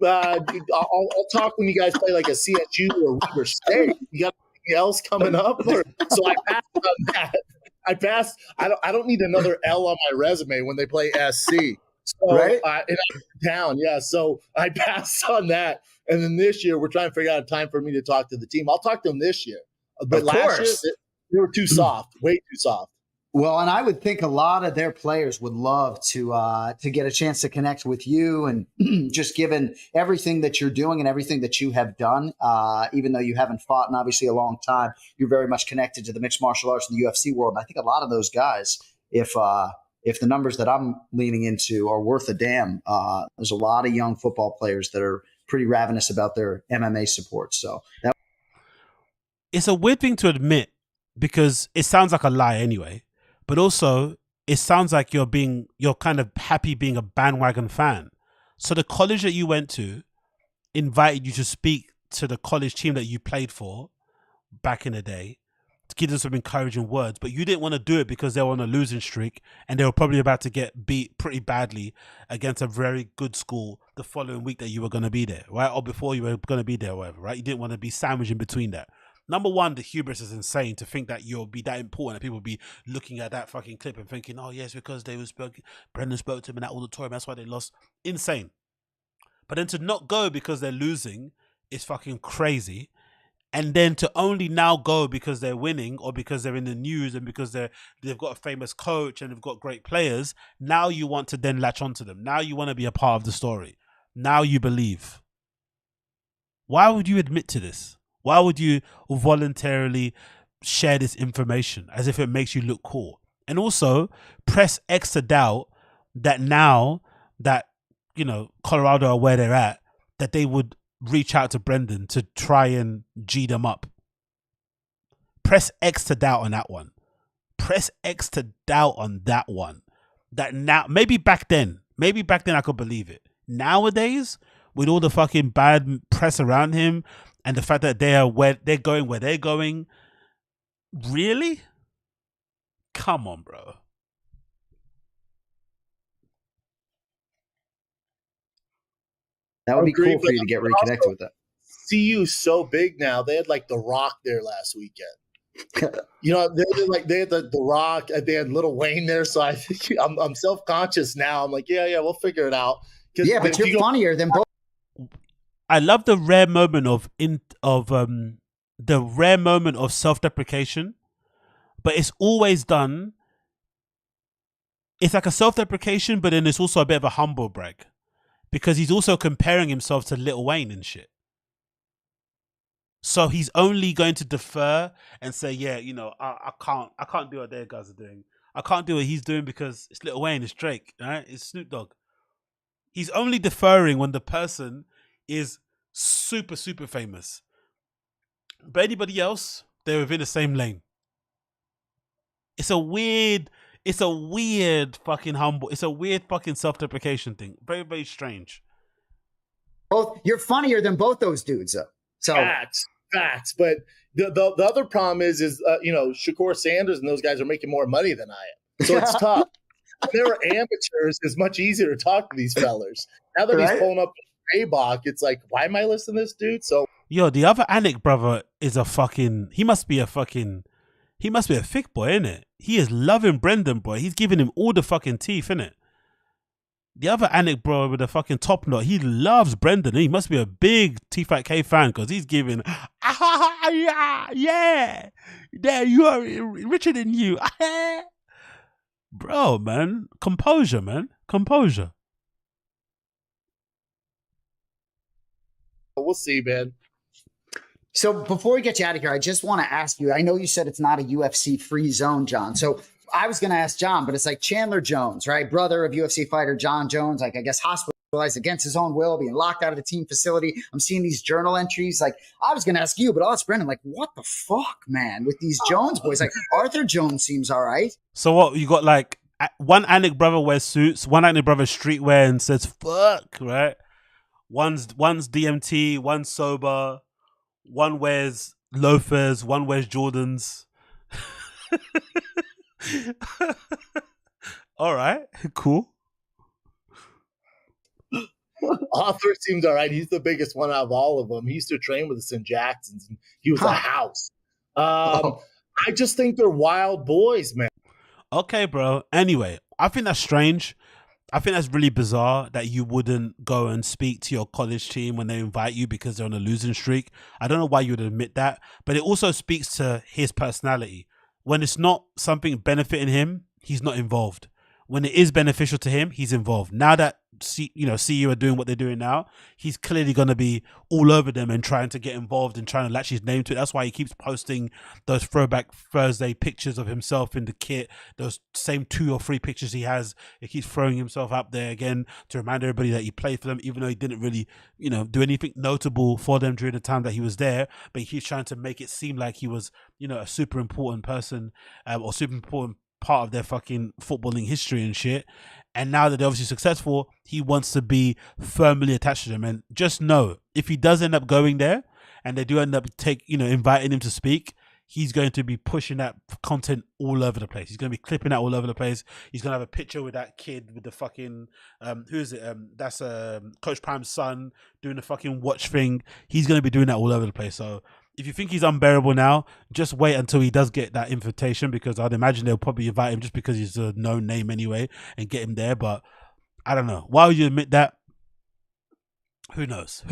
I'll talk when you guys play like a CSU or Weber State. You got anything else coming up? So I passed on that. I don't need another L on my resume when they play SC. So, Right? And I'm down, yeah. So I passed on that. And then this year, we're trying to figure out a time for me to talk to the team. I'll talk to them this year. But Of last course. year, they were too soft, way too soft. Well, and I would think a lot of their players would love to get a chance to connect with you, and just given everything that you're doing and everything that you have done, even though you haven't fought in obviously a long time, you're very much connected to the mixed martial arts and the UFC world. And I think a lot of those guys, if the numbers that I'm leaning into are worth a damn, there's a lot of young football players that are pretty ravenous about their MMA support. So it's a weird thing to admit because it sounds like a lie anyway, but also it sounds like you're kind of happy being a bandwagon fan. So the college that you went to invited you to speak to the college team that you played for back in the day to give them some encouraging words, but you didn't want to do it because they were on a losing streak and they were probably about to get beat pretty badly against a very good school the following week that you were going to be there, right? Or before you were going to be there or whatever, right? You didn't want to be sandwiched in between that. Number one, the hubris is insane to think that you'll be that important and people will be looking at that fucking clip and thinking, oh yes, because Brendan spoke to him in that auditorium, that's why they lost. Insane. But then to not go because they're losing is fucking crazy. And then to only now go because they're winning or because they're in the news and because they've got a famous coach and they've got great players, now you want to then latch onto them. Now you want to be a part of the story. Now you believe. Why would you admit to this? Why would you voluntarily share this information as if it makes you look cool? And also press X to doubt that now that, Colorado are where they're at, that they would reach out to Brendan to try and G them up. Press X to doubt on that one. Press X to doubt on that one. That now, maybe back then I could believe it. Nowadays, with all the fucking bad press around him and the fact that they're going where they're going, really? Come on, bro. that would be cool for you to get reconnected with that. CU so big now. They had like The Rock there last weekend. They had the Rock. They had Lil Wayne there. So I think I'm self-conscious now. I'm like, yeah, we'll figure it out. Yeah, but you're funnier than both. I love the rare moment of self-deprecation, but it's always done. It's like a self-deprecation, but then it's also a bit of a humble brag because he's also comparing himself to Lil Wayne and shit. So he's only going to defer and say, yeah, I can't do what their guys are doing. I can't do what he's doing because it's Lil Wayne, it's Drake, right? It's Snoop Dogg. He's only deferring when the person is super, super famous. But anybody else, they're within the same lane. It's a weird fucking self-deprecation thing. Very, very strange. You're funnier than both those dudes, though. So Facts. But the other problem is Shakur Sanders and those guys are making more money than I am. So it's tough. When they were amateurs, it's much easier to talk to these fellers. Now that he's pulling up Maybach, it's like, why am I listening to this dude? So the other Anik brother is he must be a thick boy, innit? He is loving Brendan, boy. He's giving him all the fucking teeth, innit? The other Anik bro with the fucking top knot, he loves Brendan. He must be a big T-Fat-K fan because he's giving, yeah, you are richer than you. Bro, man. Composure, man. Composure. We'll see, man. So before we get you out of here, I just want to ask you, I know you said it's not a UFC free zone, John. So I was going to ask John, but it's like Chandler Jones, right? Brother of UFC fighter John Jones, like I guess hospitalized against his own will, being locked out of the team facility. I'm seeing these journal entries. Like I was going to ask you, but I'll ask Brendan, like what the fuck, man, with these Jones boys? Like Arthur Jones seems all right. So what, you got like one Anik brother wears suits, one Anik brother streetwear and says fuck, right? One's DMT, one's sober, one wears loafers, one wears Jordans. All right, cool. Arthur seems all right. He's the biggest one out of all of them. He used to train with us in Jackson's, and he was a house. I just think they're wild boys, man. Okay, bro. Anyway, I think that's strange. I think that's really bizarre that you wouldn't go and speak to your college team when they invite you because they're on a losing streak. I don't know why you would admit that, but it also speaks to his personality. When it's not something benefiting him, he's not involved. When it is beneficial to him, he's involved. Now that CU are doing what they're doing now, he's clearly going to be all over them and trying to get involved and trying to latch his name to it. That's why he keeps posting those throwback Thursday pictures of himself in the kit, those same 2 or 3 pictures he has. He keeps throwing himself up there again to remind everybody that he played for them, even though he didn't really, do anything notable for them during the time that he was there. But he keeps trying to make it seem like he was, a super important person or super important part of their fucking footballing history and shit. And now that they're obviously successful, he wants to be firmly attached to them. And just know, if he does end up going there and they do end up inviting him to speak, he's going to be pushing that content all over the place. He's going to be clipping that all over the place. He's going to have a picture with that kid with the fucking who is it? That's Coach Prime's son doing the fucking watch thing. He's going to be doing that all over the place. So if you think he's unbearable now, just wait until he does get that invitation, because I'd imagine they'll probably invite him just because he's a known name anyway and get him there. But I don't know. Why would you admit that? Who knows?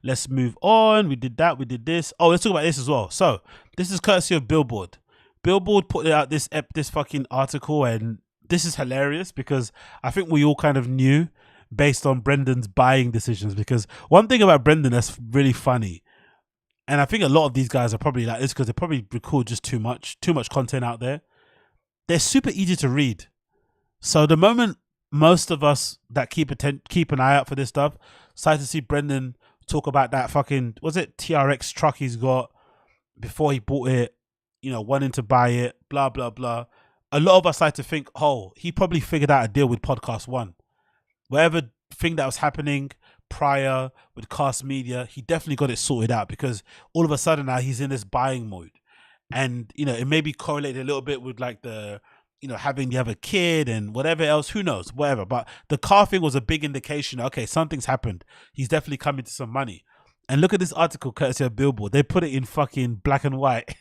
Let's move on. We did that. We did this. Oh, let's talk about this as well. So this is courtesy of Billboard. Billboard put out this fucking article, and this is hilarious because I think we all kind of knew based on Brendan's buying decisions. Because one thing about Brendan that's really funny, and I think a lot of these guys are probably like this because they probably record just too much content out there. They're super easy to read. So the moment most of us that keep an eye out for this stuff started to see Brendan talk about that fucking, was it TRX truck he's got before he bought it, wanting to buy it, blah, blah, blah. A lot of us like to think, oh, he probably figured out a deal with Podcast One. Whatever thing that was happening prior with Cast Media, he definitely got it sorted out, because all of a sudden now he's in this buying mode. And, it may be correlated a little bit with like the, having the other kid and whatever else, who knows, whatever. But the car thing was a big indication. Okay, something's happened. He's definitely coming to some money. And look at this article courtesy of Billboard. They put it in fucking black and white.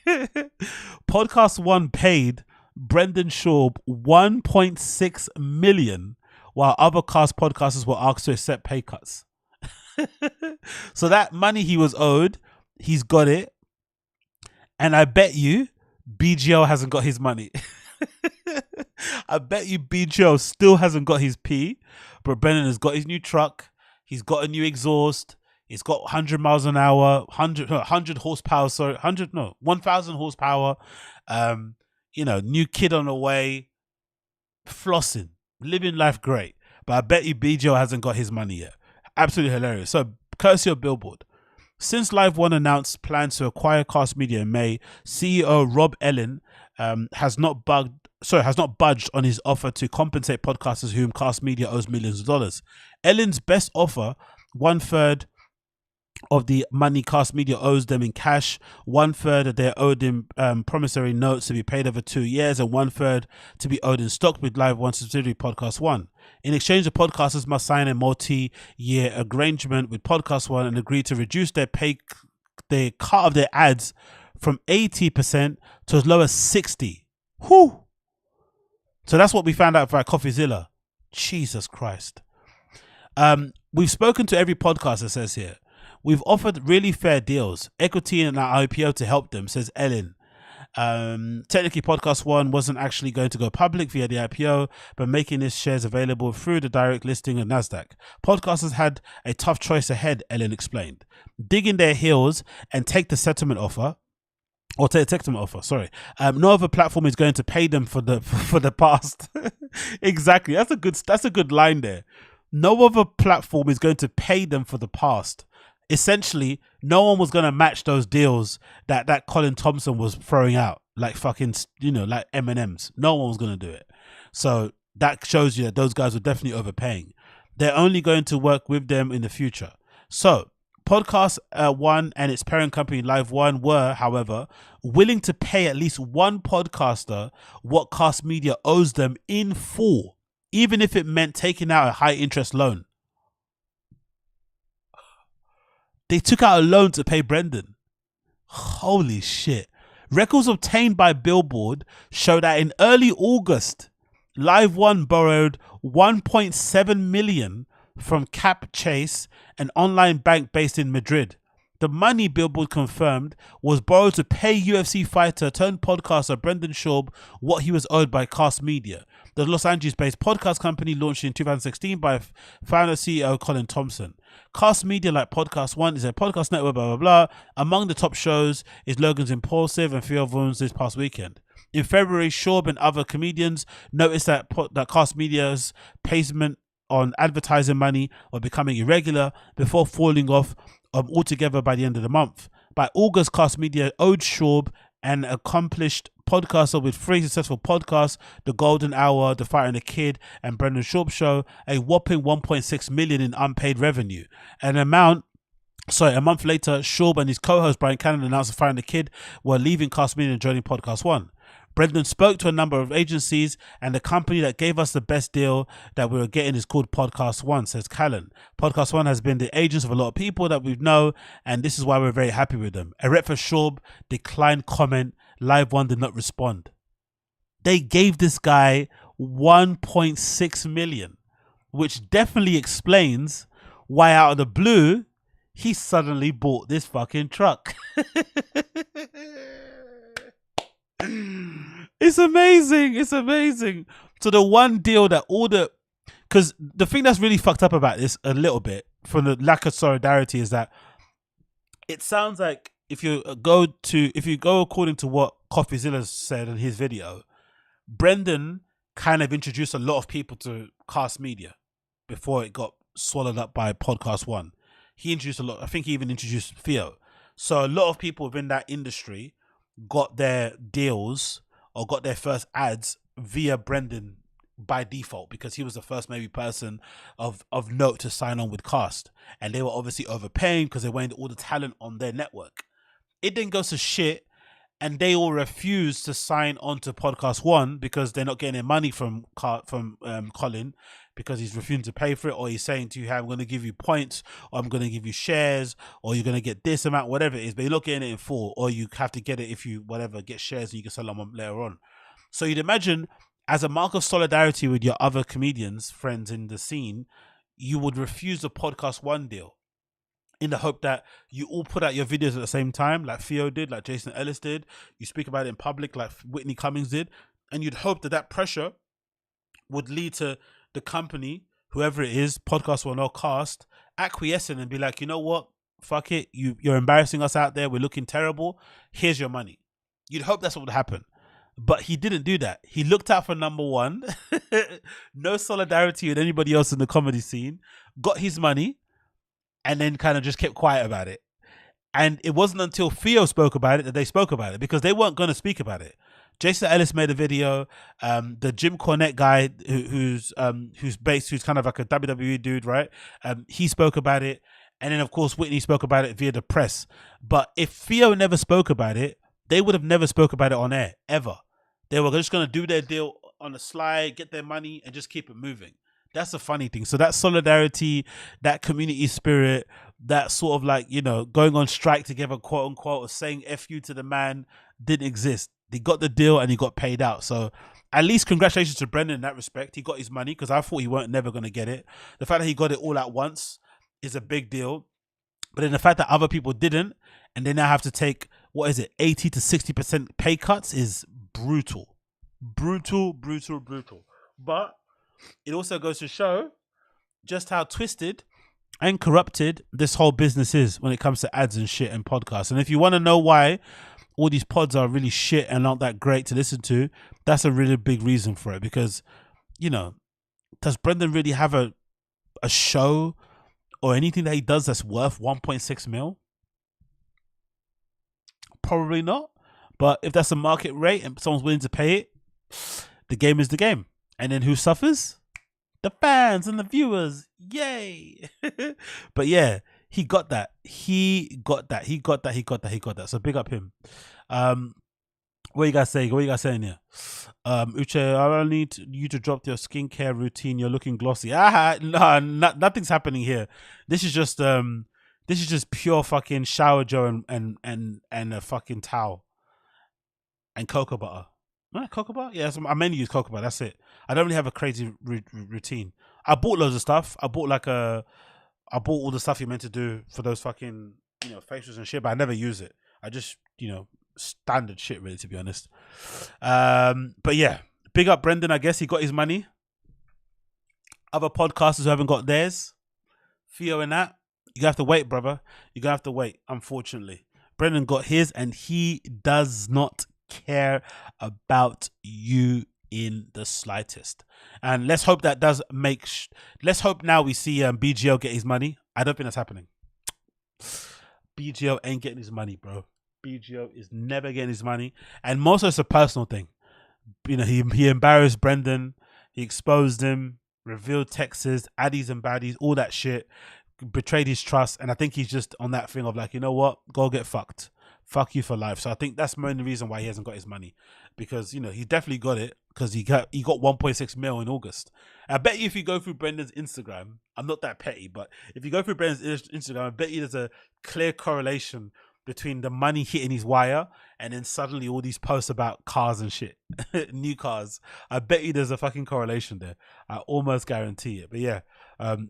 Podcast One paid Brendan Schaub $1.6 million, while other cast podcasters were asked to accept pay cuts. So that money he was owed, he's got it. And I bet you BGO hasn't got his money. I bet you BGO still hasn't got his P, but Brendan has got his new truck. He's got a new exhaust. He's got 100 miles an hour, 100 horsepower. Sorry, 1,000 horsepower. New kid on the way, flossing, living life great. But I bet you BGO hasn't got his money yet. Absolutely hilarious. So, courtesy of Billboard. Since Live One announced plans to acquire Cast Media in May, CEO Rob Ellen has not budged on his offer to compensate podcasters whom Cast Media owes millions of dollars. Ellen's best offer, 1/3 of the money Cast Media owes them in cash, 1/3 that they owed him promissory notes to be paid over 2 years, and 1/3 to be owed in stock with Live One subsidiary Podcast One. In exchange, the podcasters must sign a multi-year arrangement with Podcast One and agree to reduce their cut of their ads from 80% to as low as 60%. Whew! So that's what we found out via CoffeeZilla. Jesus Christ. We've spoken to every podcaster, says here. We've offered really fair deals, equity in our IPO to help them, says Ellen. Technically, Podcast One wasn't actually going to go public via the IPO, but making its shares available through the direct listing on NASDAQ. Podcasters had a tough choice ahead, Ellen explained. Dig in their heels and take the settlement offer. Or take a settlement offer, sorry. No other platform is going to pay them for the past. Exactly. That's a good line there. No other platform is going to pay them for the past. Essentially, no one was going to match those deals that Colin Thompson was throwing out, like fucking, like M&Ms. No one was going to do it. So that shows you that those guys were definitely overpaying. They're only going to work with them in the future. So Podcast One and its parent company Live One were, however, willing to pay at least one podcaster what Cast Media owes them in full. even if it meant taking out a high interest loan. They took out a loan to pay Brendan. Holy shit. Records obtained by Billboard show that in early August, Live One borrowed 1.7 million from Cap Chase, an online bank based in Madrid. The money, Billboard confirmed, was borrowed to pay UFC fighter turned podcaster Brendan Schaub what he was owed by Cast Media, the Los Angeles-based podcast company launched in 2016 by founder CEO Colin Thompson. Cast Media, like Podcast One, is a podcast network, blah, blah, blah. Among the top shows is Logan's Impulsive and Fear of Wounds this past weekend. In February, Schaub and other comedians noticed that Cast Media's payment on advertising money were becoming irregular before falling off altogether by the end of the month. By August, Cast Media owed Schaub, an accomplished podcaster with 3 successful podcasts, The Golden Hour, The Fighter and the Kid, and Brendan Schaub Show, a whopping 1.6 million in unpaid revenue. A month later, Schaub and his co-host Brian Cannon announced The Fighter and the Kid were leaving Cast Media and joining Podcast One. Brendan spoke to a number of agencies, and the company that gave us the best deal that we were getting is called Podcast One, says Callan. Podcast One has been the agents of a lot of people that we know, and this is why we're very happy with them. A rep for Schaub declined comment. Live One did not respond. They gave this guy 1.6 million, which definitely explains why out of the blue, he suddenly bought this fucking truck. It's amazing. It's amazing. So the one deal that because the thing that's really fucked up about this a little bit from the lack of solidarity is that it sounds like if you go according to what CoffeeZilla said in his video, Brendan kind of introduced a lot of people to Cast Media before it got swallowed up by Podcast One. He introduced a lot. I think he even introduced Theo. So a lot of people within that industry got their deals or got their first ads via Brendan by default, because he was the first maybe person of note to sign on with Cast, and they were obviously overpaying because they wanted all the talent on their network. It then goes to shit, and they all refuse to sign on to Podcast One because they're not getting their money from Colin, because he's refusing to pay for it, or he's saying to you, hey, I'm going to give you points, or I'm going to give you shares, or you're going to get this amount, whatever it is, but you're not getting it in full, or you have to get it if you, get shares and you can sell them later on. So you'd imagine, as a mark of solidarity with your other comedians, friends in the scene, you would refuse a Podcast One deal in the hope that you all put out your videos at the same time, like Theo did, like Jason Ellis did. You speak about it in public, like Whitney Cummings did, and you'd hope that pressure would lead to the company, whoever it is, Podcast One or Cast, acquiescing and be like, you know what, fuck it, you're embarrassing us out there, we're looking terrible, here's your money. You'd hope that's what would happen. But he didn't do that. He looked out for number one, no solidarity with anybody else in the comedy scene, got his money, and then kind of just kept quiet about it. And it wasn't until Theo spoke about it that they spoke about it, because they weren't going to speak about it. Jason Ellis made a video. The Jim Cornette guy, who's kind of like a WWE dude, right? He spoke about it, and then of course Whitney spoke about it via the press. But if Theo never spoke about it, they would have never spoke about it on air ever. They were just going to do their deal on the slide, get their money, and just keep it moving. That's the funny thing. So that solidarity, that community spirit, that sort of like, going on strike together, quote unquote, or saying F you to the man, didn't exist. They got the deal and he got paid out. So at least congratulations to Brendan in that respect. He got his money, because I thought he weren't never going to get it. The fact that he got it all at once is a big deal. But then the fact that other people didn't, and they now have to take, 80 to 60% pay cuts is brutal. Brutal. But it also goes to show just how twisted and corrupted this whole business is when it comes to ads and shit and podcasts. And if you want to know why all these pods are really shit and not that great to listen to, that's a really big reason for it. Because, does Brendan really have a show or anything that he does that's worth 1.6 mil? Probably not. But if that's a market rate and someone's willing to pay it, the game is the game. And then who suffers? The fans and the viewers. Yay. But yeah, he got that. So big up him. What you guys saying? What you guys saying here? Uche, I need you to drop your skincare routine. You're looking glossy. Nothing's happening here. This is just pure fucking shower gel and a fucking towel and cocoa butter. Cocoa butter? Yeah, I mainly use cocoa butter. That's it. I don't really have a crazy routine. I bought loads of stuff. I bought all the stuff you're meant to do for those fucking facials and shit, but I never use it. I just standard shit, really, to be honest. But yeah, big up Brendan. I guess he got his money. Other podcasters who haven't got theirs, Theo and that, you have to wait, brother. You're gonna have to wait. Unfortunately, Brendan got his, and he does not care about you in the slightest. And let's hope that does make. Let's hope now we see BGL get his money. I don't think that's happening. BGL ain't getting his money, bro. BGO is never getting his money, and most of it's a personal thing. He embarrassed Brendan, he exposed him, revealed texts, addies and baddies, all that shit, betrayed his trust, and I think he's just on that thing of like, you know what, go get fucked, fuck you for life. So I think that's the only reason why he hasn't got his money, because he definitely got it because he got 1.6 mil in August. I bet you if you go through Brendan's Instagram, I'm not that petty, but if you go through Brendan's Instagram, I bet you there's a clear correlation between the money hitting his wire and then suddenly all these posts about cars and shit, new cars. I bet you there's a fucking correlation there. I almost guarantee it. But yeah,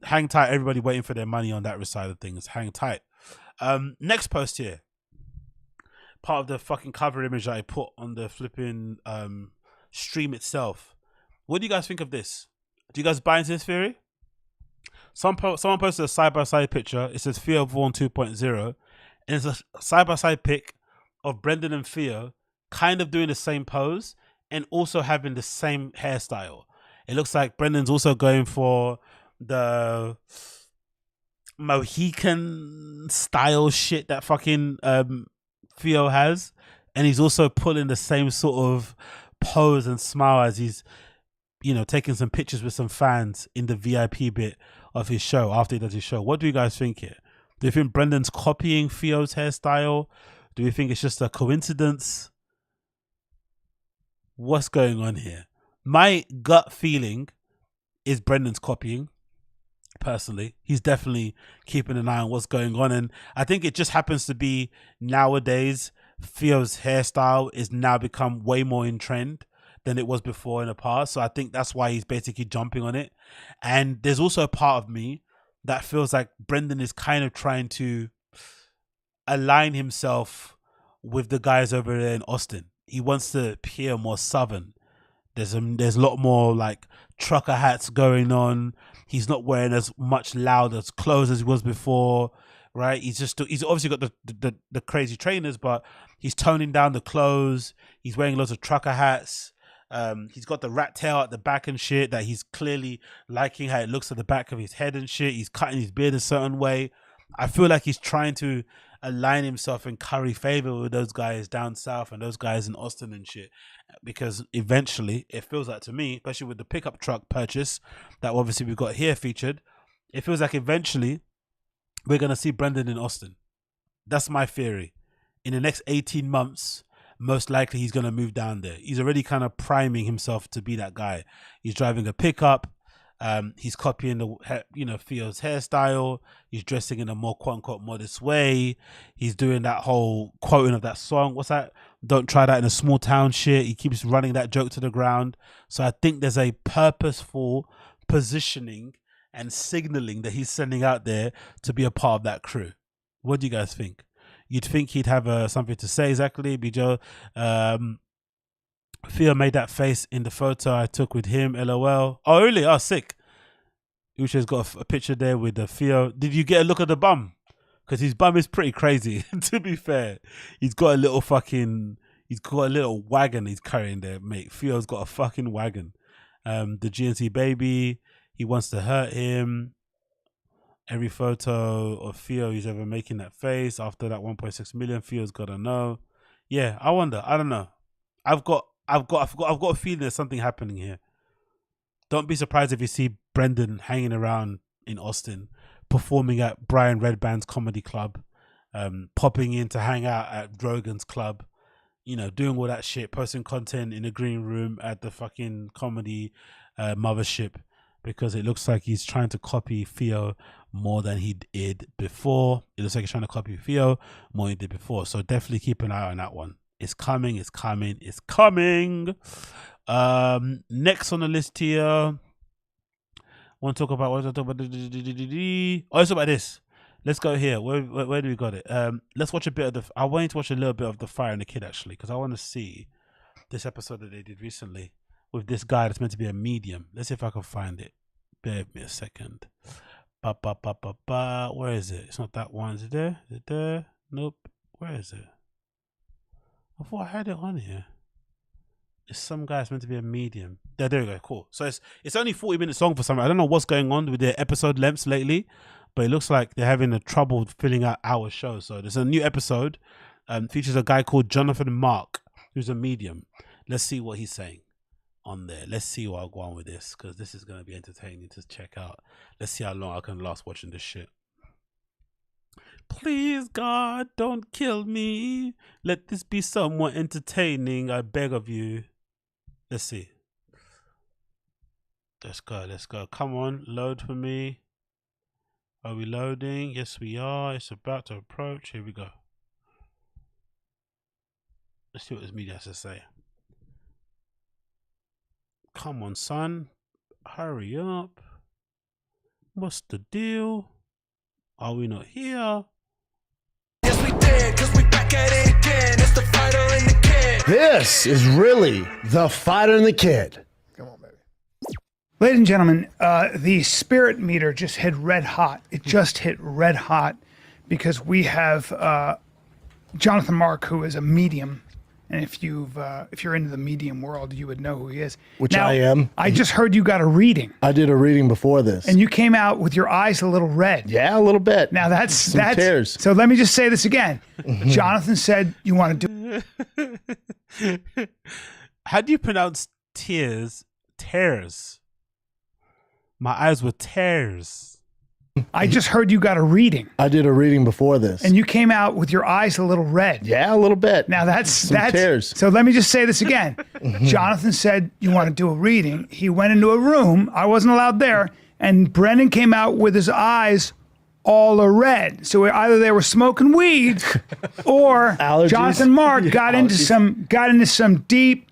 hang tight, everybody waiting for their money on that side of things. Hang tight. Next post here, part of the fucking cover image that I put on the flipping stream itself. What do you guys think of this? Do you guys buy into this theory? Someone posted a side-by-side picture. It says Theo Vaughn 2.0. And it's a side-by-side pic of Brendan and Theo kind of doing the same pose and also having the same hairstyle. It looks like Brendan's also going for the Mohican style shit that fucking Theo has. And he's also pulling the same sort of pose and smile as he's, taking some pictures with some fans in the VIP bit of his show after he does his show. What do you guys think here? Do you think Brendan's copying Theo's hairstyle? Do you think it's just a coincidence? What's going on here? My gut feeling is Brendan's copying. Personally, he's definitely keeping an eye on what's going on, and I think it just happens to be nowadays Theo's hairstyle is now become way more in trend than it was before in the past. So I think that's why he's basically jumping on it. And there's also a part of me that feels like Brendan is kind of trying to align himself with the guys over there in Austin. He wants to appear more southern. There's a lot more like trucker hats going on. He's not wearing as much loud as clothes as he was before, right? He's obviously got the crazy trainers, but he's toning down the clothes. He's wearing lots of trucker hats. He's got the rat tail at the back and shit that he's clearly liking how it looks at the back of his head and shit. He's cutting his beard a certain way. I feel like he's trying to align himself and curry favor with those guys down south and those guys in Austin and shit. Because eventually, it feels like to me, especially with the pickup truck purchase that obviously we've got here featured, it feels like eventually we're going to see Brendan in Austin. That's my theory. In the next 18 months, most likely he's going to move down there. He's already kind of priming himself to be that guy. He's driving a pickup. He's copying Theo's hairstyle. He's dressing in a more quote unquote modest way. He's doing that whole quoting of that song. What's that? Don't try that in a small town shit. He keeps running that joke to the ground. So I think there's a purposeful positioning and signaling that he's sending out there to be a part of that crew. What do you guys think? You'd think he'd have something to say, exactly. Bijo, Theo made that face in the photo I took with him. LOL. Oh, really? Oh, sick. Uche's got a picture there with the Theo. Did you get a look at the bum? Because his bum is pretty crazy. To be fair, he's got a little wagon he's carrying there, mate. Theo's got a fucking wagon. The GNC baby. He wants to hurt him. Every photo of Theo he's ever making that face after that 1.6 million, Theo's got to know. Yeah, I wonder. I don't know. I've got a feeling there's something happening here. Don't be surprised if you see Brendan hanging around in Austin, performing at Brian Redband's comedy club, popping in to hang out at Rogan's club, doing all that shit, posting content in the green room at the fucking comedy mothership, because it looks like he's trying to copy Theo more than he did before. It looks like he's trying to copy Theo more than he did before. So definitely keep an eye on that one. It's coming. It's coming. It's coming. Next on the list here. Want to talk about what? Oh, let's talk about this. Let's go here. Where do we got it? Let's watch a bit of I wanted to watch a little bit of The Fire and the Kid, actually, because I want to see this episode that they did recently with this guy that's meant to be a medium. Let's see if I can find it. Bear with me a second. Where is it? It's not that one. Is it there? Is it there? Nope. Where is it? I thought I had it on here. It's some guy that's meant to be a medium. There we go. Cool. So it's only 40 minutes long for some. I don't know what's going on with their episode lengths lately, but it looks like they're having a trouble filling out our show. So there's a new episode. Features a guy called Jonathan Mark, who's a medium. Let's see what he's saying on there. Let's see what I'll go on with this, because this is going to be entertaining to check out. Let's see how long I can last watching this shit. Please, God, don't kill me. Let this be somewhat entertaining, I beg of you. Let's see. Let's go. Come on, load for me. Are we loading? Yes, we are. It's about to approach. Here we go. Let's see what this media has to say. Come on, son. Hurry up. What's the deal? Are we not here? Yes, we did, 'cause we back at it again. It's the fighter and the kid. This is really The Fighter and the Kid. Ladies and gentlemen, the spirit meter just hit red hot. It just hit red hot because we have Jonathan Mark, who is a medium. And if you're into the medium world, you would know who he is. Which now, I am. I just heard you got a reading. I did a reading before this. And you came out with your eyes a little red. Yeah, a little bit. Now that's tears. So let me just say this again. Jonathan said you want to do. How do you pronounce tears? Tears. My eyes were tears. I just heard you got a reading. I did a reading before this. And you came out with your eyes a little red. Yeah, a little bit. Now that's tears. So let me just say this again. Jonathan said you want to do a reading. He went into a room. I wasn't allowed there. And Brendan came out with his eyes all are red. So either they were smoking weed or allergies. Jonathan Mark got into some deep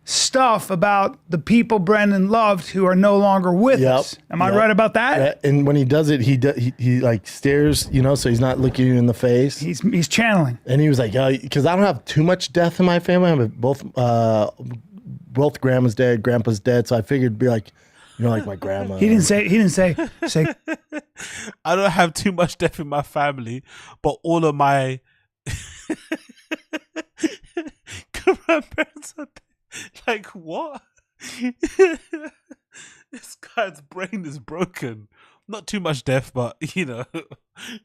stuff about the people Brendan loved who are no longer with us. Am I right about that? And when he does it, he like stares, so he's not looking you in the face. He's channeling. And he was like, because I don't have too much death in my family. I have both grandma's dead, grandpa's dead. So I figured it'd be like, like my grandma. He didn't say. I don't have too much death in my family, but all of my grandparents are dead. Like, what? This guy's brain is broken. Not too much death, but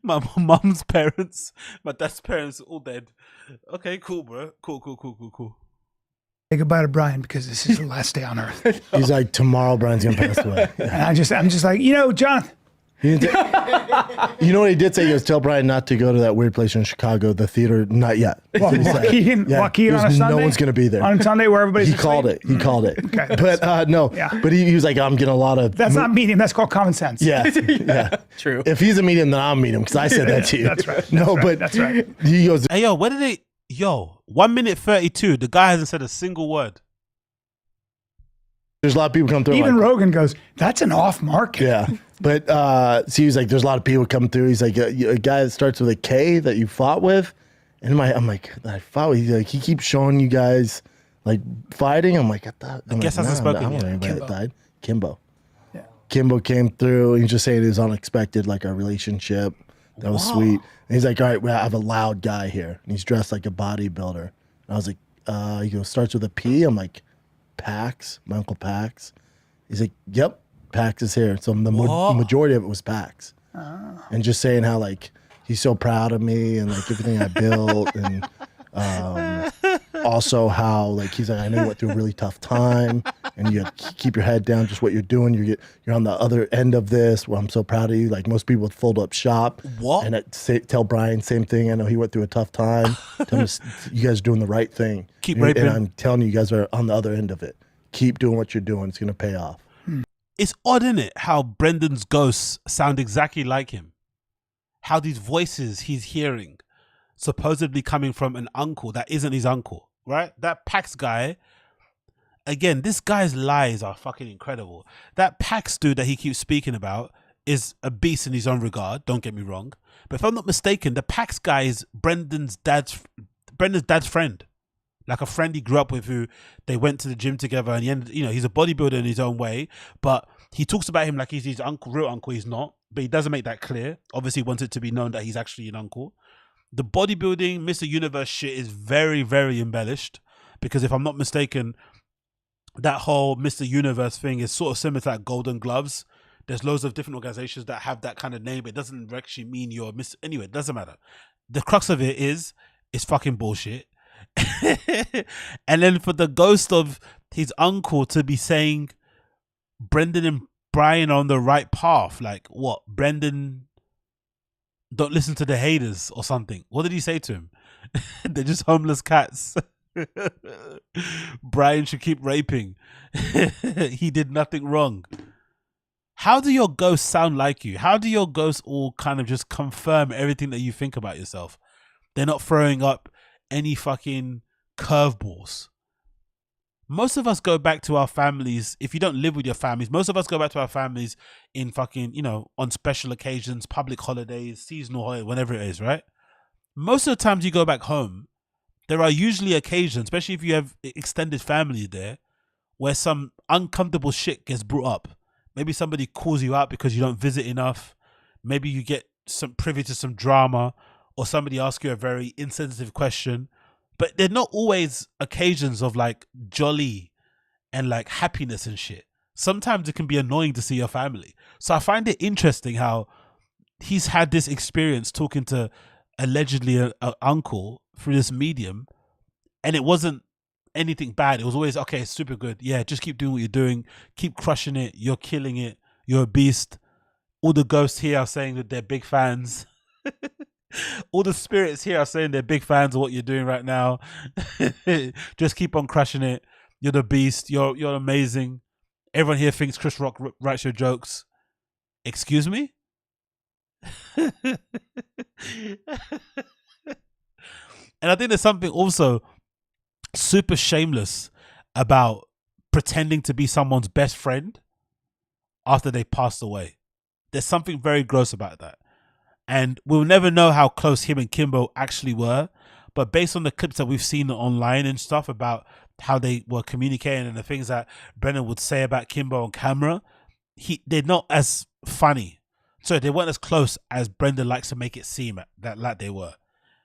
my mom's parents, my dad's parents, all dead. Okay, cool, bro. Cool. Say goodbye to Brian because this is the last day on Earth. He's like, tomorrow Brian's gonna pass away. And I'm just like, Jonathan. You know what he did say? He goes, tell Brian not to go to that weird place in Chicago, the theater, not yet. Joaquin on a Sunday? No one's going to be there. On Sunday where everybody's He called it. Okay. But no. Yeah. But he was like, I'm getting a lot of... That's not medium. That's called common sense. Yeah. True. If he's a medium, then I'm a medium because I said that to you. That's right. That's right. He goes... Hey, yo, where did they... Yo, 1 minute 32. The guy hasn't said a single word. There's a lot of people come through. Even Rogan goes, that's an off market. Yeah. But he was like, there's a lot of people come through. He's like, a guy that starts with a K that you fought with. And I'm like, I fought with. He's like, he keeps showing you guys like fighting. I'm like, I guess hasn't spoken yet. Anybody Kimbo. that died. Kimbo. Yeah. Kimbo came through. He's just saying it was unexpected, like our relationship. That was sweet. And he's like, all right, well, I have a loud guy here. And he's dressed like a bodybuilder. And I was like, he goes, starts with a P. I'm like, Pax, my Uncle Pax. He's like, yep, Pax is here. So the majority of it was Pax. Oh. And just saying how like he's so proud of me and like everything I built and also how like he's like, I know you went through a really tough time and you keep your head down, just what you're doing. You're on the other end of this, where I'm so proud of you. Like most people would fold up shop. What? And tell Brian same thing. I know he went through a tough time. Tell him you guys are doing the right thing. Keep and, raping. and I'm telling you guys are on the other end of it. Keep doing what you're doing. It's gonna pay off. It's odd, isn't it, how Brendan's ghosts sound exactly like him. How these voices he's hearing supposedly coming from an uncle that isn't his uncle, right? That Pax guy, again, this guy's lies are fucking incredible. That Pax dude that he keeps speaking about is a beast in his own regard, don't get me wrong. But if I'm not mistaken, the Pax guy is Brendan's dad's friend. Like a friend he grew up with who they went to the gym together, and he ended, he's a bodybuilder in his own way, but he talks about him like he's his uncle, real uncle. He's not, but he doesn't make that clear. Obviously, he wants it to be known that he's actually an uncle. The bodybuilding Mr. Universe shit is very, very embellished, because if I'm not mistaken, that whole Mr. Universe thing is sort of similar to like Golden Gloves. There's loads of different organizations that have that kind of name, but it doesn't actually mean you're Mr. Anyway, it doesn't matter. The crux of it is, it's fucking bullshit. And then for the ghost of his uncle to be saying Brendan and Brian are on the right path, like what? Brendan, don't listen to the haters or something. What did he say to him? They're just homeless cats. Brian should keep raping. He did nothing wrong. How do your ghosts sound like you? How do your ghosts all kind of just confirm everything that you think about yourself? They're not throwing up any fucking curveballs. Most of us go back to our families. If you don't live with your families, most of us go back to our families in fucking, on special occasions, public holidays, seasonal holidays, whenever it is, right? Most of the times you go back home, there are usually occasions, especially if you have extended family there, where some uncomfortable shit gets brought up. Maybe somebody calls you out because you don't visit enough. Maybe you get some privy to some drama, or somebody asks you a very insensitive question. But they're not always occasions of like jolly and like happiness and shit. Sometimes it can be annoying to see your family. So I find it interesting how he's had this experience talking to allegedly an uncle through this medium, and it wasn't anything bad. It was always, okay, super good. Yeah, just keep doing what you're doing. Keep crushing it. You're killing it. You're a beast. All the ghosts here are saying that they're big fans. All the spirits here are saying they're big fans of what you're doing right now. Just keep on crushing it. You're the beast. You're amazing. Everyone here thinks Chris Rock writes your jokes. Excuse me? And I think there's something also super shameless about pretending to be someone's best friend after they passed away. There's something very gross about that. And we'll never know how close him and Kimbo actually were. But based on the clips that we've seen online and stuff about how they were communicating and the things that Brennan would say about Kimbo on camera, they're not as funny. So they weren't as close as Brendan likes to make it seem that like they were.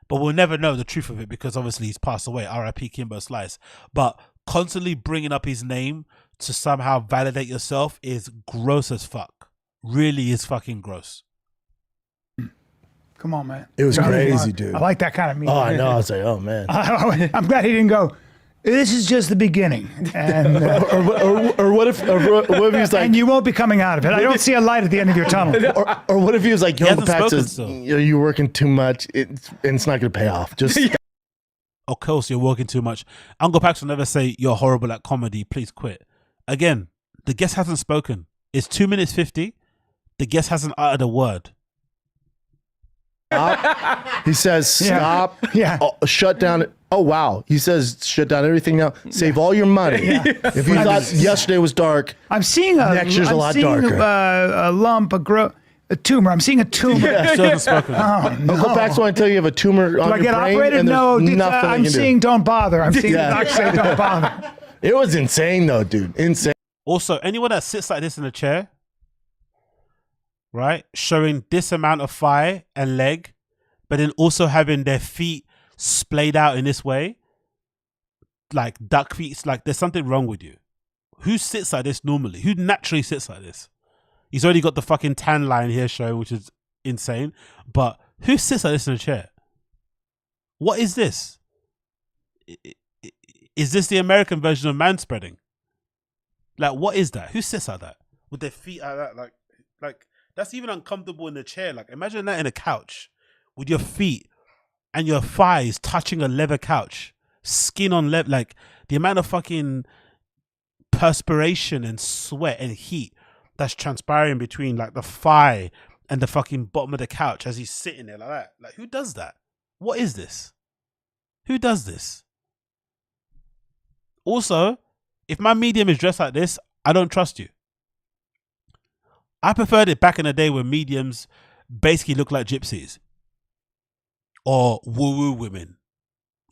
But we'll never know the truth of it because obviously he's passed away. R.I.P. Kimbo Slice. But constantly bringing up his name to somehow validate yourself is gross as fuck. Really is fucking gross. Come on, man. It was crazy, dude. I like that kind of meeting. Oh, I know. I was like, oh, man. I'm glad he didn't go, this is just the beginning. And, or what if he was like... And you won't be coming out of it. I don't see a light at the end of your tunnel. Or what if he was like, yo, the Pax says, you're working too much, and it's not going to pay off. Just... Of course, you're working too much. Uncle Pax will never say, you're horrible at comedy, please quit. Again, the guest hasn't spoken. It's 2 minutes 50. The guest hasn't uttered a word. He says, stop. Yeah. Shut down. Oh, wow. He says, shut down everything now. Save all your money. Yeah. If you thought yesterday was dark, I'm seeing next year's a lot darker. A lump, a tumor. I'm seeing a tumor. Oh, no. Uncle Pax want to tell you have a tumor on your brain. Do I get operated? No, I'm seeing don't bother. I'm seeing the doctor say don't bother. It was insane though, dude. Insane. Also, anyone that sits like this in a chair, right, showing this amount of thigh and leg, but then also having their feet splayed out in this way, like duck feet, it's like there's something wrong with you. Who sits like this normally? Who naturally sits like this? He's already got the fucking tan line here showing, which is insane. But who sits like this in a chair? What is this? Is this the American version of manspreading? Like, what is that? Who sits like that with their feet like that? Like that's even uncomfortable in the chair. Like, imagine that in a couch with your feet and your thighs touching a leather couch, skin on leather. Like the amount of fucking perspiration and sweat and heat that's transpiring between like the thigh and the fucking bottom of the couch as he's sitting there like that. Like, who does that? What is this? Who does this? Also, if my medium is dressed like this, I don't trust you. I preferred it back in the day when mediums basically look like gypsies or woo-woo women.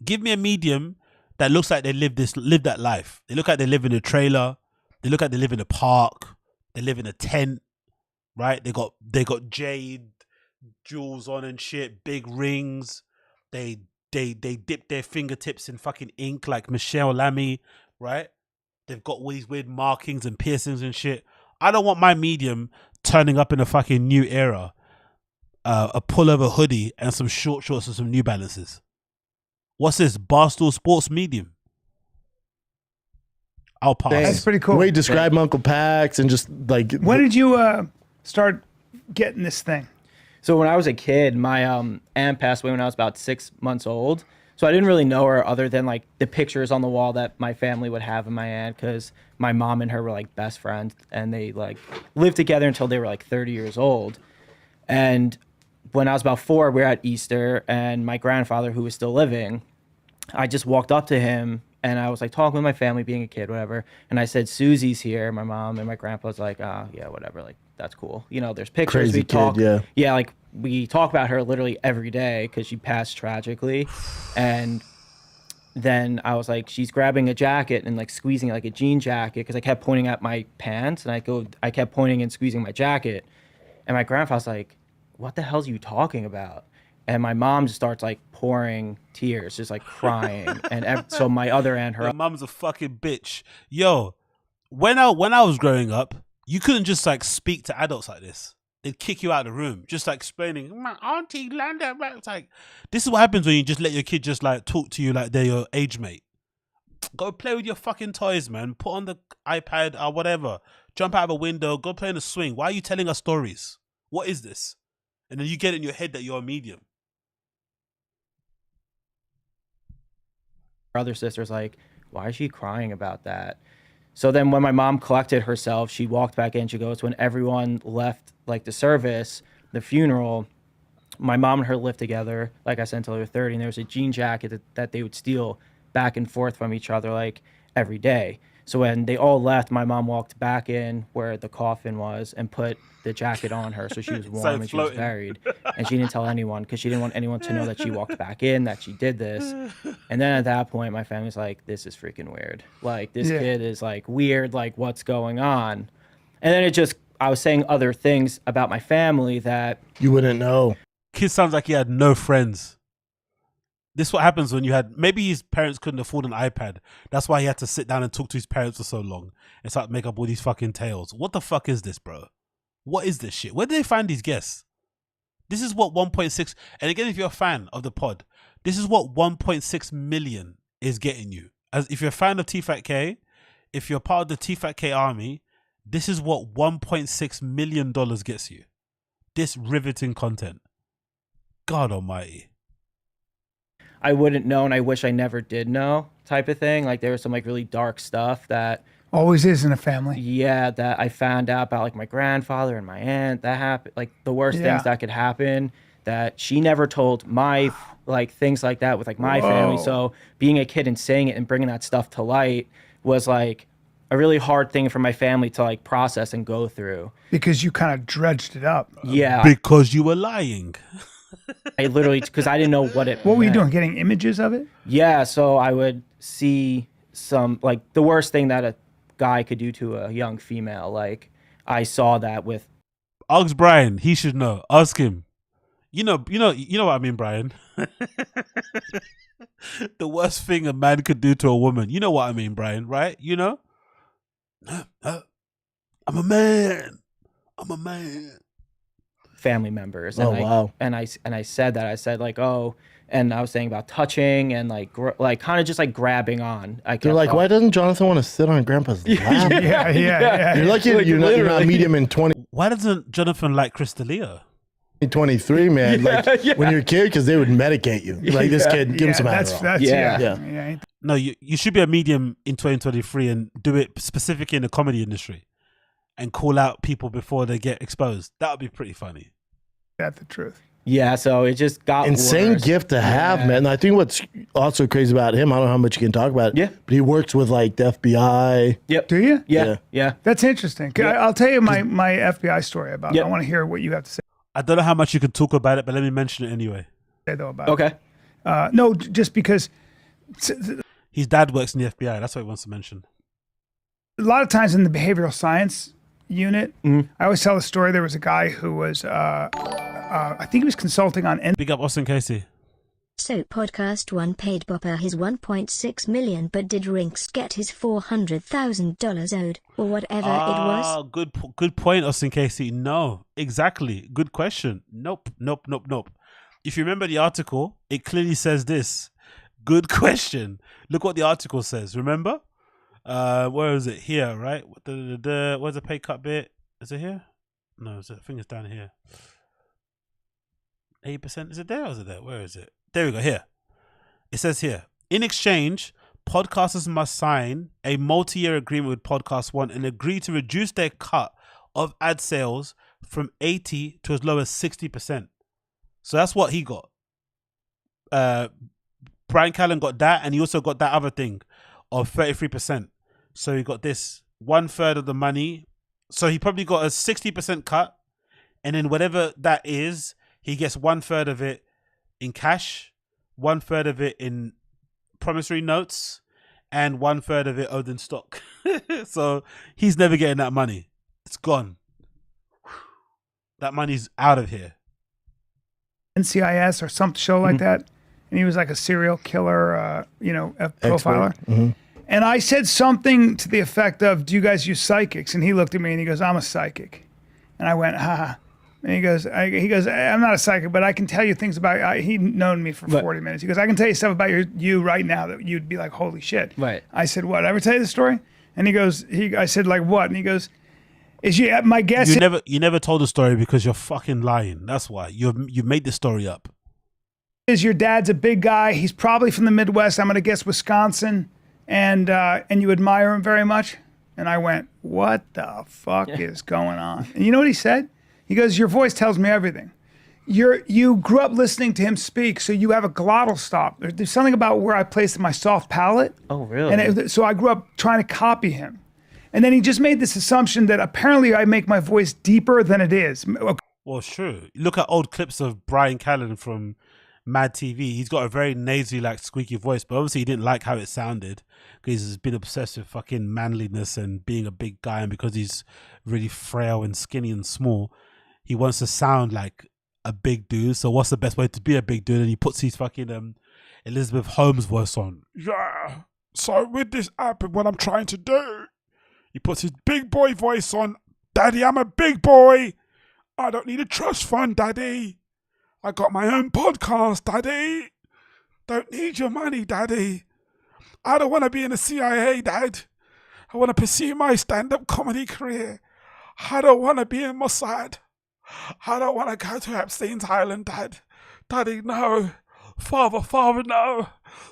Give me a medium that looks like they live that life. They look like they live in a trailer. They look like they live in a park. They live in a tent, right? They got jade jewels on and shit, big rings. They dip their fingertips in fucking ink like Michelle Lamy, right? They've got all these weird markings and piercings and shit. I don't want my medium turning up in a fucking new era. A pullover hoodie and some short shorts and some New Balances. What's this? Barstool Sports medium. I'll pass. That's pretty cool. The way you describe Uncle Pax and just like. When did you start getting this thing? So when I was a kid, my aunt passed away when I was about 6 months old. So I didn't really know her other than like the pictures on the wall that my family would have of my aunt, because my mom and her were like best friends and they like lived together until they were like 30 years old. And when I was about 4, we were at Easter, and my grandfather, who was still living, I just walked up to him and I was like talking with my family, being a kid, whatever. And I said, Susie's here. My mom and my grandpa was like, oh, yeah, whatever. Like, that's cool. You know, there's pictures. Crazy we talk. kid, Yeah, like we talk about her literally every day because she passed tragically. And then I was like, she's grabbing a jacket and like squeezing it like a jean jacket, because I kept pointing at my pants and I kept pointing and squeezing my jacket. And my grandpa's like, what the hell are you talking about? And my mom just starts like pouring tears, just like crying. And so my other aunt, her mom's a fucking bitch. Yo, when I was growing up, you couldn't just like speak to adults like this. They'd kick you out of the room, just like explaining, my auntie Landa. It's like, this is what happens when you just let your kid just like talk to you like they're your age mate. Go play with your fucking toys, man. Put on the iPad or whatever. Jump out of a window. Go play in a swing. Why are you telling us stories? What is this? And then you get in your head that you're a medium. other sister's like, why is she crying about that? So then when my mom collected herself, she walked back in. She goes, when everyone left like the service, the funeral, my mom and her lived together, like I said, until they were 30. And there was a jean jacket that they would steal back and forth from each other like every day. So when they all left, my mom walked back in where the coffin was and put the jacket on her, so she was warm and she was buried. And she didn't tell anyone because she didn't want anyone to know that she walked back in, that she did this. And then at that point, my family's like, this is freaking weird. Like, this kid is like weird, like what's going on? And then I was saying other things about my family that you wouldn't know. Kid sounds like he had no friends. This is what happens when maybe his parents couldn't afford an iPad. That's why he had to sit down and talk to his parents for so long and start to make up all these fucking tales. What the fuck is this, bro? What is this shit? Where did they find these guests? This is what 1.6, and again, if you're a fan of the pod, this is what 1.6 million is getting you. As if you're a fan of TFATK, if you're part of the TFATK army, this is what $1.6 million gets you. This riveting content. God almighty. I wouldn't know, and I wish I never did know, type of thing. Like, there was some like really dark stuff that always is in a family. Yeah, that I found out about, like my grandfather and my aunt. That happened, like the worst things that could happen. That she never told my like things like that with like my family. So being a kid and saying it and bringing that stuff to light was like a really hard thing for my family to like process and go through. Because you kind of dredged it up. Yeah, because you were lying. I literally, because I didn't know what it What were you doing? Getting images of it? Yeah, so I would see some, like, the worst thing that a guy could do to a young female. Like, I saw that with... Ask Brian. He should know. Ask him. You know what I mean, Brian. The worst thing a man could do to a woman. You know what I mean, Brian, right? You know? I'm a man. I'm a man. family members. Oh, And wow. And I said that. I said like, oh, and I was saying about touching and like kind of just like grabbing on. They're like, why doesn't Jonathan want to sit on Grandpa's lap? yeah. You're lucky Like, you're not literally. medium in 20. Why doesn't Jonathan like Crystalia? 23, man. Yeah, like yeah. when you're a kid, because they would medicate you. Like this kid, give him some Adderall. yeah. No, you should be a medium in 2023 and do it specifically in the comedy industry, and call out people before they get exposed. That would be pretty funny. That's the truth. Yeah, so it just got Insane worse. gift to have, man. And I think what's also crazy about him, I don't know how much you can talk about. Yeah, but he works with like the FBI. Yep. Do you? Yeah. That's interesting. I'll tell you my FBI story about it. I want to hear what you have to say I don't know how much you can talk about it, but let me mention it anyway. though about Okay. it. No, just because His dad works in the FBI. That's what he wants to mention. a lot of times in the behavioral science unit, Mm-hmm. I always tell the story. There was a guy who was, I think he was consulting on. Big up Austin Casey. So podcast one paid Bopper his 1.6 million, but did Rinks get his $400,000 owed, or whatever it was? Ah, good point, Austin Casey. No, exactly. Good question. Nope. If you remember the article, it clearly says this. Good question. Look what the article says. Remember? Where is it? Here, right? Where's the pay cut bit? Is it here? No, I think it's down here. 8%. Is it there or is it there? Where is it? There we go. Here. It says here. In exchange, podcasters must sign a multi-year agreement with Podcast One and agree to reduce their cut of ad sales from 80 to as low as 60%. So that's what he got. Brian Callen got that, and he also got that other thing of 33%. So he got this 1/3 of the money. So he probably got a 60% cut, and then whatever that is, he gets 1/3 of it in cash, 1/3 of it in promissory notes, and 1/3 of it owed in stock. So he's never getting that money. It's gone. That money's out of here. NCIS or some show like that, and he was like a serial killer, profiler. And I said something to the effect of, "Do you guys use psychics?" And he looked at me and he goes, "I'm a psychic," and I went, "Ha." And he goes, "I'm not a psychic, but I can tell you things about." He'd known me for 40 minutes. He goes, "I can tell you stuff about you right now that you'd be like, holy shit." Right. I said, "What? Ever tell you the story?" And he goes, I said, "Like what?" And he goes, my guess You never told the story because you're fucking lying. That's why you made the story up. is your dad's a big guy. He's probably from the Midwest. I'm going to guess Wisconsin, and you admire him very much." And I went, "What the fuck is going on?" And you know what he said? He goes, "Your voice tells me everything. You grew up listening to him speak, so you have a glottal stop. There's something about where I placed my soft palate." Oh, really? And so I grew up trying to copy him. And then he just made this assumption that apparently I make my voice deeper than it is. Well, sure. Look at old clips of Brian Callen from Mad TV. He's got a very nasally, like squeaky voice, but obviously he didn't like how it sounded because he's been obsessed with fucking manliness and being a big guy, and because he's really frail and skinny and small, he wants to sound like a big dude. So what's the best way to be a big dude? And he puts his fucking Elizabeth Holmes voice on. Yeah. So with this app and what I'm trying to do, he puts his big boy voice on. "Daddy, I'm a big boy. I don't need a trust fund, Daddy. I got my own podcast, Daddy. Don't need your money, Daddy. I don't want to be in the CIA, Dad. I want to pursue my stand-up comedy career. I don't want to be in Mossad. I don't want to go to Epstein's Island, Dad. Daddy, no. Father, no.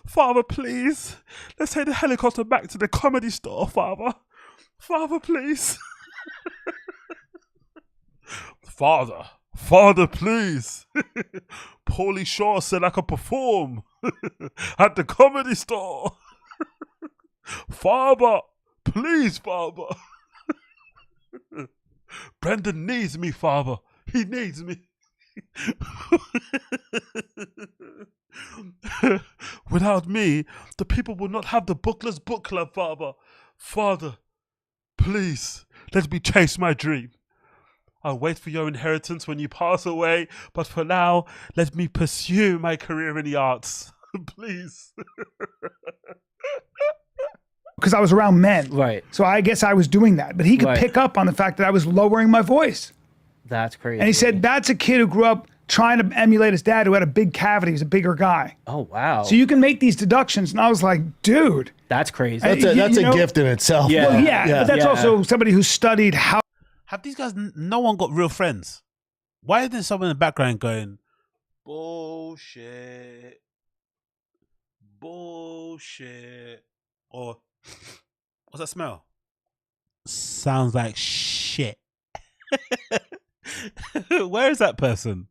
Father, please. Let's take the helicopter back to the comedy store, Father. Father, please." Father, please. Paulie Shaw said I could perform at the comedy store. Father, please, Father. Brendan needs me, Father. He needs me. Without me, the people will not have the Bookless Book Club, Father. Father, please, let me chase my dream. I'll wait for your inheritance when you pass away, but for now, let me pursue my career in the arts. Please. Because I was around men. Right. So I guess I was doing that. But he could pick up on the fact that I was lowering my voice. That's crazy. And he said that's a kid who grew up trying to emulate his dad, who had a big cavity. He was a bigger guy. Oh wow. So you can make these deductions, and I was like, dude, that's crazy. That's a gift in itself. Yeah, though. but that's also somebody who studied how. Have these guys? No one got real friends. Why is there someone in the background going, bullshit, bullshit, or what's that smell? Sounds like shit. Where is that person?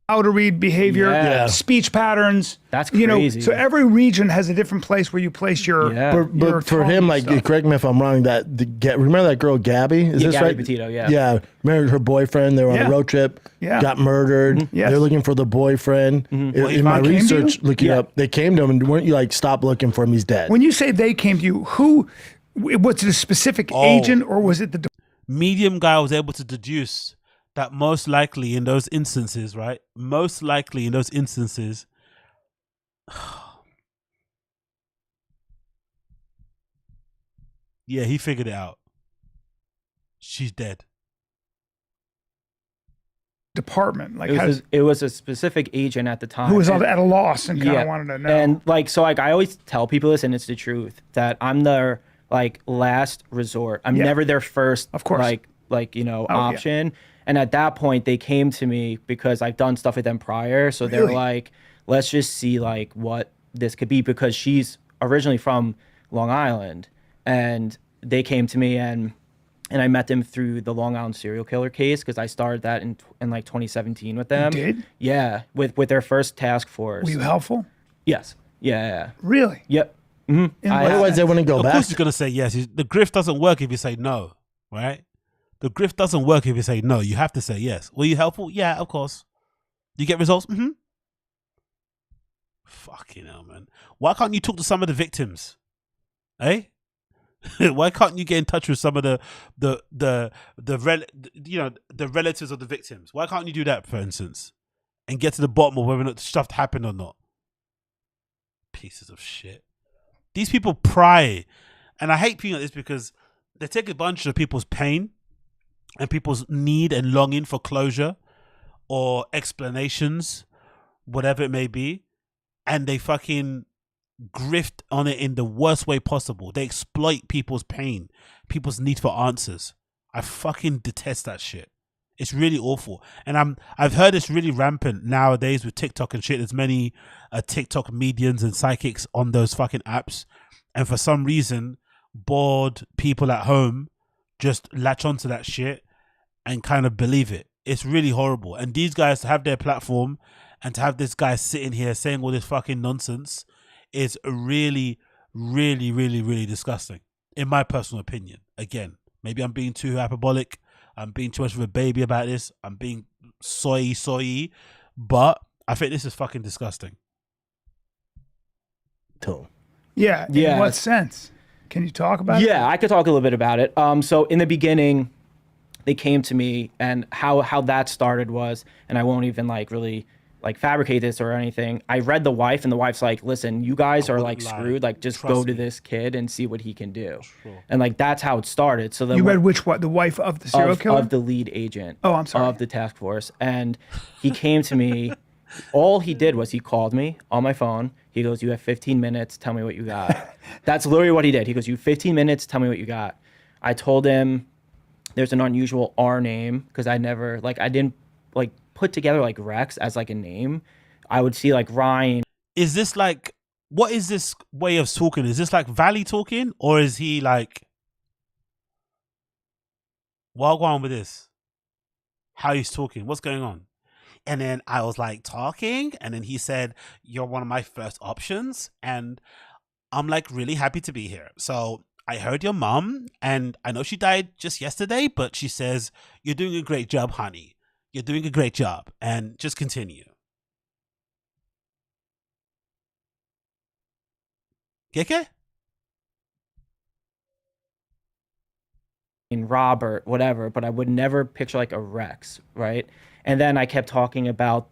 How to read behavior, speech patterns. That's crazy. So every region has a different place where you place your. But for him, like, correct me if I'm wrong. Remember that girl Gabby? Is this Gabby right? Petito, yeah. Yeah, remember her boyfriend? They were on a road trip. Yeah. Got murdered. Mm-hmm. Yes. They're looking for the boyfriend. In my research, looking up, they came to him and weren't you like, stop looking for him? He's dead. When you say they came to you, who was it? A specific agent, or was it the medium guy? Was able to deduce that most likely in those instances, right? Most likely in those instances, yeah, he figured it out. She's dead. department? Like, it was a specific agent at the time who was at a loss and kind of wanted to know. And like, so like, I always tell people this, and it's the truth, that I'm their like last resort. I'm never their first, of course, option. And at that point, they came to me because I've done stuff with them prior. So they're like, let's just see like what this could be, because she's originally from Long Island, and they came to me and I met them through the Long Island serial killer case, because I started that in like 2017 with them. You did? Yeah, with their first task force. Were you helpful? Yes. Yeah. Really? Yep. Mm-hmm. Otherwise, they wouldn't go back. Of course, he's gonna say yes. The grift doesn't work if you say no, right? The grift doesn't work if you say no. You have to say yes. Were you helpful? Yeah, of course. Do you get results? Mm-hmm. Fucking hell, man. Why can't you talk to some of the victims? Eh? Why can't you get in touch with some of the relatives of the victims? Why can't you do that, for instance, and get to the bottom of whether or not the stuff happened or not? Pieces of shit. These people pry, and I hate people like this because they take advantage of people's pain and people's need and longing for closure or explanations, whatever it may be, and they fucking grift on it in the worst way possible. They exploit people's pain, people's need for answers. I fucking detest that shit. It's really awful. And I've heard it's really rampant nowadays with TikTok and shit. There's many TikTok medians and psychics on those fucking apps. And for some reason, bored people at home just latch onto that shit and kind of believe it. It's really horrible. And these guys, to have their platform and to have this guy sitting here saying all this fucking nonsense is really, really, really, really disgusting, in my personal opinion. Again, maybe I'm being too hyperbolic. I'm being too much of a baby about this. I'm being soy, but I think this is fucking disgusting. Yeah. In what sense? Can you talk about it? Yeah, I could talk a little bit about it. So in the beginning, they came to me, and how that started was, and I won't even like really like fabricate this or anything. I read the wife, and the wife's like, listen, you guys are like screwed. Like, just go to this kid and see what he can do. And like, that's how it started. So then you read the wife of the serial killer? Of the lead agent. Oh, I'm sorry. Of the task force. And he came to me. All he did was he called me on my phone. He goes, you have 15 minutes. Tell me what you got. That's literally what he did. He goes, you have 15 minutes. Tell me what you got. I told him there's an unusual R name, because I didn't like put together like Rex as like a name. I would see like Ryan. Is this like, what is this way of talking? Is this like Valley talking, or is he like, what going on with this? How he's talking? What's going on? And then I was like talking, and then he said, you're one of my first options, and I'm like really happy to be here. So I heard your mom, and I know she died just yesterday, but she says, you're doing a great job, honey. You're doing a great job, and just continue. Keke? Robert, whatever, but I would never picture like a Rex, right? And then I kept talking about,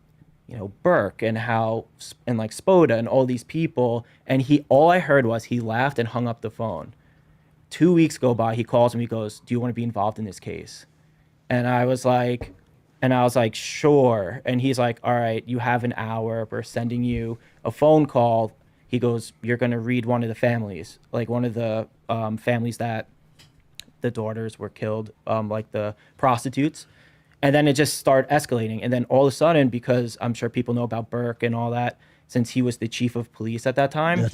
Burke and like Spoda and all these people, and all I heard was he laughed and hung up the phone. 2 weeks go by, he calls me, he goes, do you want to be involved in this case? And I was like, sure. And he's like, all right, you have an hour. We're sending you a phone call. He goes, you're going to read one of the families, like one of the families that the daughters were killed, like the prostitutes. And then it just started escalating. And then all of a sudden, because I'm sure people know about Burke and all that, since he was the chief of police at that time,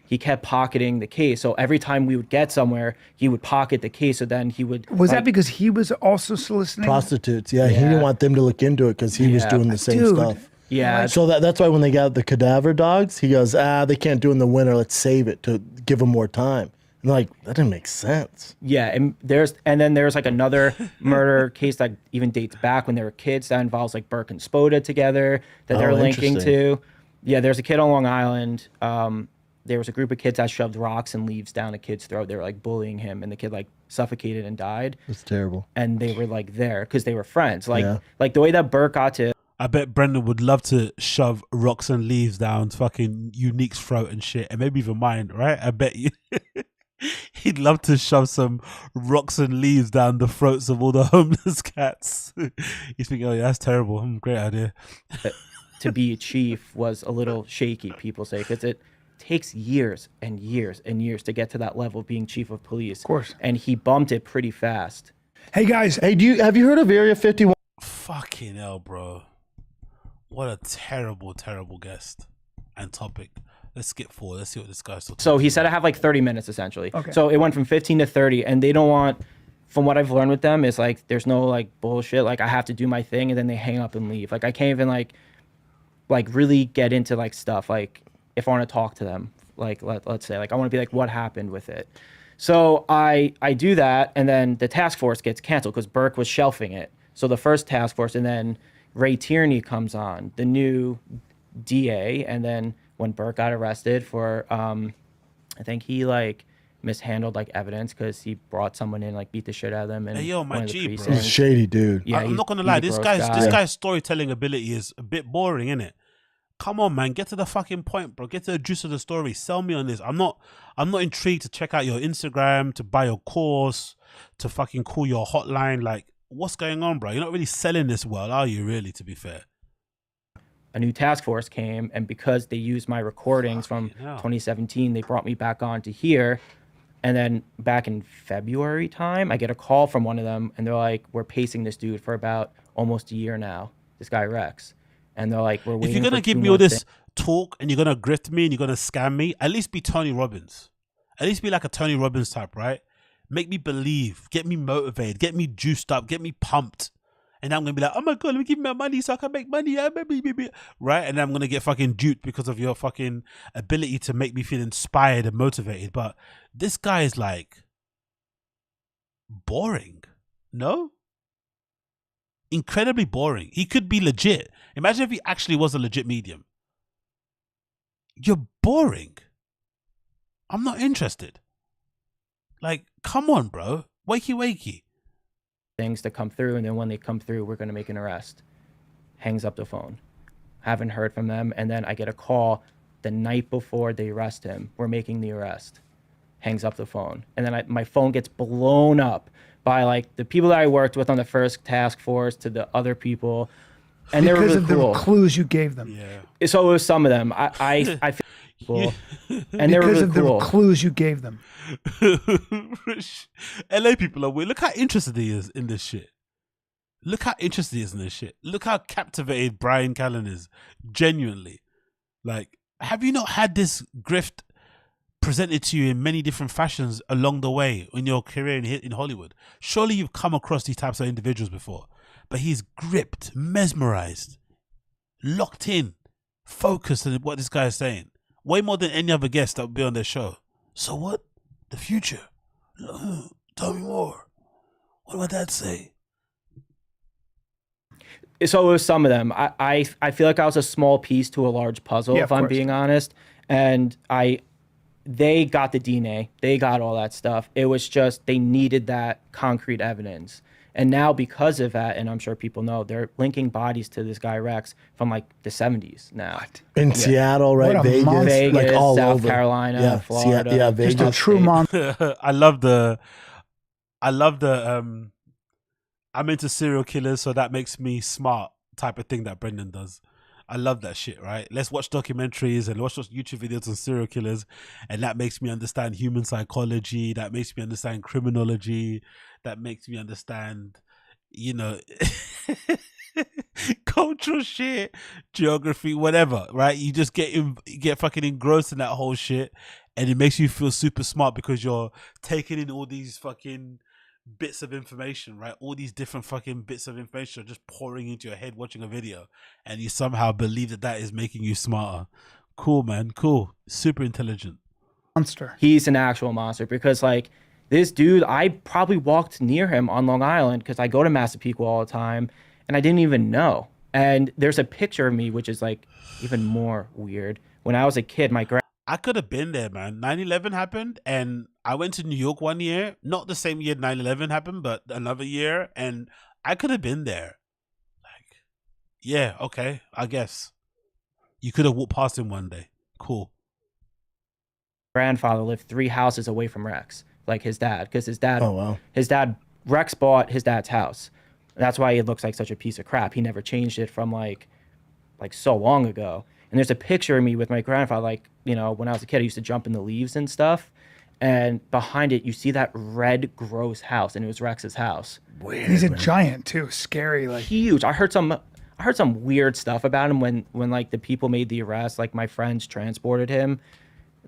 he kept pocketing the case. So every time we would get somewhere, he would pocket the case. So then he would. Was that because he was also soliciting prostitutes? Yeah, he didn't want them to look into it because he was doing the same stuff. Yeah. So that's why when they got the cadaver dogs, he goes, they can't do it in the winter. Let's save it to give them more time. And like, that didn't make sense. Yeah, and then there's like another murder case that even dates back when they were kids that involves like Burke and Spoda together that they're linking to. Yeah, there's a kid on Long Island. There was a group of kids that shoved rocks and leaves down a kid's throat. They were like bullying him, and the kid like suffocated and died. That's terrible. And they were like there because they were friends. Like the way that Burke got to. I bet Brendan would love to shove rocks and leaves down fucking Unique's throat and shit, and maybe even mine, right? I bet you. He'd love to shove some rocks and leaves down the throats of all the homeless cats. He's thinking, oh yeah, that's terrible. Great idea. To be a chief was a little shaky, people say, because it takes years and years and years to get to that level of being chief of police. Of course. And he bumped it pretty fast. Hey guys. Hey, have you heard of Area 51? Fucking hell, bro. What a terrible, terrible guest and topic. Let's skip forward. Let's see what this guy's talking So he said I have like 30 minutes essentially. Okay. So it went from 15 to 30, and they don't want, from what I've learned with them, is like there's no like bullshit. Like I have to do my thing, and then they hang up and leave. Like I can't even like really get into like stuff. Like if I want to talk to them, like let's say like I want to be like, what happened with it? So I do that, and then the task force gets canceled because Burke was shelving it. So the first task force, and then Ray Tierney comes on, the new DA, and then when Burke got arrested for, I think he like mishandled like evidence because he brought someone in, like beat the shit out of them. And Hey, yo, my G, bro. He's a shady dude. Yeah, I'm not gonna lie. This guy's storytelling ability is a bit boring, isn't it? Come on, man. Get to the fucking point, bro. Get to the juice of the story. Sell me on this. I'm not intrigued to check out your Instagram, to buy your course, to fucking call your hotline. Like, what's going on, bro? You're not really selling this well, are you? Really, to be fair. A new task force came, and because they used my recordings from 2017, they brought me back on to here. And then back in February time, I get a call from one of them, and they're like, we're pacing this dude for about almost a year now, this guy Rex. And they're like, we're waiting. If you're gonna give me all this talk and you're gonna grift me and you're gonna scam me, at least be Tony Robbins. At least be like a Tony Robbins type, right? Make me believe, get me motivated, get me juiced up, get me pumped. And I'm gonna be like, oh my god, let me give me my money so I can make money, right? And then I'm gonna get fucking duped because of your fucking ability to make me feel inspired and motivated. But this guy is like boring, no? Incredibly boring. He could be legit. Imagine if he actually was a legit medium. You're boring. I'm not interested. Like, come on, bro. Wakey. Things to come through, and then when they come through, we're going to make an arrest. Hangs up the phone. Haven't heard from them, and then I get a call the night before they arrest him. We're making the arrest. Hangs up the phone. And then my phone gets blown up by like the people that I worked with on the first task force to the other people. And they were really cool. Of the clues you gave them. Yeah. So it was some of them. I feel cool. And they were really of cool. the clues you gave them. LA people are weird. Look how interested he is in this shit. Look how interested he is in this shit. Look how captivated Brian Callen is. Genuinely. Like, have you not had this grift presented to you in many different fashions along the way in your career in Hollywood? Surely you've come across these types of individuals before. But he's gripped, mesmerized, locked in, focused on what this guy is saying. Way more than any other guest that would be on their show. So what? The future? Tell me more. What would that say? So it was some of them. I feel like I was a small piece to a large puzzle, if I'm being honest. And they got the DNA. They got all that stuff. It was just they needed that concrete evidence. And now because of that, and I'm sure people know, they're linking bodies to this guy Rex from like the 70s now. In Seattle, right? Vegas, like all South over. Carolina, Florida. Vegas. Just a true monster. I love the I'm into serial killers, so that makes me smart type of thing that Brendan does. I love that shit, right? Let's watch documentaries and watch YouTube videos on serial killers, and that makes me understand human psychology. That makes me understand criminology. That makes me understand, you know, cultural shit, geography, whatever, right? You just get fucking engrossed in that whole shit, and it makes you feel super smart because you're taking in all these fucking bits of information, right? All these different fucking bits of information are just pouring into your head watching a video, and you somehow believe that is making you smarter. Cool, man. Cool. Super intelligent. Monster. He's an actual monster because like this dude, I probably walked near him on Long Island because I go to Massapequa all the time and I didn't even know. And there's a picture of me, which is like even more weird. When I was a kid, I could have been there, man. 9/11 happened, and I went to New York one year. Not the same year 9/11 happened, but another year, and I could have been there. Like, yeah, okay, I guess. You could have walked past him one day. Cool. grandfather lived 3 houses away from Rex, like his dad, because his dad, Oh, wow. his dad, Rex bought his dad's house. That's why it looks like such a piece of crap. He never changed it from like so long ago. And there's a picture of me with my grandfather, like, you know, when I was a kid, I used to jump in the leaves and stuff. And behind it, you see that red, gross house, and it was Rex's house. Weird. He's a giant too, scary, like huge. I heard some weird stuff about him when like the people made the arrest. Like my friends transported him.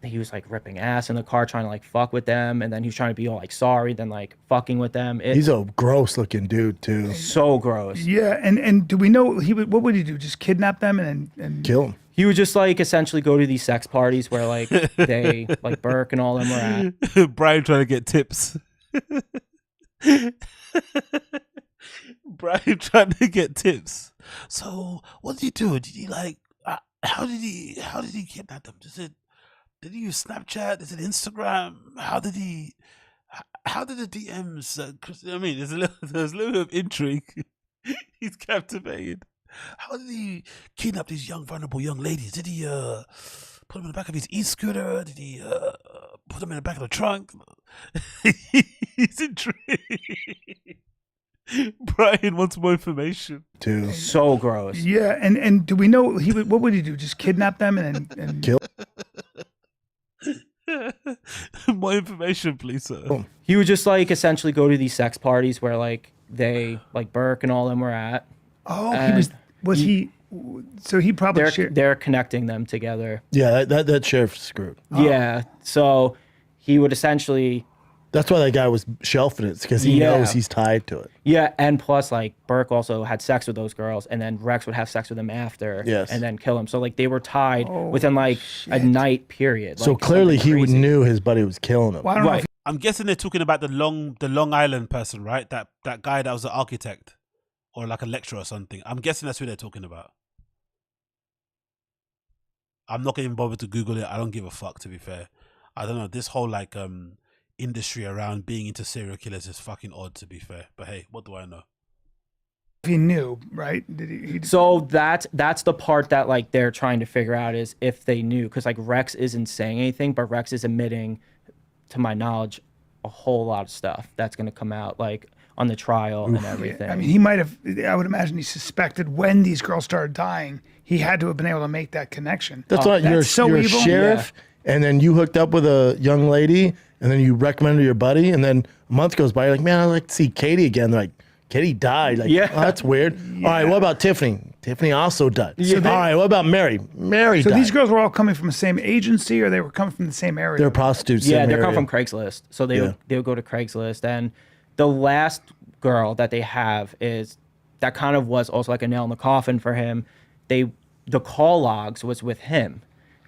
He was like ripping ass in the car, trying to like fuck with them, and then he was trying to be all like sorry, then like fucking with them. He's a gross looking dude too. So gross. Yeah, and do we know what would he do? Just kidnap them and kill them? He would just like essentially go to these sex parties where like they like Burke and all them were at. Brian trying to get tips. Brian trying to get tips. So what did he do? Did he like? How did he kidnap them? Did he use Snapchat? Is it Instagram? How did the DMs? I mean, there's a little bit of intrigue. He's captivated. How did he kidnap these vulnerable young ladies? Did he put them in the back of his e-scooter? Did he put them in the back of the trunk? He's intrigued. Brian wants more information. Too. So gross. Yeah, and do we know what would he do? Just kidnap them and kill? More information, please, sir. He would just like essentially go to these sex parties where like they like Burke and all them were at. Oh, he so he probably they're connecting them together. Yeah, that sheriff's screwed. Yeah, so he would essentially. That's why that guy was shelving it, because he knows he's tied to it. Yeah, and plus, like, Burke also had sex with those girls, and then Rex would have sex with him after, and then kill him. So, like, they were tied within, like, a night period. So like, clearly he knew his buddy was killing him. Well, Right. I'm guessing they're talking about the Long Island person, right? That guy that was an architect or like a lecturer or something. I'm guessing that's who they're talking about. I'm not getting bothered to Google it. I don't give a fuck, to be fair. I don't know. This whole, like, industry around being into serial killers is fucking odd, to be fair, but hey, what do I know? He knew, right? Did he So that's the part that like they're trying to figure out is if they knew, because like Rex isn't saying anything, but Rex is admitting, to my knowledge, a whole lot of stuff that's going to come out like on the trial and everything. I mean, he might have. I would imagine he suspected when these girls started dying. He had to have been able to make that connection. That's why you're a evil. sheriff, and then you hooked up with a young lady, and then you recommended your buddy, and then a month goes by, you're like, man, I'd like to see Katie again. They're like, Katie died. Like, oh, that's weird. All right, what about Tiffany? Tiffany also died. So all right, what about Mary? Mary So died. these girls were all coming from the same agency, or they were coming from the same area? They're prostitutes. Yeah, same they're area. coming from Craigslist. So they would go to Craigslist, and the last girl that they have is that kind of was also like a nail in the coffin for him. The call logs was with him,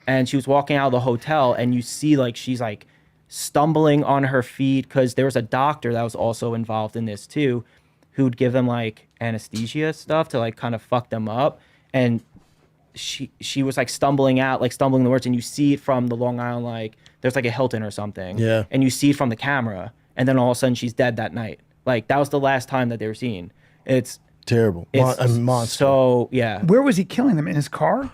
and she was walking out of the hotel, and you see like she's like stumbling on her feet because there was a doctor that was also involved in this too, who'd give them like anesthesia stuff to like kind of fuck them up, and she was like stumbling the words, and you see it from the Long Island, like there's like a Hilton or something, and you see it from the camera, and then all of a sudden she's dead that night. Like that was the last time that they were seen. It's terrible. It's a monster. So yeah. Where was he killing them? In his car?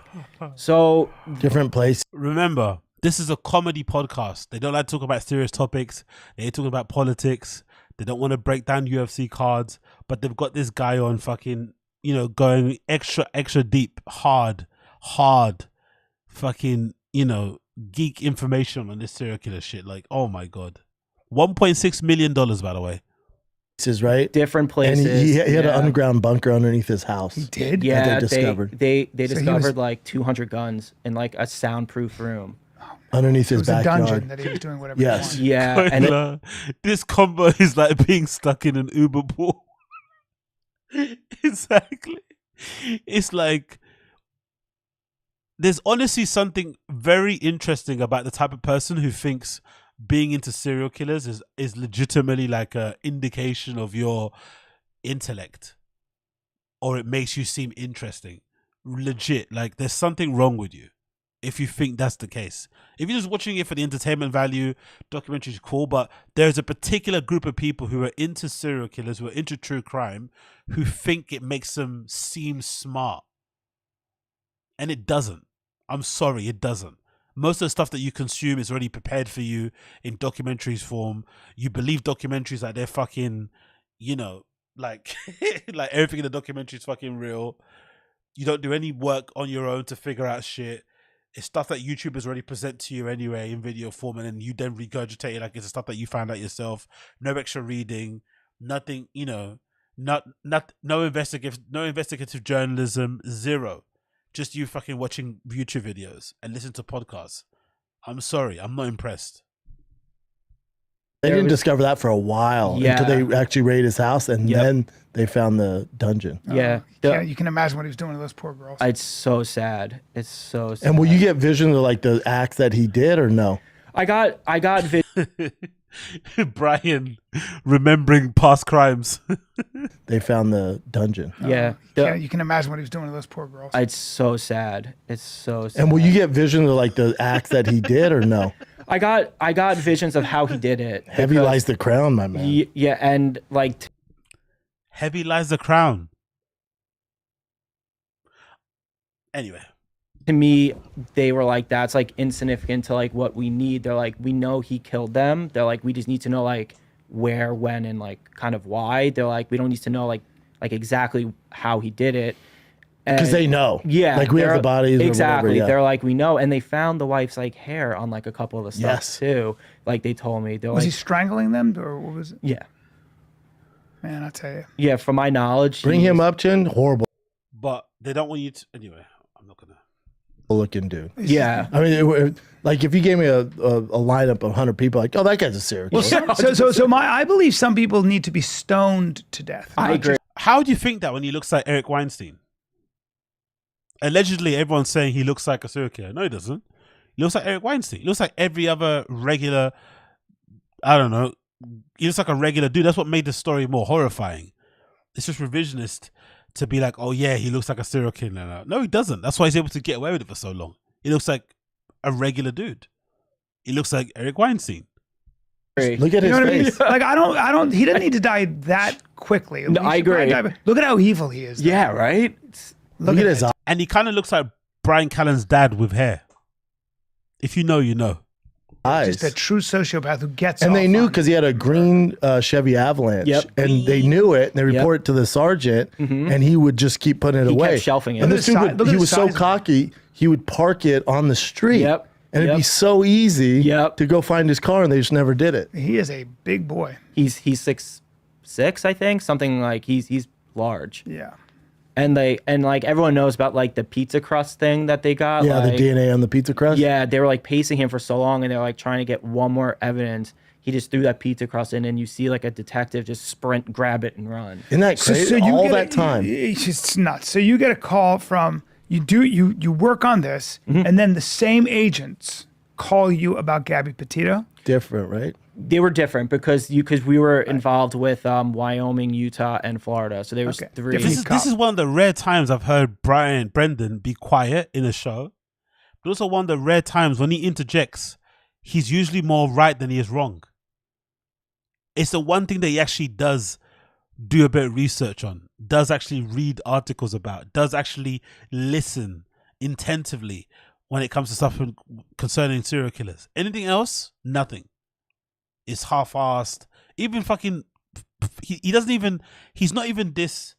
So different place. Remember, this is a comedy podcast. They don't like to talk about serious topics. They talk about politics. They don't want to break down UFC cards, but they've got this guy on fucking, going extra deep, hard, fucking, geek information on this serial killer shit. Like, oh my God. $1.6 million, by the way. Is right. Different places. And he had an underground bunker underneath his house. He did? Yeah, That they discovered. They So he discovered was- like 200 guns in like a soundproof room. Underneath It his was a backyard. dungeon that he was doing whatever Yes. he wanted. Yeah, and Koila, this combo is like being stuck in an Uber pool. Exactly. It's like there's honestly something very interesting about the type of person who thinks being into serial killers is legitimately like a indication of your intellect, or it makes you seem interesting. Legit, like there's something wrong with you if you think that's the case. If you're just watching it for the entertainment value, documentary is cool, but there's a particular group of people who are into serial killers, who are into true crime, who think it makes them seem smart. And it doesn't. I'm sorry, it doesn't. Most of the stuff that you consume is already prepared for you in documentaries form. You believe documentaries like they're fucking, like like everything in the documentary is fucking real. You don't do any work on your own to figure out shit. It's stuff that YouTubers already present to you anyway in video form, and then you then regurgitate it like it's the stuff that you found out yourself. No extra reading, nothing, no investigative journalism, zero. Just you fucking watching YouTube videos and listen to podcasts. I'm sorry, I'm not impressed. They didn't discover that for a while until Yeah. they actually raided his house, and then they found the dungeon. Yeah. You can imagine what he was doing to those poor girls. It's so sad. It's so sad. And will you get vision of like the acts that he did, or no? I got Brian remembering past crimes. They found the dungeon. Yeah. You can imagine what he was doing to those poor girls. It's so sad. It's so sad. And will you get vision of like the acts that he did, or no? I got visions of how he did it. Heavy because- lies the crown, my man. Yeah, and like Heavy lies the crown. Anyway. To me, they were like, that's like insignificant to like what we need. They're like, we know he killed them. They're like, we just need to know like where, when, and like kind of why. They're like, we don't need to know like exactly how he did it. Because they know. Yeah. Like we have they're- the bodies. or Exactly. whatever, yeah. They're like, we know. And they found the wife's like hair on like a couple of the stuff Yes. too. Like they told me. They're Was he like, strangling them, or what was it? yeah. Man, I tell you. Yeah, from my knowledge. Bring he him was- up, Chin. Horrible But they don't want you to. Anyway, I'm not gonna. looking dude. Yeah. I mean, like if you gave me a lineup of 100 people, like, oh, that guy's a serial killer. I believe some people need to be stoned to death. I not agree. just- How do you think that when he looks like Eric Weinstein? Allegedly, everyone's saying he looks like a serial killer. No, he doesn't. He looks like Eric Weinstein. He looks like every other regular. I don't know. He looks like a regular dude. That's what made the story more horrifying. It's just revisionist to be like, oh yeah, he looks like a serial killer now. No, he doesn't. That's why he's able to get away with it for so long. He looks like a regular dude. He looks like Eric Weinstein. Look at You know his what I mean? face. Like I don't. He doesn't need to die that quickly. No, He I should probably agree. die, but look at how evil he is. Yeah, right? Look at his eyes. And he kind of looks like Brian Callen's dad with hair. If you know, you know. Just a true sociopath who gets. And they off knew on- because he had a green Chevy Avalanche, Yep. and they knew it. And they Yep. report it to the sergeant, Mhm. and he would just keep putting it He kept away. shelving it. And Look this at dude, the si- look at he the was so size of it. cocky, he would park it on the street. Yep. And it'd be Yep. so easy to go find his car, and they just never did it. He is a big boy. He's 6'6", I think, something like he's large. Yeah. And like everyone knows about like the pizza crust thing that they got. Yeah, like, the DNA on the pizza crust. Yeah, they were like pacing him for so long, and they're like trying to get one more evidence. He just threw that pizza crust in, and you see like a detective just sprint, grab it, and run. Isn't that crazy? All that time. It's just nuts. So you get a call from you work on this, and then the same agents call you about Gabby Petito. Different, right? They were different because we were involved with Wyoming, Utah, and Florida. So there was three. This is one of the rare times I've heard Brendan be quiet in a show, but also one of the rare times when he interjects, he's usually more right than he is wrong. It's the one thing that he actually does do a bit of research on, does actually read articles about, does actually listen intentively when it comes to stuff concerning serial killers. Anything else? Nothing. It's half-assed. Even fucking he doesn't even. He's not even this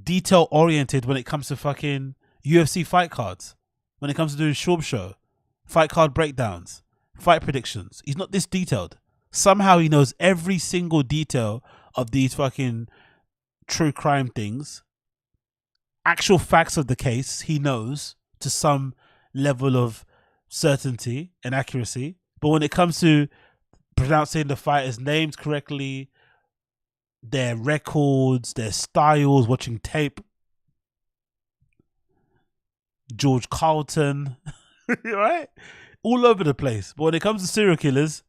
detail oriented when it comes to fucking UFC fight cards. When it comes to doing show, fight card breakdowns, fight predictions, he's not this detailed. Somehow he knows every single detail of these fucking true crime things. Actual facts of the case, he knows to some level of certainty and accuracy. But when it comes to pronouncing the fighters' names correctly, their records, their styles, watching tape, George Carlton, right? All over the place. But when it comes to serial killers,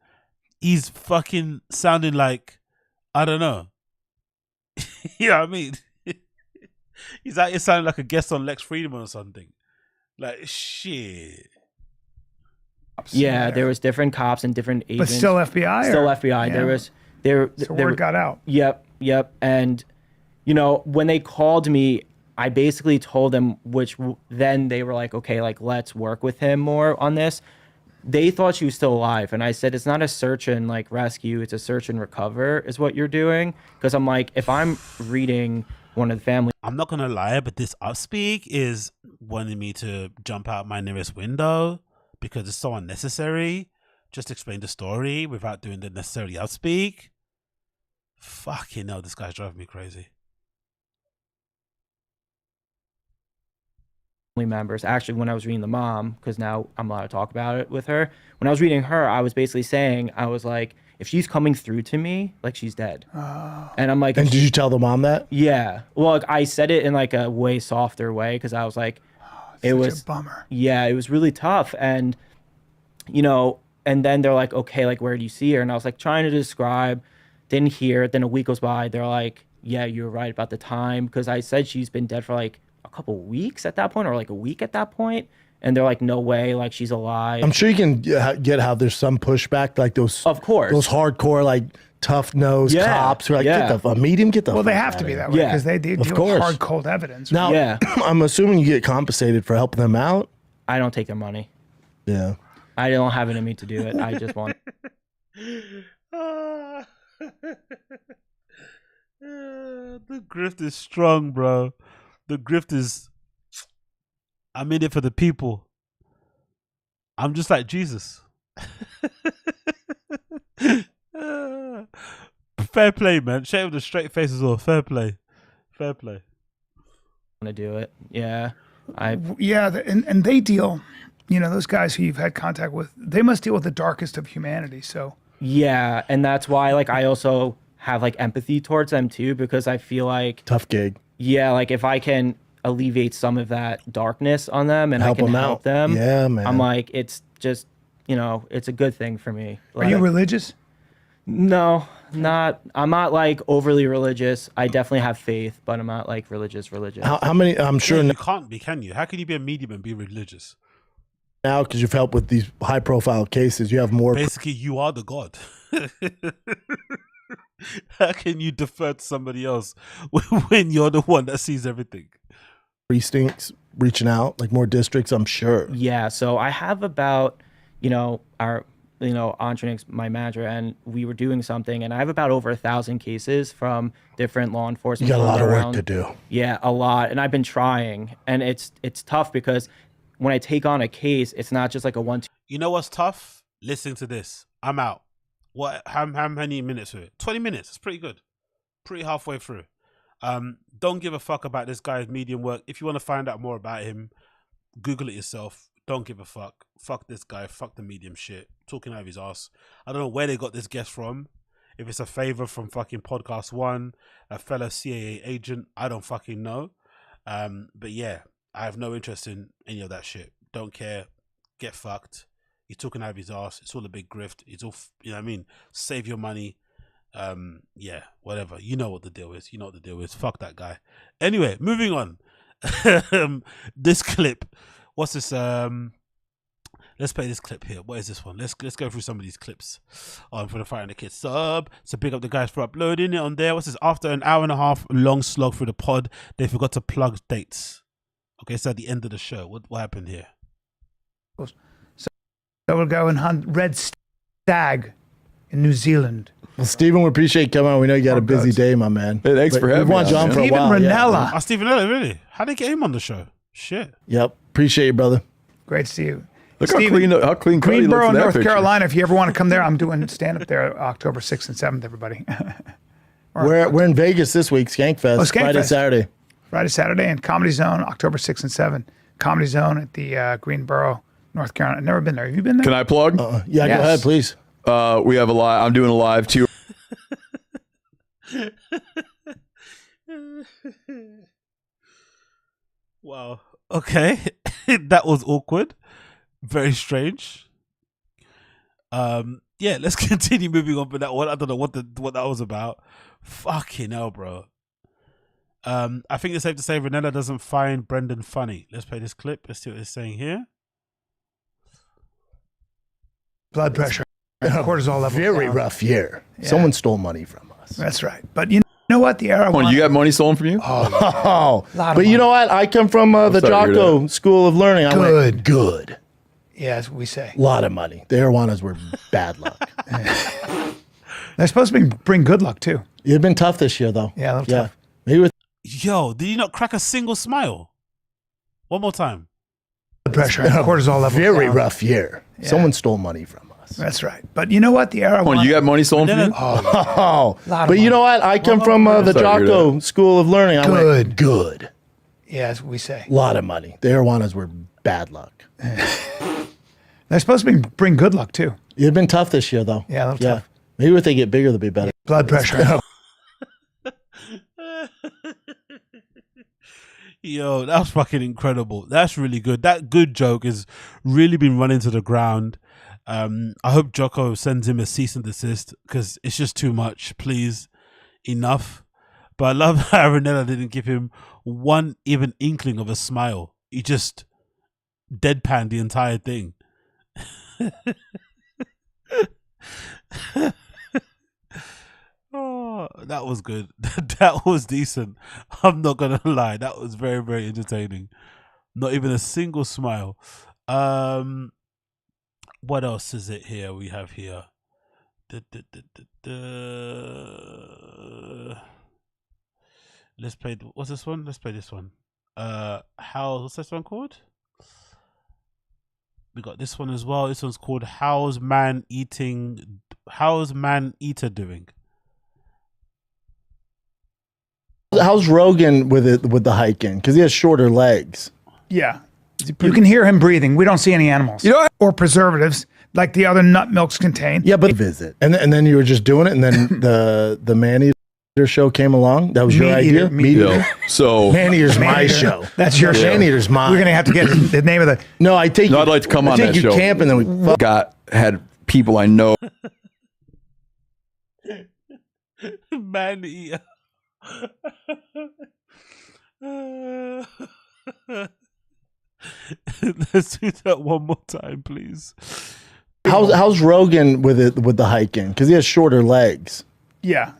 he's fucking sounding like, I don't know. You know what I mean? He's out here sounding like a guest on Lex Friedman or something. Like, shit. Yeah, there was different cops and different agents. But still FBI? Still or? FBI. Yeah. So word got out. Yep. And, when they called me, I basically told them, then they were like, okay, like, let's work with him more on this. They thought she was still alive. And I said, it's not a search and like rescue. It's a search and recover is what you're doing. Because I'm like, if I'm reading one of the family. I'm not going to lie, but this upspeak is wanting me to jump out my nearest window because it's so unnecessary. Just explain the story without doing the necessary upspeak. Fucking hell, this guy's driving me crazy. Members. Actually, when I was reading the mom, because now I'm allowed to talk about it with her. When I was reading her, I was basically saying, I was like, if she's coming through to me, like she's dead. And I'm like, and did you tell the mom that? Yeah. Well, like, I said it in like a way softer way because I was like, it was a bummer. Yeah, it was really tough. And, and then they're like, okay, like, where do you see her? And I was like, trying to describe, didn't hear. Then a week goes by. They're like, yeah, you're right about the time. Because I said she's been dead for like a couple weeks at that point, or like a week at that point. And they're like, no way, like she's alive. I'm sure you can get how there's some pushback, like those, of course, those hardcore, like tough nosed cops who are like, get the medium, get the. Well, they fuck have to outta be here. that way because they deal with hard, cold evidence. Now, I'm assuming you get compensated for helping them out. I don't take their money. Yeah, I don't have it in me to do it. I just want. The grift is strong, bro. The grift is. I'm in it for the people. I'm just like Jesus. Fair play, man. Shame with the straight faces all. Fair play. Want to do it? Yeah. And they deal. Those guys who you've had contact with, they must deal with the darkest of humanity. So. Yeah, and that's why, like, I also have like empathy towards them too, because I feel like tough gig. Yeah, like if I can alleviate some of that darkness on them and I can help them. Yeah, man. I'm like, it's just, it's a good thing for me. Are you religious? No, I'm not like overly religious. I definitely have faith, but I'm not like religious. How many, I'm sure. You can't be, can you? How can you be a medium and be religious? Now, because you've helped with these high profile cases, you have more. Basically, you are the God. How can you defer to somebody else when you're the one that sees everything? Precincts reaching out, like more districts, I'm sure. Yeah, so I have about, Antronix, my manager, and we were doing something, and I have about over 1,000 cases from different law enforcement. You got a lot of work to do. Yeah, a lot, and I've been trying, and it's tough because when I take on a case, it's not just like a 1-2. You know what's tough? Listen to this. I'm out. What? How many minutes with it? 20 minutes. It's pretty good. Pretty halfway through. Don't give a fuck about this guy's medium work. If you want to find out more about him, Google it yourself. Don't give a fuck. Fuck this guy. Fuck the medium shit. Talking out of his ass. I don't know where they got this guest from. If it's a favor from fucking Podcast One, a fellow CAA agent, I don't fucking know. But yeah, I have no interest in any of that shit. Don't care. Get fucked. He's talking out of his ass. It's all a big grift. It's all, you know what I mean? Save your money. Yeah, whatever. You know what the deal is. Fuck that guy. Anyway, moving on. This clip. What's this? Let's play this clip here. What is this one? Let's go through some of these clips. For the Fire and the Kids sub. So big up the guys for uploading it on there. What's this? After an hour and a half long slog through the pod, they forgot to plug dates. Okay, so at the end of the show, what happened here? So we'll go and hunt red stag in New Zealand. Well, Stephen, we appreciate you coming on. We know you got a busy day, my man. Hey, thanks for having me. We've wanted you on for a Stephen while. Ranella. Oh, Stephen Ranella, really? How did they get him on the show? Shit. Yep. Appreciate you, brother. Great to see you. Look Stephen, how clean cut he looks Greensboro, in that North picture. Carolina. If you ever want to come there, I'm doing stand up there October 6th and 7th, everybody. We're in Vegas this week, Skankfest, Oh, Skankfest. Friday, Saturday. Friday, Saturday, and Comedy Zone, October 6th and 7th. Comedy Zone at the Greensboro, North Carolina. I've never been there. Have you been there? Can I plug? Yeah, Yes. go ahead, please. We have a live. I'm doing a live too. Wow. Okay. That was awkward. Very strange. Yeah, let's continue moving on for that one. I don't know what that was about. Fucking hell, bro. I think it's safe to say Ranella doesn't find Brendan funny. Let's play this clip. Let's see what it's saying here. Blood pressure, cortisol level. Very down. rough year. Yeah. Someone stole money from us. That's right. But you know what? The era. You got money stolen from you? Oh, Lot of but you know what? I come from the sorry to hear Jocko School of Learning. I went, good. Yeah, as we say. A lot of money. The Arowanas were bad luck. They're supposed to bring good luck too. It's been tough this year, though. Yeah, a little tough. Maybe with Yo, did you not crack a single smile? One more time. Blood pressure, cortisol level. very down. rough year. Yeah. Someone stole money from us. That's right. But you know what? The era. You got money stolen from you? Oh, Lot of but you know what? I come from the Sorry to hear Jocko School of Learning. I went, good. Yeah, as we say. A lot of money. The Arowanas were bad luck. They're supposed to bring good luck too. It's been tough this year, though. Yeah, a little tough. Maybe if they get bigger, they'll be better. Blood pressure. Yo, that was fucking incredible. That's really good. That good joke has really been run into the ground. I hope Jocko sends him a cease and desist because it's just too much. Please, enough. But I love how Ranella didn't give him one even inkling of a smile. He just deadpanned the entire thing. Oh, that was good. That was decent. I'm not gonna lie. That was very, very entertaining. Not even a single smile. What else is it here? We have here. Let's play. What's this one? Let's play this one. What's this one called? We got this one as well. This one's called How's Man Eater doing? How's Rogan with the hiking? Because he has shorter legs. Yeah. You can hear him breathing. We don't see any animals. Or preservatives like the other nut milks contain. Yeah, but visit. And then you were just doing it, and then the man eater show came along. That was your Meat Eater, idea? Meat Eater. So Man Eater's Man my Eater. show. That's your show. Man Eater's mine. We're going to have to get the name of the. No, I take No, you. I'd like to come I on take that you show. camp, and then we Had people I know. Man eater. Let's do that one more time, please. How's Rogan with the hiking? Because he has shorter legs. Yeah.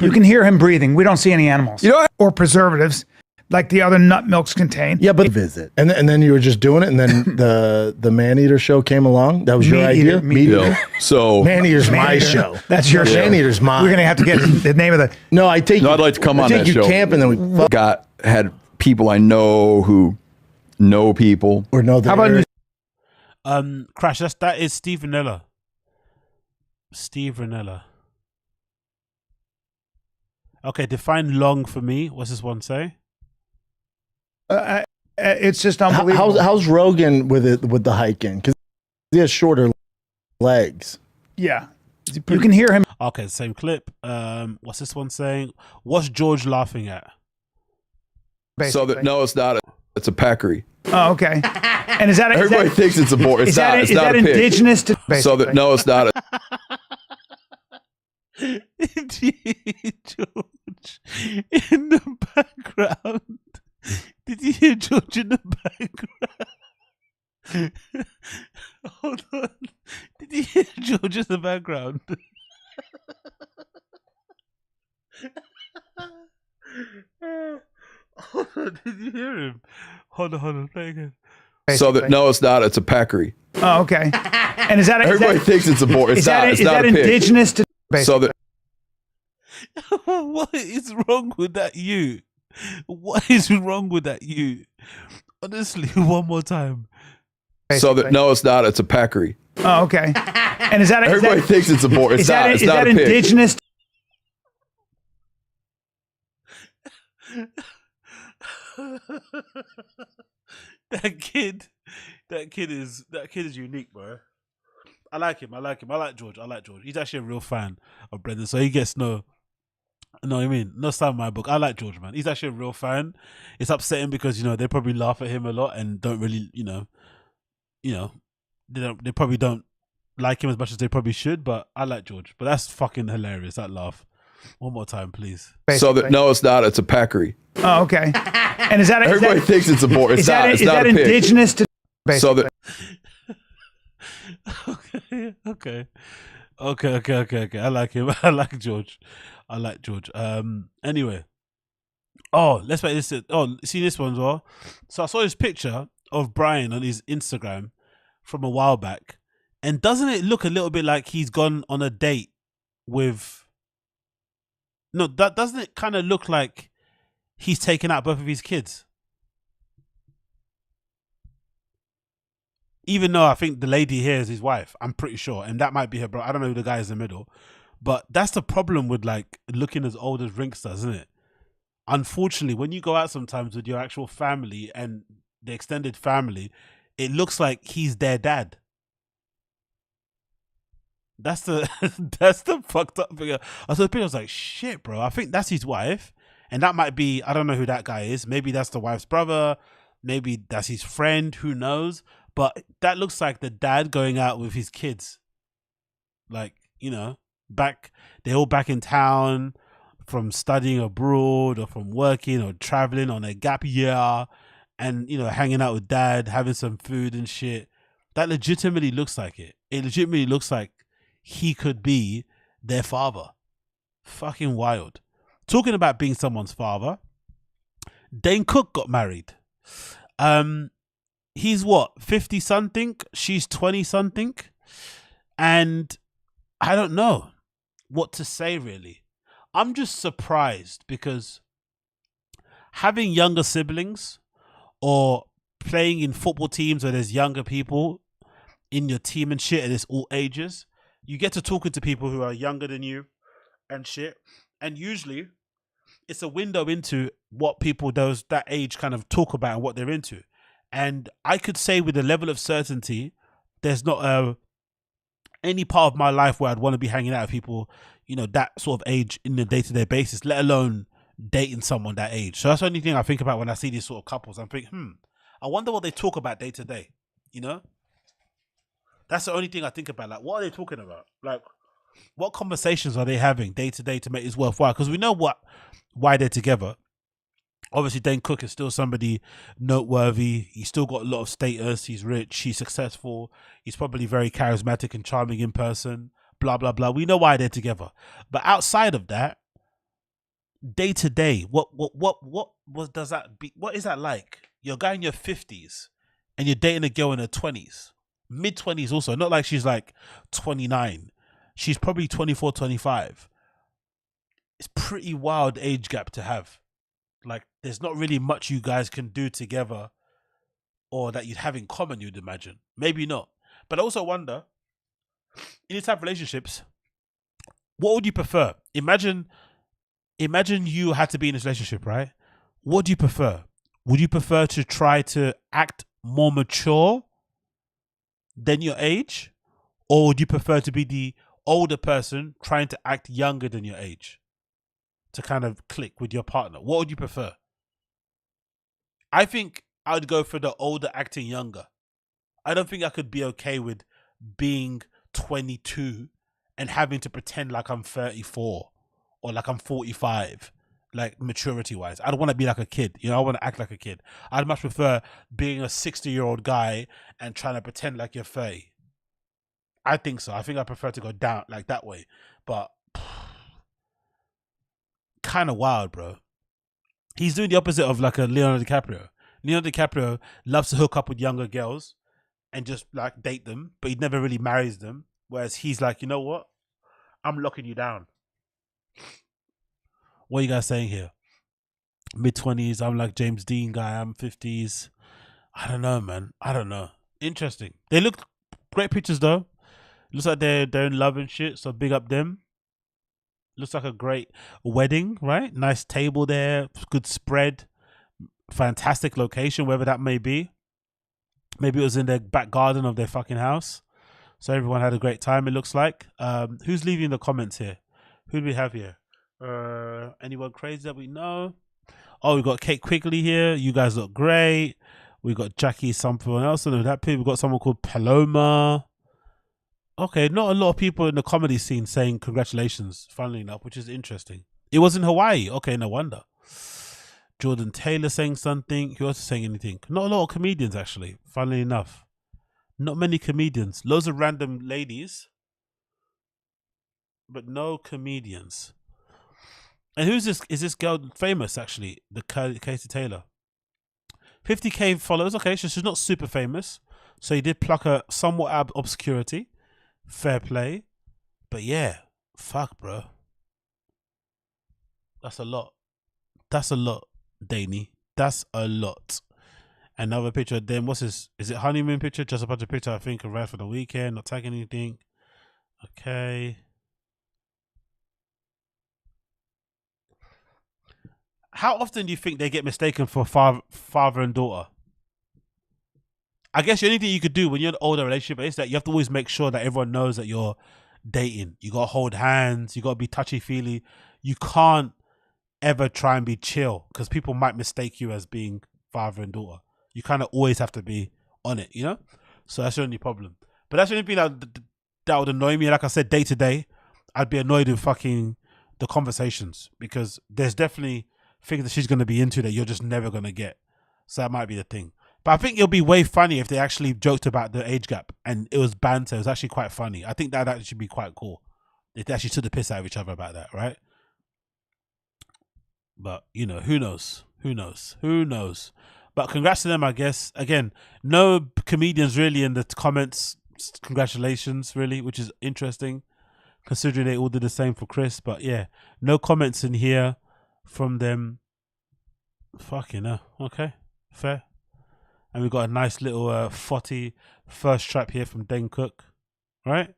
You can hear him breathing. We don't see any animals. Or preservatives like the other nut milks contain. Yeah, but visit. And then you were just doing it, and then the man eater show came along. That was your Meat Eater, idea? Meat Eater. So Man Eater's Man my Eater. show. That's your show. Man Eater's mine. We're going to have to get the name of the. No, I take. No, I'd like to come I on take that you show. camp, and then we Had people I know who know people. or no. How about Crash, that is Steve Ranella. Steve Ranella. Okay, define long for me. What's this one say? it's just unbelievable. How's Rogan with the hiking? Because he has shorter legs. Yeah. You can hear him. Okay, same clip. What's this one saying? What's George laughing at? So no, it's not. It's a peccary. Oh, okay. And is that Everybody thinks it's a boar. It's not. It's not a pig. indigenous to? So no, it's not. George in the background. Did you hear George in the background? Hold on. Did you hear George in the background? Hold on, did you hear him? Hold on, play again. So that no, it's not. It's a peccary. Oh, okay. And is that Everybody thinks it's a boar. It's not. It's not a pig. indigenous to? So that What is wrong with that you? What is wrong with that you? Honestly, one more time. so that no, it's not. It's a peccary. Oh, okay. And is that Everybody thinks it's a boar. It's not. It's not a pig. indigenous? That kid is unique, bro. I like him. I like George. He's actually a real fan of Brendan, so he gets no star in my book. I like George, man. He's actually a real fan. It's upsetting because they probably laugh at him a lot and don't really they probably don't like him as much as they probably should. But I like George. But that's fucking hilarious. That laugh. One more time, please. So that no, it's not. It's a peccary. Oh, okay. And is that Everybody thinks it's a boar. It's not. It's not a pig. indigenous to? So that Okay. I like him. I like George. Anyway. Oh, let's make this. Oh, see this one as well. So I saw this picture of Brian on his Instagram from a while back, and doesn't it look a little bit like he's gone on a date with? No, that doesn't it kind of look like he's taken out both of his kids? Even though I think the lady here is his wife, I'm pretty sure, and that might be her brother. I don't know who the guy is in the middle, but that's the problem with like looking as old as Ringster, isn't it? Unfortunately, when you go out sometimes with your actual family and the extended family, it looks like he's their dad. That's the fucked up thing. I saw the picture, I was like, shit, bro. I think that's his wife, and that might be, I don't know who that guy is. Maybe that's the wife's brother. Maybe that's his friend. Who knows? But that looks like the dad going out with his kids. Like, they're all back in town from studying abroad or from working or traveling on a gap year and, hanging out with dad, having some food and shit. That legitimately looks like it. It legitimately looks like he could be their father. Fucking wild. Talking about being someone's father, Dane Cook got married. He's what, 50 something? She's 20 something. And I don't know what to say, really. I'm just surprised because having younger siblings or playing in football teams where there's younger people in your team and shit, and it's all ages, you get to talking to people who are younger than you and shit. And usually it's a window into what people that age kind of talk about and what they're into. And I could say with a level of certainty, there's not any part of my life where I'd want to be hanging out with people, that sort of age in a day-to-day basis, let alone dating someone that age. So that's the only thing I think about when I see these sort of couples. I'm thinking, I wonder what they talk about day to day, That's the only thing I think about. Like, what are they talking about? Like, what conversations are they having day to day to make this worthwhile? Because we know why they're together. Obviously, Dane Cook is still somebody noteworthy. He's still got a lot of status. He's rich. He's successful. He's probably very charismatic and charming in person. Blah, blah, blah. We know why they're together. But outside of that, day to day, what does that be? What is that like? You're a guy in your 50s and you're dating a girl in her 20s. Mid-20s also. Not like she's like 29. She's probably 24, 25. It's pretty wild age gap to have. Like, there's not really much you guys can do together or that you'd have in common, you'd imagine. Maybe not. But I also wonder, in these type of relationships, what would you prefer? Imagine you had to be in this relationship, right? What do you prefer? Would you prefer to try to act more mature than your age? Or would you prefer to be the older person trying to act younger than your age? To kind of click with your partner. What would you prefer? I think I would go for the older acting younger. I don't think I could be okay with being 22 and having to pretend like I'm 34 or like I'm 45, like maturity wise. I don't want to be like a kid. I want to act like a kid. I'd much prefer being a 60-year-old guy and trying to pretend like you're 30. I think so. I think I prefer to go down like that way. But kind of wild, bro. He's doing the opposite of like a Leonardo DiCaprio. Leonardo DiCaprio loves to hook up with younger girls and just like date them, but he never really marries them. Whereas he's like, you know what? I'm locking you down. What are you guys saying here? Mid-20s, I'm like James Dean guy. I'm 50s. I don't know, man. I don't know. Interesting. They look great pictures though. Looks like they're in love and shit. So big up them. Looks like a great wedding, right? Nice table there, good spread, fantastic location, wherever that may be. Maybe it was in their back garden of their fucking house. So everyone had a great time, it looks like. Who's leaving the comments here? Who do we have here? Anyone crazy that we know? Oh, we got Kate Quigley here. You guys look great. We got Jackie, someone else. I know that people. We got someone called Paloma. Okay, not a lot of people in the comedy scene saying congratulations, funnily enough, which is interesting. It was in Hawaii. Okay, no wonder. Jordan Taylor saying something. Who else is saying anything? Not a lot of comedians, actually, funnily enough. Not many comedians. Loads of random ladies, but no comedians. And who's this? Is this girl famous, actually? The Katie Taylor. 50k followers. Okay, so she's not super famous. So he did pluck her somewhat out of obscurity. Fair play. But yeah, fuck, bro. That's a lot. That's a lot, Daney. That's a lot. Another picture of them. What's this? Is it honeymoon picture? Just a bunch of pictures, I think, around for the weekend. Not tagging anything. Okay. How often do you think they get mistaken for father and daughter? I guess the only thing you could do when you're in an older relationship is that you have to always make sure that everyone knows that you're dating. You got to hold hands. You got to be touchy-feely. You can't ever try and be chill because people might mistake you as being father and daughter. You kind of always have to be on it, you know? So that's the only problem. But that's the only thing that would annoy me. Like I said, day to day, I'd be annoyed with fucking the conversations because there's definitely things that she's going to be into that you're just never going to get. So that might be the thing. But I think it'll be way funny if they actually joked about the age gap and it was banter. It was actually quite funny. I think that actually be quite cool. If they actually took the piss out of each other about that, right? But, you know, who knows? Who knows? Who knows? But congrats to them, I guess. Again, no comedians really in the comments. Congratulations, really, which is interesting considering they all did the same for Chris. But yeah, no comments in here from them. Fucking hell. Okay, fair. And we've got a nice little Fotty first trap here from Dane Cook, right?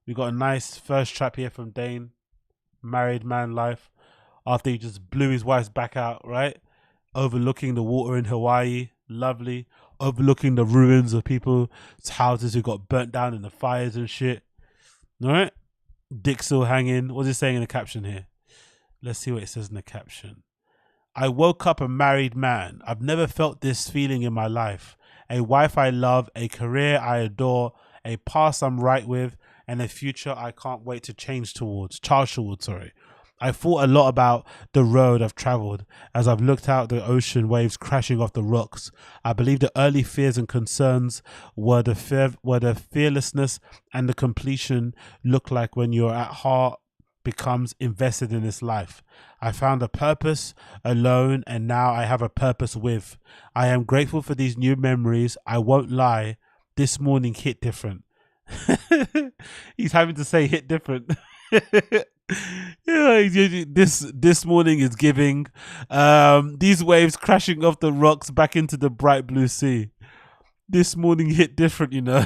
We got a nice first trap here from Dane, married man life, after he just blew his wife's back out, right? Overlooking the water in Hawaii, lovely. Overlooking the ruins of people's houses who got burnt down in the fires and shit, all right? Dick still hanging. What's it saying in the caption here? Let's see what it says in the caption. I woke up a married man. I've never felt this feeling in my life. A wife I love, a career I adore, a past I'm right with, and a future I can't wait to charge towards, sorry. I thought a lot about the road I've traveled as I've looked out the ocean waves crashing off the rocks. I believe the early fears and concerns were the fearlessness and the completion look like when you're at heart becomes invested in this life. I found a purpose alone and now I have a purpose with. I am grateful for these new memories. I won't lie. This morning hit different. He's having to say hit different. Yeah, this morning is giving these waves crashing off the rocks back into the bright blue sea. This morning hit different, you know.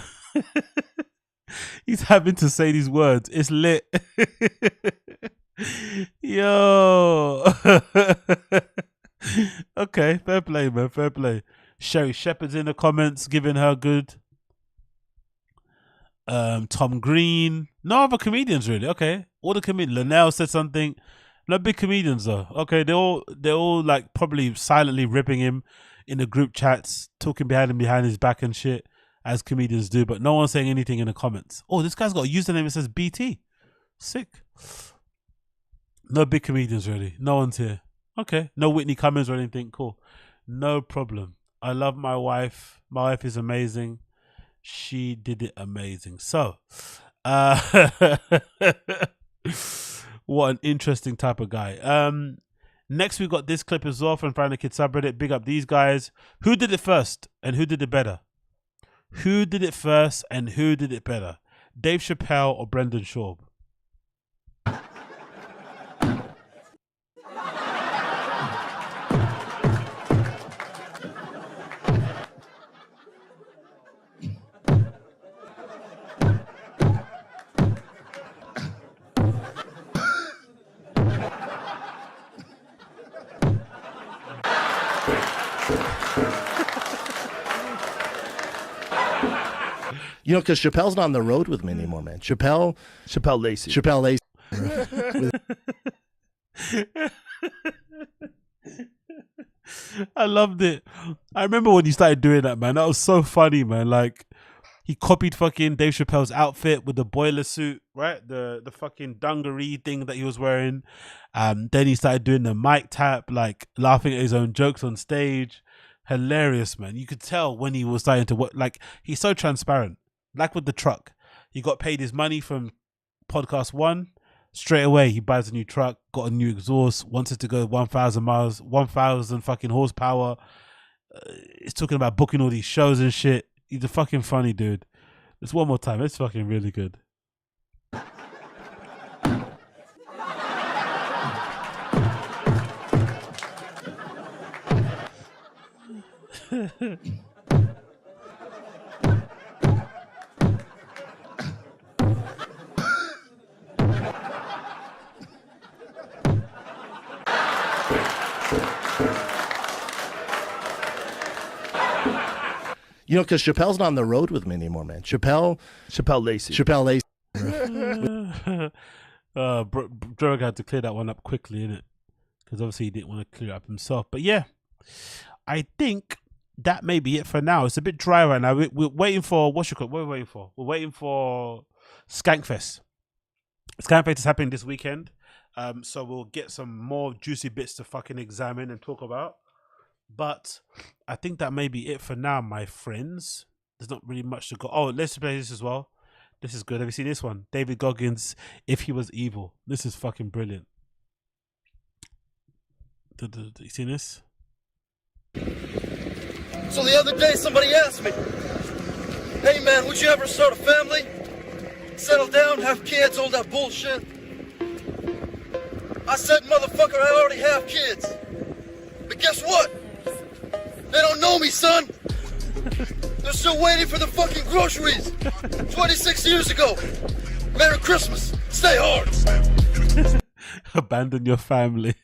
He's having to say these words. It's lit. Yo. Okay, fair play, man. Fair play. Sherry Shepherd's in the comments giving her good. Tom Green. No other comedians really. Okay. All the comedians. Linnell said something. No big comedians though. Okay, they're all like probably silently ripping him in the group chats, talking behind his back and shit, as comedians do, but no one's saying anything in the comments. Oh, this guy's got a username that says BT. Sick. No big comedians really. No one's here. Okay. No Whitney Cummings or anything. Cool. No problem. I love my wife. My wife is amazing. She did it amazing. So, what an interesting type of guy. Next, we got this clip as well from Find the Kid subreddit. Big up these guys. Who did it first and who did it better? Who did it first and who did it better? Dave Chappelle or Brendan Schaub? You know, because Chappelle's not on the road with me anymore, man. Chappelle Lacey. I loved it. I remember when you started doing that, man. That was so funny, man. Like, he copied fucking Dave Chappelle's outfit with the boiler suit, right? The fucking dungaree thing that he was wearing. Then he started doing the mic tap, like laughing at his own jokes on stage. Hilarious, man. You could tell when he was starting to work. Like, he's so transparent. Like with the truck, he got paid his money from podcast 1. Straight away, he buys a new truck, got a new exhaust, wants it to go 1,000 miles, 1,000 fucking horsepower. He's talking about booking all these shows and shit. He's a fucking funny dude. Just one more time. It's fucking really good. You know, because Chappelle's not on the road with me anymore, man. Chappelle Lacey. Joe had to clear that one up quickly, innit? Because obviously he didn't want to clear it up himself. But yeah, I think that may be it for now. It's a bit dry right now. We're waiting for, what we're waiting for? We're waiting for Skankfest. Skankfest is happening this weekend. So we'll get some more juicy bits to fucking examine and talk about. But I think that may be it for now, my friends. There's not really much to go. Oh, let's play this as well. This is good. Have you seen this one? David Goggins, If He Was Evil. This is fucking brilliant. You seen this? So the other day somebody asked me, hey man, would you ever start a family? Settle down, have kids, all that bullshit? I said, motherfucker, I already have kids. But guess what? They don't know me, son. They're still waiting for the fucking groceries. 26 years ago. Merry Christmas. Stay hard. Abandon your family.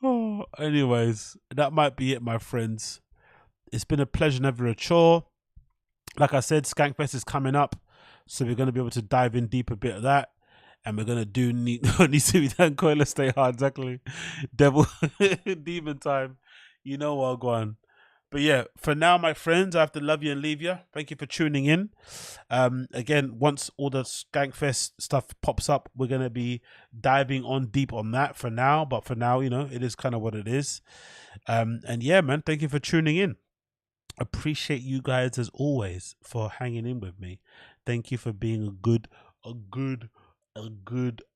Oh, anyways, that might be it, my friends. It's been a pleasure, never a chore. Like I said, Skankfest is coming up, so we're going to be able to dive in deep a bit of that. And we're going to do needs to be done. Coiler, stay hard, exactly. Devil, demon time. You know what, go on. But yeah, for now, my friends, I have to love you and leave you. Thank you for tuning in. Again, once all the Skankfest stuff pops up, we're going to be diving on deep on that for now. But for now, you know, it is kind of what it is. And yeah, man, thank you for tuning in. Appreciate you guys as always for hanging in with me. Thank you for being a good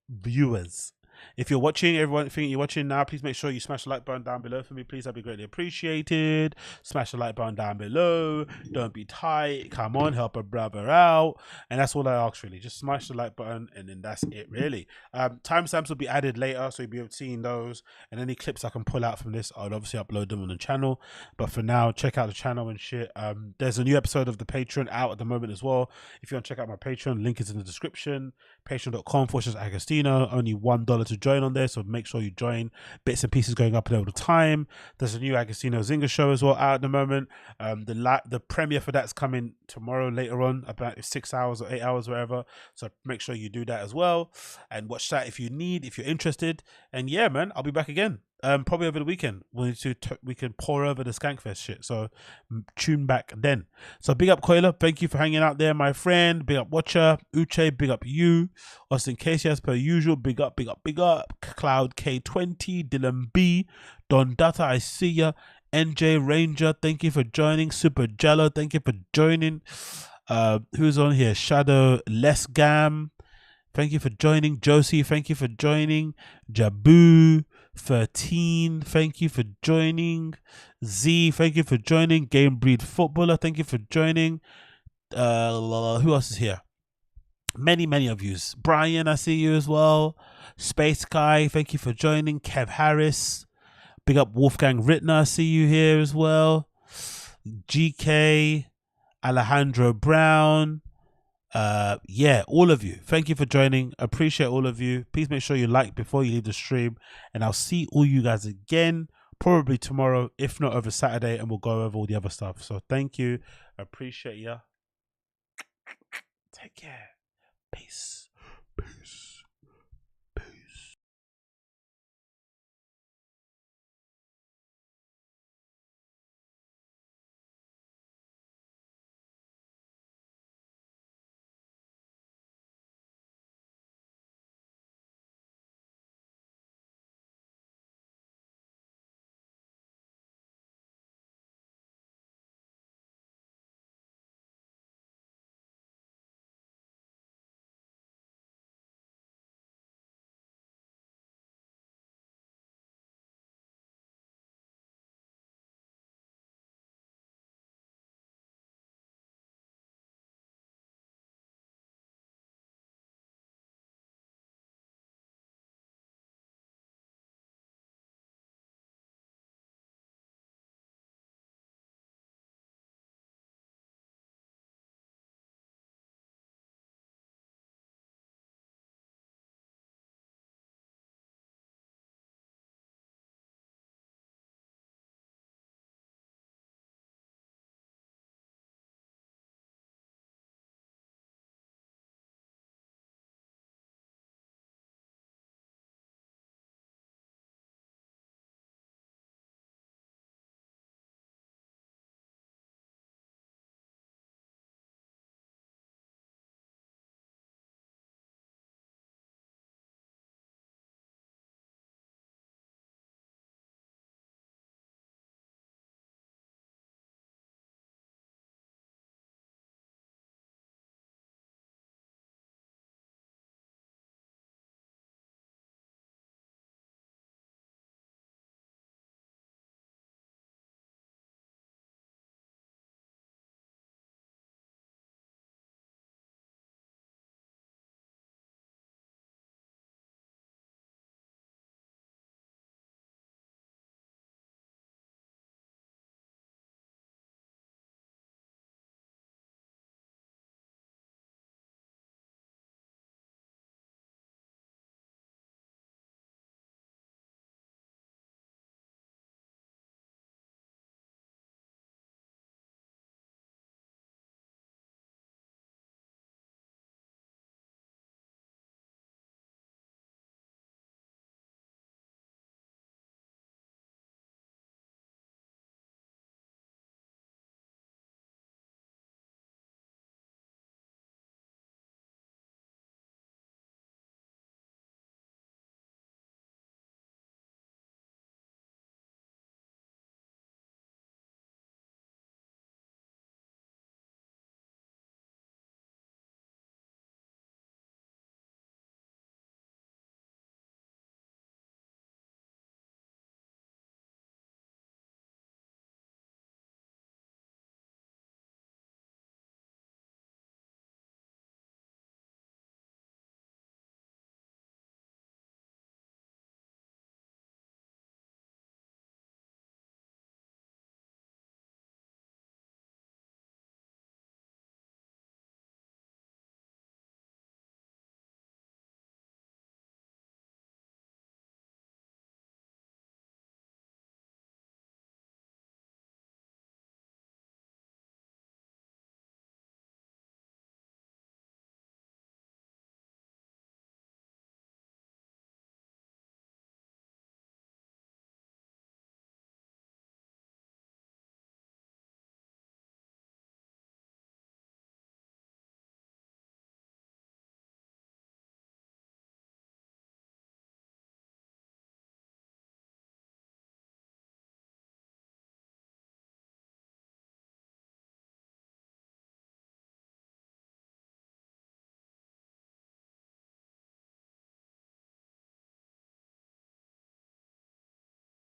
viewers. If you're watching, everyone you're watching now, please make sure you smash the like button down below for me, please. That'd be greatly appreciated. Smash the like button down below. Don't be tight. Come on, help a brother out. And that's all I ask, really. Just smash the like button, and then that's it, really. Timestamps will be added later, so you'll be able to see those. And any clips I can pull out from this, I'll obviously upload them on the channel. But for now, check out the channel and shit. There's a new episode of the Patreon out at the moment as well. If you want to check out my Patreon, link is in the description. Patreon.com/Agostinho. Only $1 to join on there, so make sure you join. Bits and pieces going up there all the time. There's a new AgostinhoZinga show as well out at the moment. The premiere for that's coming tomorrow later on, about 6 hours or 8 hours, wherever. So make sure you do that as well and watch that if you're interested. And yeah, man, I'll be back again. Probably over the weekend. We can pour over the Skankfest shit. So tune back then. So big up Koila. Thank you for hanging out there, my friend. Big up Watcher. Uche, big up you. Austin Casey, as per usual. Big up. Cloud K20. Dylan B. Don Data, I see ya. NJ Ranger, thank you for joining. Super Jello, thank you for joining. Who's on here? Shadow Lesgam. Thank you for joining. Josie, thank you for joining. Jabu 13, thank you for joining. Z, thank you for joining. Game Breed Footballer, thank you for joining. Who else is here? Many of you. Brian, I see you as well. Space Guy, thank you for joining. Kev Harris, big up Wolfgang Rittner, I see you here as well. GK, Alejandro Brown. Yeah, all of you, thank you for joining. Appreciate all of you. Please make sure you like before you leave the stream, and I'll see all you guys again probably tomorrow, if not over Saturday, and we'll go over all the other stuff. So thank you, appreciate ya. Take care. Peace.